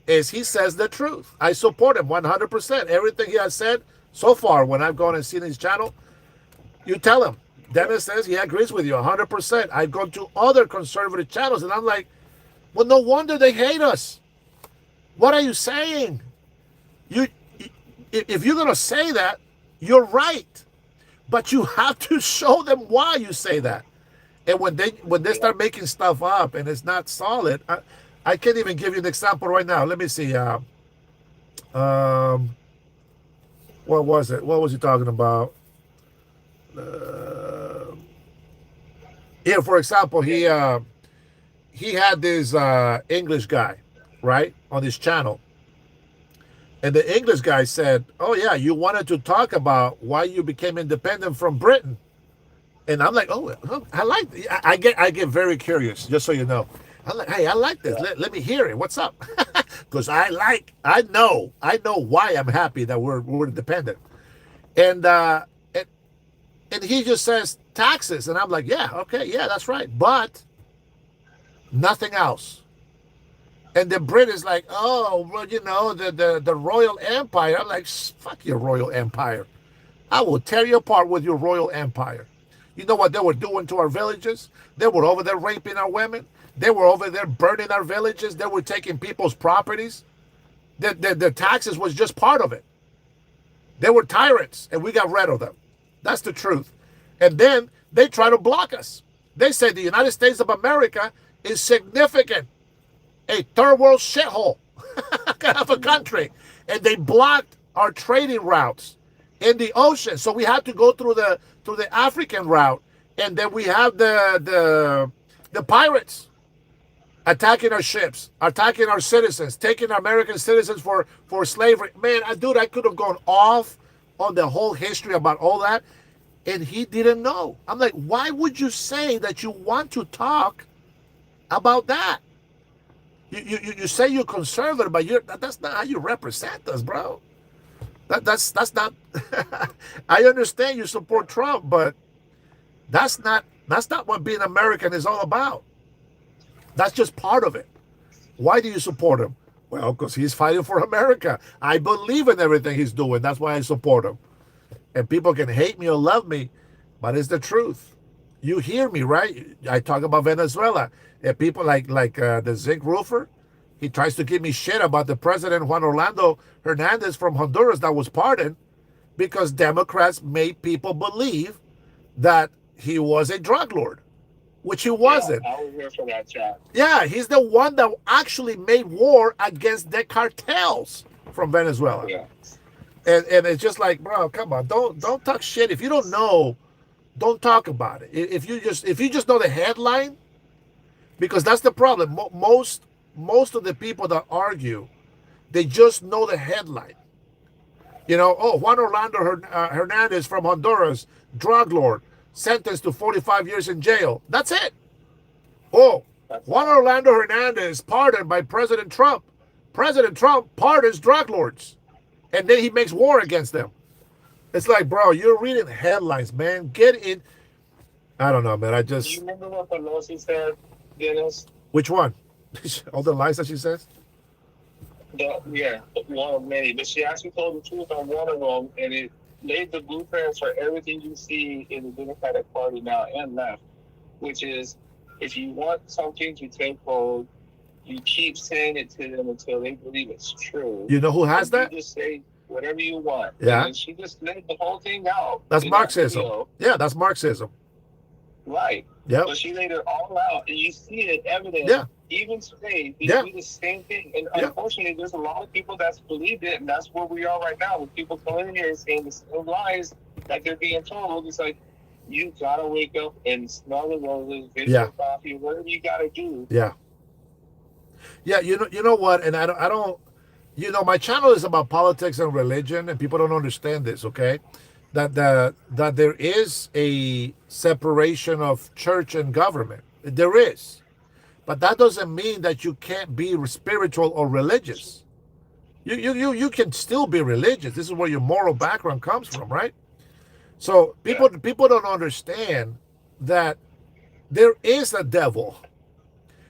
Is he says the truth. I support him 100%. Everything he has said, So far, when I've gone and seen his channel, you tell him. Dennis says he agrees with you 100%. I've gone to other conservative channels, and I'm like, well, no wonder they hate us. What are you saying? You, if you're gonna say that, you're right, but you have to show them why you say that. And when they start making stuff up and it's not solid, I can't even give you an example right now. Let me see. Um, what was it? What was he talking about? Here, for example, he had this English guy, right, on his channel, and the English guy said, "Oh yeah, you wanted to talk about why you became independent from Britain." And I'm like, "Oh, I like. I get very curious, just so you know. I'm like, hey, I like this. Let me hear it. What's up?" Because I know why I'm happy that we're independent, and and he just says taxes, and I'm like, yeah, okay, yeah, that's right, but nothing else. And the Brit is like, oh, well, the Royal Empire. I'm like, fuck your Royal Empire. I will tear you apart with your Royal Empire. You know what they were doing to our villages? They were over there raping our women. They were over there burning our villages. They were taking people's properties. The taxes was just part of it. They were tyrants, and we got rid of them. That's the truth. And then they try to block us. They say the United States of America is significant, a third world shithole of a country. And they blocked our trading routes in the ocean. So we had to go through the African route. And then we have the pirates attacking our ships, attacking our citizens, taking American citizens for slavery. Man, dude, I could have gone off on the whole history about all that, and he didn't know. I'm like, why would you say that you want to talk about that? You say you're conservative, but that's not how you represent us, bro. That's not. I understand you support Trump, but that's not what being American is all about. That's just part of it. Why do you support him? Well, because he's fighting for America. I believe in everything he's doing. That's why I support him. And people can hate me or love me, but it's the truth. You hear me, right? I talk about Venezuela. And people like the zinc roofer, he tries to give me shit about the president, Juan Orlando Hernandez from Honduras, that was pardoned because Democrats made people believe that he was a drug lord, which he wasn't. Yeah, I was here for that chat. Yeah, he's the one that actually made war against the cartels from Venezuela. Yeah. And it's just like, bro, come on, don't talk shit. If you don't know, don't talk about it. If you just know the headline, because that's the problem. Most of the people that argue, they just know the headline. Oh, Juan Orlando Hernandez from Honduras, drug lord, sentenced to 45 years in jail. That's it. Oh, Juan Orlando Hernandez pardoned by President Trump. President Trump pardons drug lords. And then he makes war against them. It's like, bro, you're reading headlines, man. Get in. I don't know, man. Do you remember what Pelosi said, Dennis? Which one? All the lies that she says? Yeah, one of many. But she actually told the truth on one of them, and it laid the blueprints for everything you see in the Democratic Party now and left, which is if you want something to take hold, you keep saying it to them until they believe it's true. You know who has that? You just say whatever you want. Yeah. And she just laid the whole thing out. That's Marxism. Yeah, that's Marxism. Right. Yeah. So she laid it all out, and you see it evident. Yeah. Even today, they Yeah. do the same thing. And Yeah. unfortunately, there's a lot of people that's believed it, and that's where we are right now. With people coming in here and saying the same lies that they're being told. It's like, you gotta wake up and smell the roses, drink Yeah. your coffee, whatever you gotta do. Yeah. Yeah, you know what? And I don't my channel is about politics and religion, and people don't understand this, okay? That there is a separation of church and government. There is. But that doesn't mean that you can't be spiritual or religious. You can still be religious. This is where your moral background comes from, right? So people don't understand that there is a devil.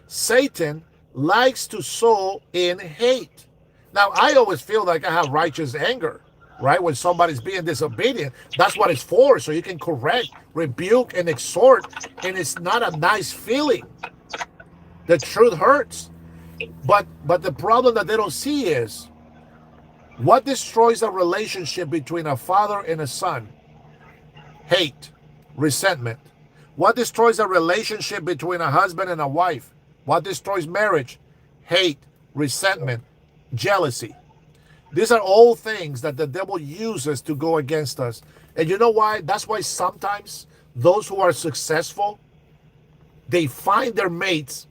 Satan likes to sow in hate. Now, I always feel like I have righteous anger. right? When somebody's being disobedient, that's what it's for. So you can correct, rebuke, and exhort, and it's not a nice feeling. The truth hurts. But the problem that they don't see is what destroys a relationship between a father and a son? Hate, resentment. What destroys a relationship between a husband and a wife? What destroys marriage? Hate, resentment, jealousy. These are all things that the devil uses to go against us. And you know why? That's why sometimes those who are successful, they find their mates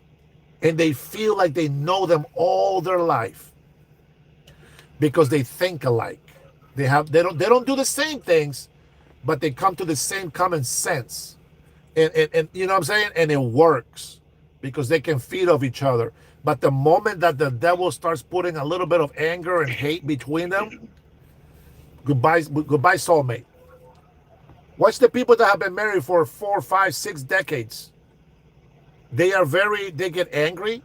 and they feel like they know them all their life because they think alike. They don't do the same things, but they come to the same common sense. And you know what I'm saying? And it works because they can feed off each other. But the moment that the devil starts putting a little bit of anger and hate between them, goodbye soulmate. Watch the people that have been married for 4, 5, 6 decades. They get angry,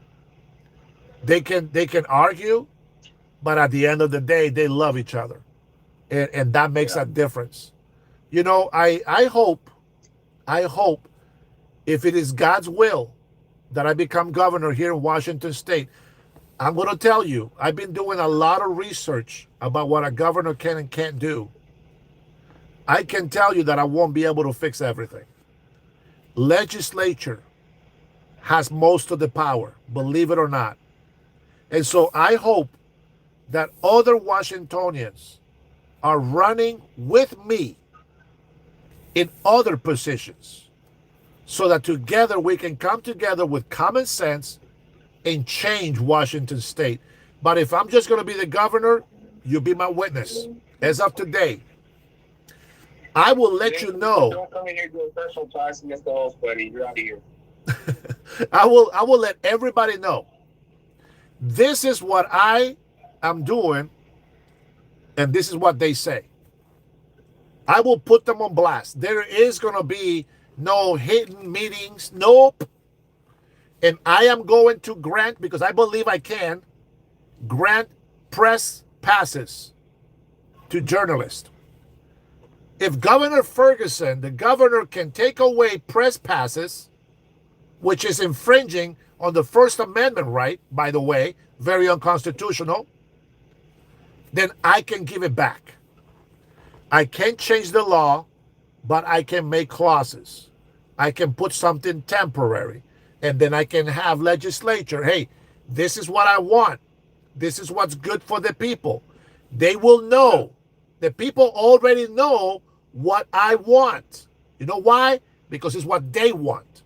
they can argue, but at the end of the day, they love each other. And that makes a difference. You know, I hope if it is God's will that I become governor here in Washington State, I'm going to tell you, I've been doing a lot of research about what a governor can and can't do. I can tell you that I won't be able to fix everything. Legislature has most of the power, believe it or not. And so I hope that other Washingtonians are running with me in other positions so that together we can come together with common sense and change Washington State. But if I'm just going to be the governor, you be my witness. As of today, I will let you know. Don't come in here doing personal attacks against the host, buddy. You're out of here. I will let everybody know. This is what I am doing, and this is what they say. I will put them on blast. There is going to be no hidden meetings. Nope. And I am going to grant, because I believe I can, grant press passes to journalists. If Governor Ferguson, the governor, can take away press passes, which is infringing on the First Amendment right, by the way, very unconstitutional, then I can give it back. I can't change the law, but I can make clauses. I can put something temporary, and then I can have legislature. Hey, this is what I want. This is what's good for the people. They will know. The people already know what I want. You know why? Because it's what they want.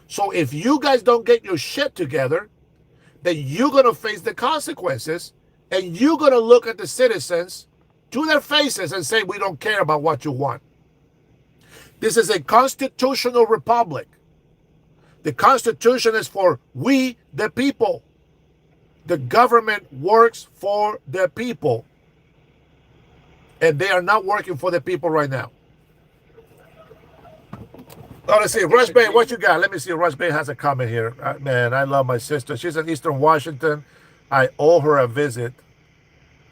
So if you guys don't get your shit together, then you're going to face the consequences, and you're going to look at the citizens to their faces and say, we don't care about what you want. This is a constitutional republic. The Constitution is for we, the people. The government works for the people. And they are not working for the people right now. Oh, let's see. Rush Bay, what you got? Let me see. Rush Bay has a comment here. Man, I love my sister. She's in Eastern Washington. I owe her a visit.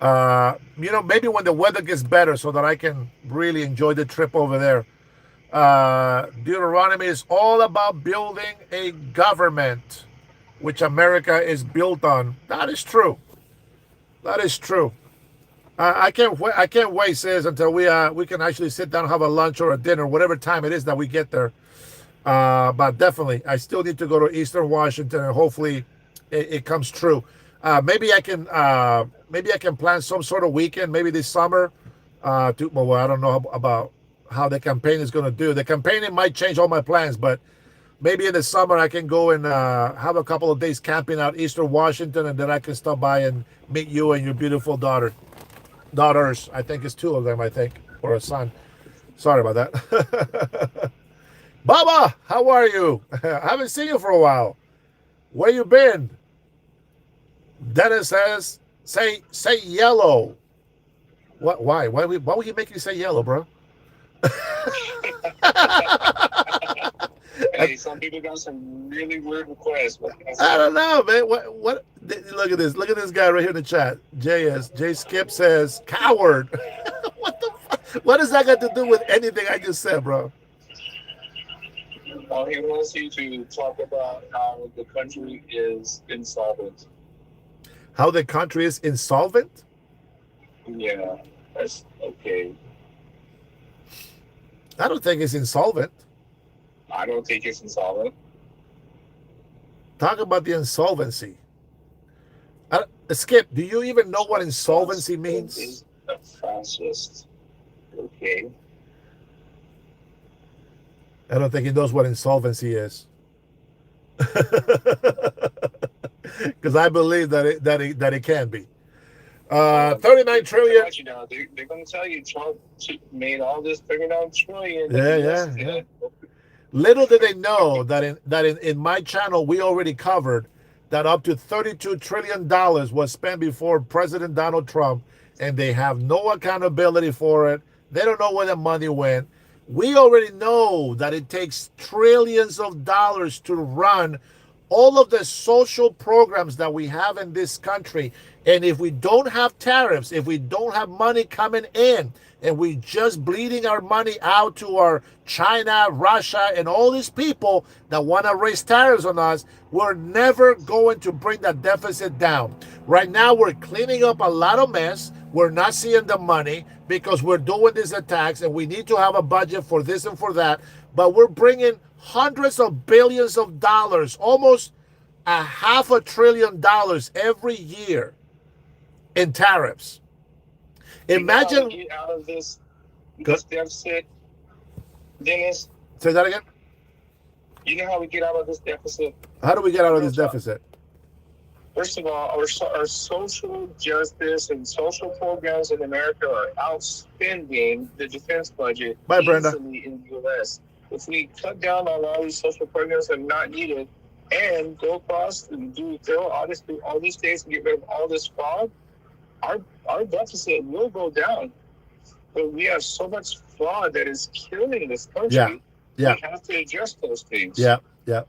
Maybe when the weather gets better so that I can really enjoy the trip over there. Deuteronomy is all about building a government, which America is built on. That is true. That is true. I can't wait, sis, until we can actually sit down and have a lunch or a dinner, whatever time it is that we get there. But definitely, I still need to go to Eastern Washington, and hopefully, it comes true. Maybe I can plan some sort of weekend, maybe this summer. I don't know about how the campaign is going to do. The campaigning might change all my plans, but maybe in the summer I can go and have a couple of days camping out Eastern Washington, and then I can stop by and meet you and your beautiful daughters. I think it's 2 of them, or a son. Sorry about that. Baba, how are you? I haven't seen you for a while. Where you been? Dennis says, say yellow. What? Why? Why would he make you say yellow, bro? Hey, some people got some really weird requests. I don't know, man. What? Look at this. Look at this guy right here in the chat. J Skip says, coward. What does that got to do with anything I just said, bro? He wants you to talk about how the country is insolvent. How the country is insolvent? Yeah, that's okay. I don't think it's insolvent. I don't think it's insolvent. Talk about the insolvency. Skip, do you even know what insolvency It means? is a fascist. Okay. I don't think he knows what insolvency is. Because I believe that it can be. 39 trillion. You know, they're going to tell you Trump made all this 39 trillion. Yeah. Little did they know that in my channel we already covered that up to $32 trillion was spent before President Donald Trump, and they have no accountability for it. They don't know where the money went. We already know that it takes trillions of dollars to run all of the social programs that we have in this country. And if we don't have tariffs, if we don't have money coming in, and we just bleeding our money out to our China, Russia, and all these people that want to raise tariffs on us, we're never going to bring that deficit down. Right now, we're cleaning up a lot of mess. We're not seeing the money because we're doing these attacks, and we need to have a budget for this and for that. But we're bringing hundreds of billions of dollars, almost $500 billion every year in tariffs. Imagine. Get out of this deficit, Dennis. Say that again. You know how we get out of this deficit? How do we get out of this deficit? First of all, our social justice and social programs in America are outspending the defense budget Bye, Brenda. easily in the U.S. If we cut down on all these social programs that are not needed and go across and throw all these states and get rid of all this fraud, our deficit will go down. But we have so much fraud that is killing this country. Yeah. We have to adjust those things. Yeah. And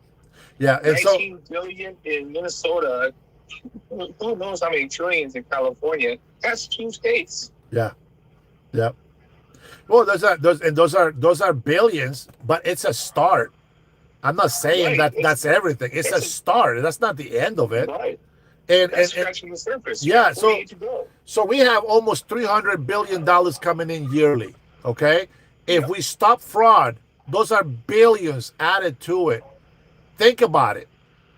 19 billion in Minnesota. Who knows how many trillions in California? That's 2 states. Yeah. Well, those are billions, but it's a start. I'm not saying that's everything. It's a start. That's not the end of it. Right. And scratching the surface. Yeah. So we have almost $300 billion coming in yearly. Okay. If we stop fraud, those are billions added to it. Think about it.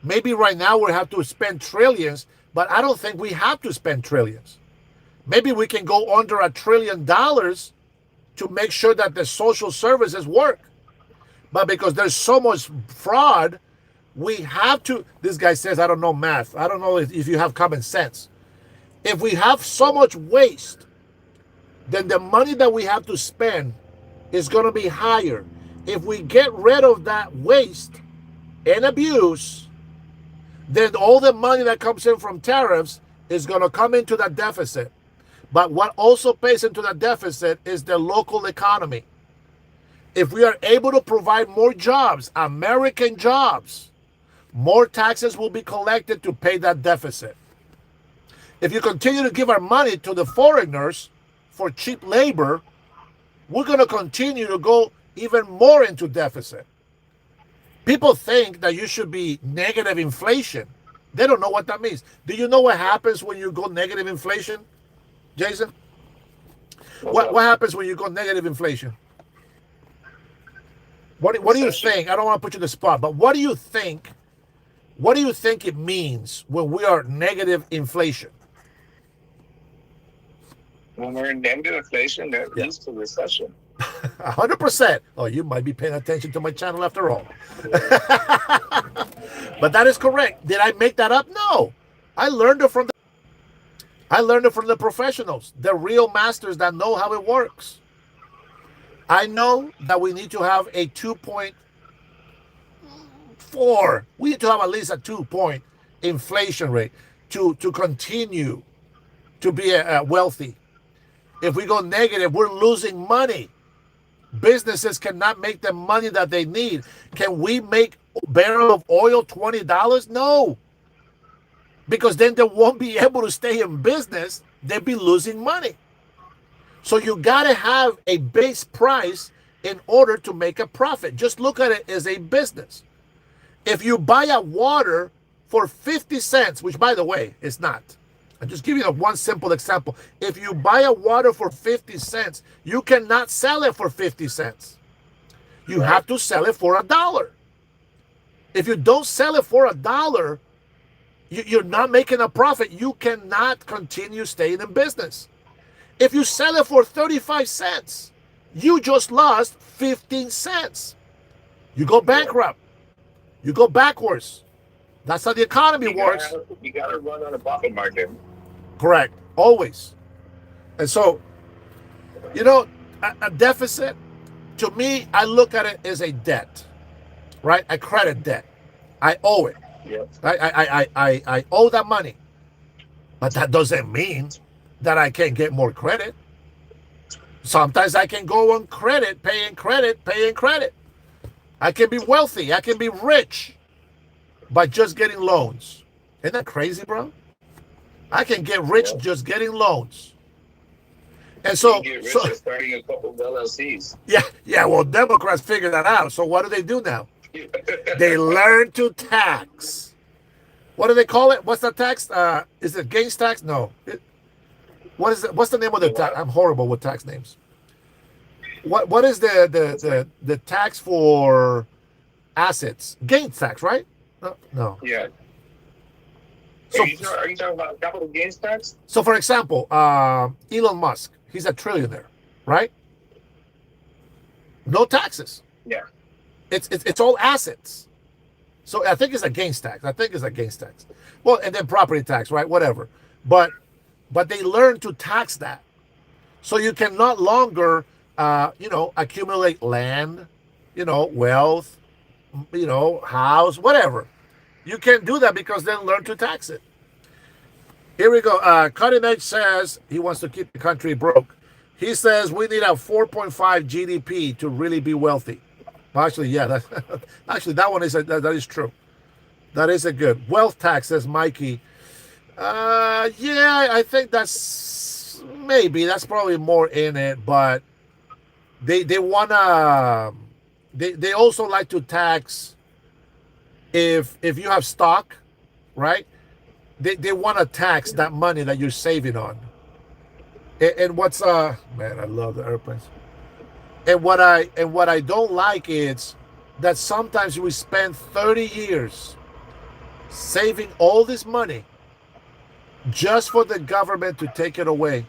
Maybe right now we have to spend trillions, but I don't think we have to spend trillions. Maybe we can go under $1 trillion to make sure that the social services work. But because there's so much fraud, we have to. This guy says, I don't know math. I don't know if you have common sense. If we have so much waste, then the money that we have to spend is going to be higher. If we get rid of that waste and abuse, then all the money that comes in from tariffs is going to come into that deficit. But what also pays into that deficit is the local economy. If we are able to provide more jobs, American jobs, more taxes will be collected to pay that deficit. If you continue to give our money to the foreigners for cheap labor, we're going to continue to go even more into deficit. People think that you should be negative inflation. They don't know what that means. Do you know what happens when you go negative inflation, Jason? What happens when you go negative inflation? What do you think? I don't want to put you in the spot, but what do you think? What do you think it means when we are negative inflation? When we're in negative inflation, that leads to recession. 100%. Oh, you might be paying attention to my channel after all. But that is correct. Did I make that up? No. I learned it from the professionals, the real masters that know how it works. I know that we need to have a 2.4. We need to have at least a 2-point inflation rate to continue to be wealthy. If we go negative, we're losing money. Businesses cannot make the money that they need. Can we make a barrel of oil $20? No. Because then they won't be able to stay in business. They'll be losing money. So you got to have a base price in order to make a profit. Just look at it as a business. If you buy a water for 50 cents, which by the way, is not. I'm just giving you one simple example. If you buy a water for 50 cents, you cannot sell it for 50 cents. You Right. have to sell it for $1. If you don't sell it for $1, you're not making a profit. You cannot continue staying in business. If you sell it for 35 cents, you just lost 15 cents. You go bankrupt. You go backwards. That's how the economy works. You gotta run on a profit margin. Correct. Always. And so, you know, a deficit, to me, I look at it as a debt, right? A credit debt. I owe it. Yep. I owe that money. But that doesn't mean that I can get more credit. Sometimes I can go on credit, paying credit, paying credit. I can be wealthy. I can be rich by just getting loans. Isn't that crazy, bro? I can get rich just getting loans. And so, You get rich so by starting a couple of LLCs. yeah, well, Democrats figured that out. So what do now? They learn to tax. What do they call it? What's the tax? Is it gains tax? No. What is it? What's the name of the tax? I'm horrible with tax names. What is the tax for assets? Gains tax, right? No. Yeah. So, Are you talking about capital gains tax? so for example, Elon Musk, he's a trillionaire, right? No taxes. Yeah. It's all assets. So I think it's a gains tax. Well, and then property tax, right? Whatever. But they learn to tax that. So you can not longer accumulate land, wealth, house, whatever. You can't do that because they learn to tax it. Here we go. Cutting Edge says he wants to keep the country broke. He says we need a 4.5 GDP to really be wealthy. Actually, yeah, that one that is true. That is a good wealth tax, says Mikey. Yeah, I think that's probably more in it, but they wanna they also like to tax if you have stock, right? They want to tax that money that you're saving on. And what's man, I love the airplanes. And what I don't like is that sometimes we spend 30 years saving all this money just for the government to take it away.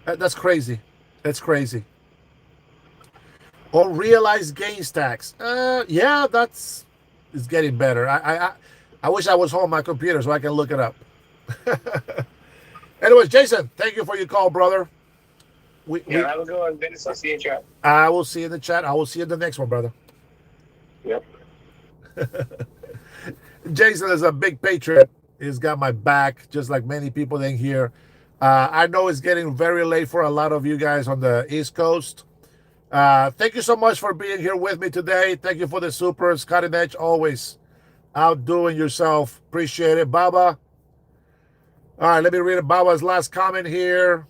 That's crazy. That's crazy. Or realized gains tax. Yeah, it's getting better. I wish I was home on my computer so I can look it up. Anyways, Jason, thank you for your call, brother. Have a good one, Dennis. I'll see you in chat. I will see you in the chat. I will see you in the next one, brother. Yep. Jason is a big patriot. He's got my back, just like many people in here. I know it's getting very late for a lot of you guys on the East Coast. Thank you so much for being here with me today. Thank you for the supers. Cutting Edge, always outdoing yourself. Appreciate it, Baba. All right, let me read Baba's last comment here.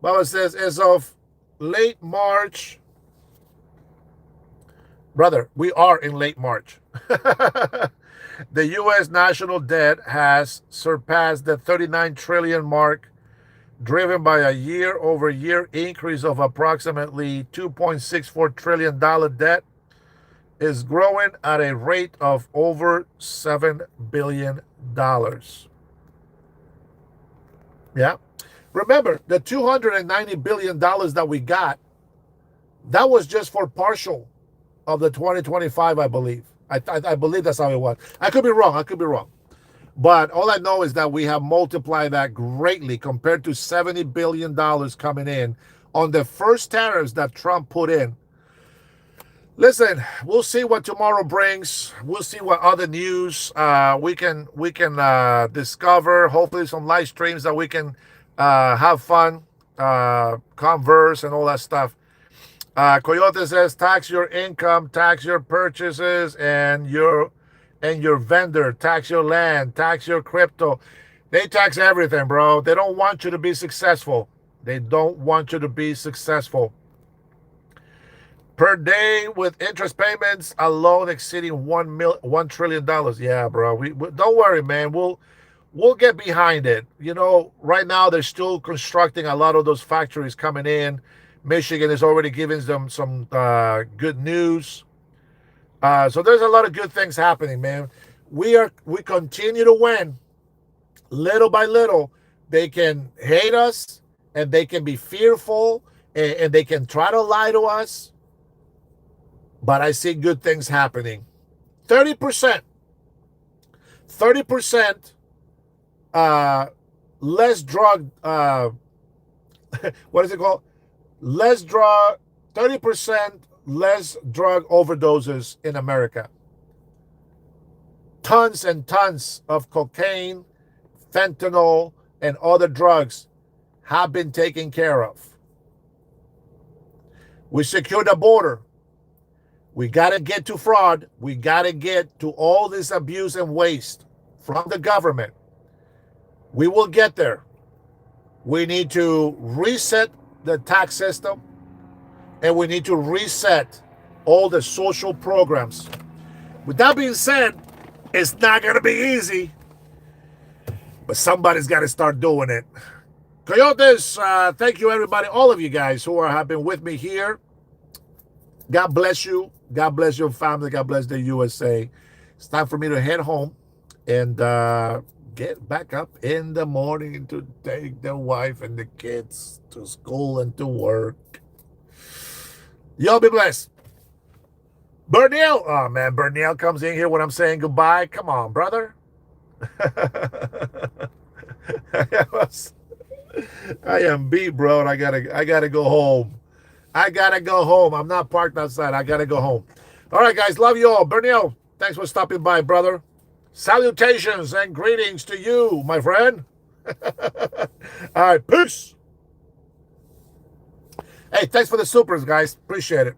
Baba says, as of late March, brother, we are in late March. The U.S. national debt has surpassed the 39 trillion mark, driven by a year-over-year increase of approximately $2.64 trillion. Debt is growing at a rate of over $7 billion. Yeah. Remember, the $290 billion that we got, that was just for partial of the 2025, I believe. I believe that's how it was. I could be wrong. But all I know is that we have multiplied that greatly compared to $70 billion coming in on the first tariffs that Trump put in. Listen, we'll see what tomorrow brings. We'll see what other news we can discover. Hopefully some live streams that we can have fun, converse and all that stuff. Coyote says, tax your income, tax your purchases, and your vendor, tax your land, tax your crypto. They tax everything, bro. They don't want you to be successful. They don't want you to be successful. Per day with interest payments alone exceeding $1 trillion. Yeah, bro. We don't worry, man. We'll get behind it. You know, right now they're still constructing a lot of those factories coming in. Michigan is already giving them some good news. So there's a lot of good things happening, man. We continue to win little by little. They can hate us and they can be fearful and they can try to lie to us. But I see good things happening. 30%. 30% less drug what is it called? Less drug 30% less drug overdoses in America. Tons and tons of cocaine, fentanyl, and other drugs have been taken care of. We secured the border. We got to get to fraud. We got to get to all this abuse and waste from the government. We will get there. We need to reset the tax system, and we need to reset all the social programs. With that being said, it's not going to be easy, but somebody's got to start doing it. Coyotes, thank you, everybody, all of you guys who have been with me here. God bless you. God bless your family. God bless the USA. It's time for me to head home and get back up in the morning to take the wife and the kids to school and to work. Y'all be blessed. Berniel. Oh, man. Berniel comes in here when I'm saying goodbye. Come on, brother. I am beat, bro, and I gotta go home. I gotta go home. I'm not parked outside. I gotta go home. All right, guys. Love you all. Berniel, thanks for stopping by, brother. Salutations and greetings to you, my friend. All right, peace. Hey, thanks for the supers, guys. Appreciate it.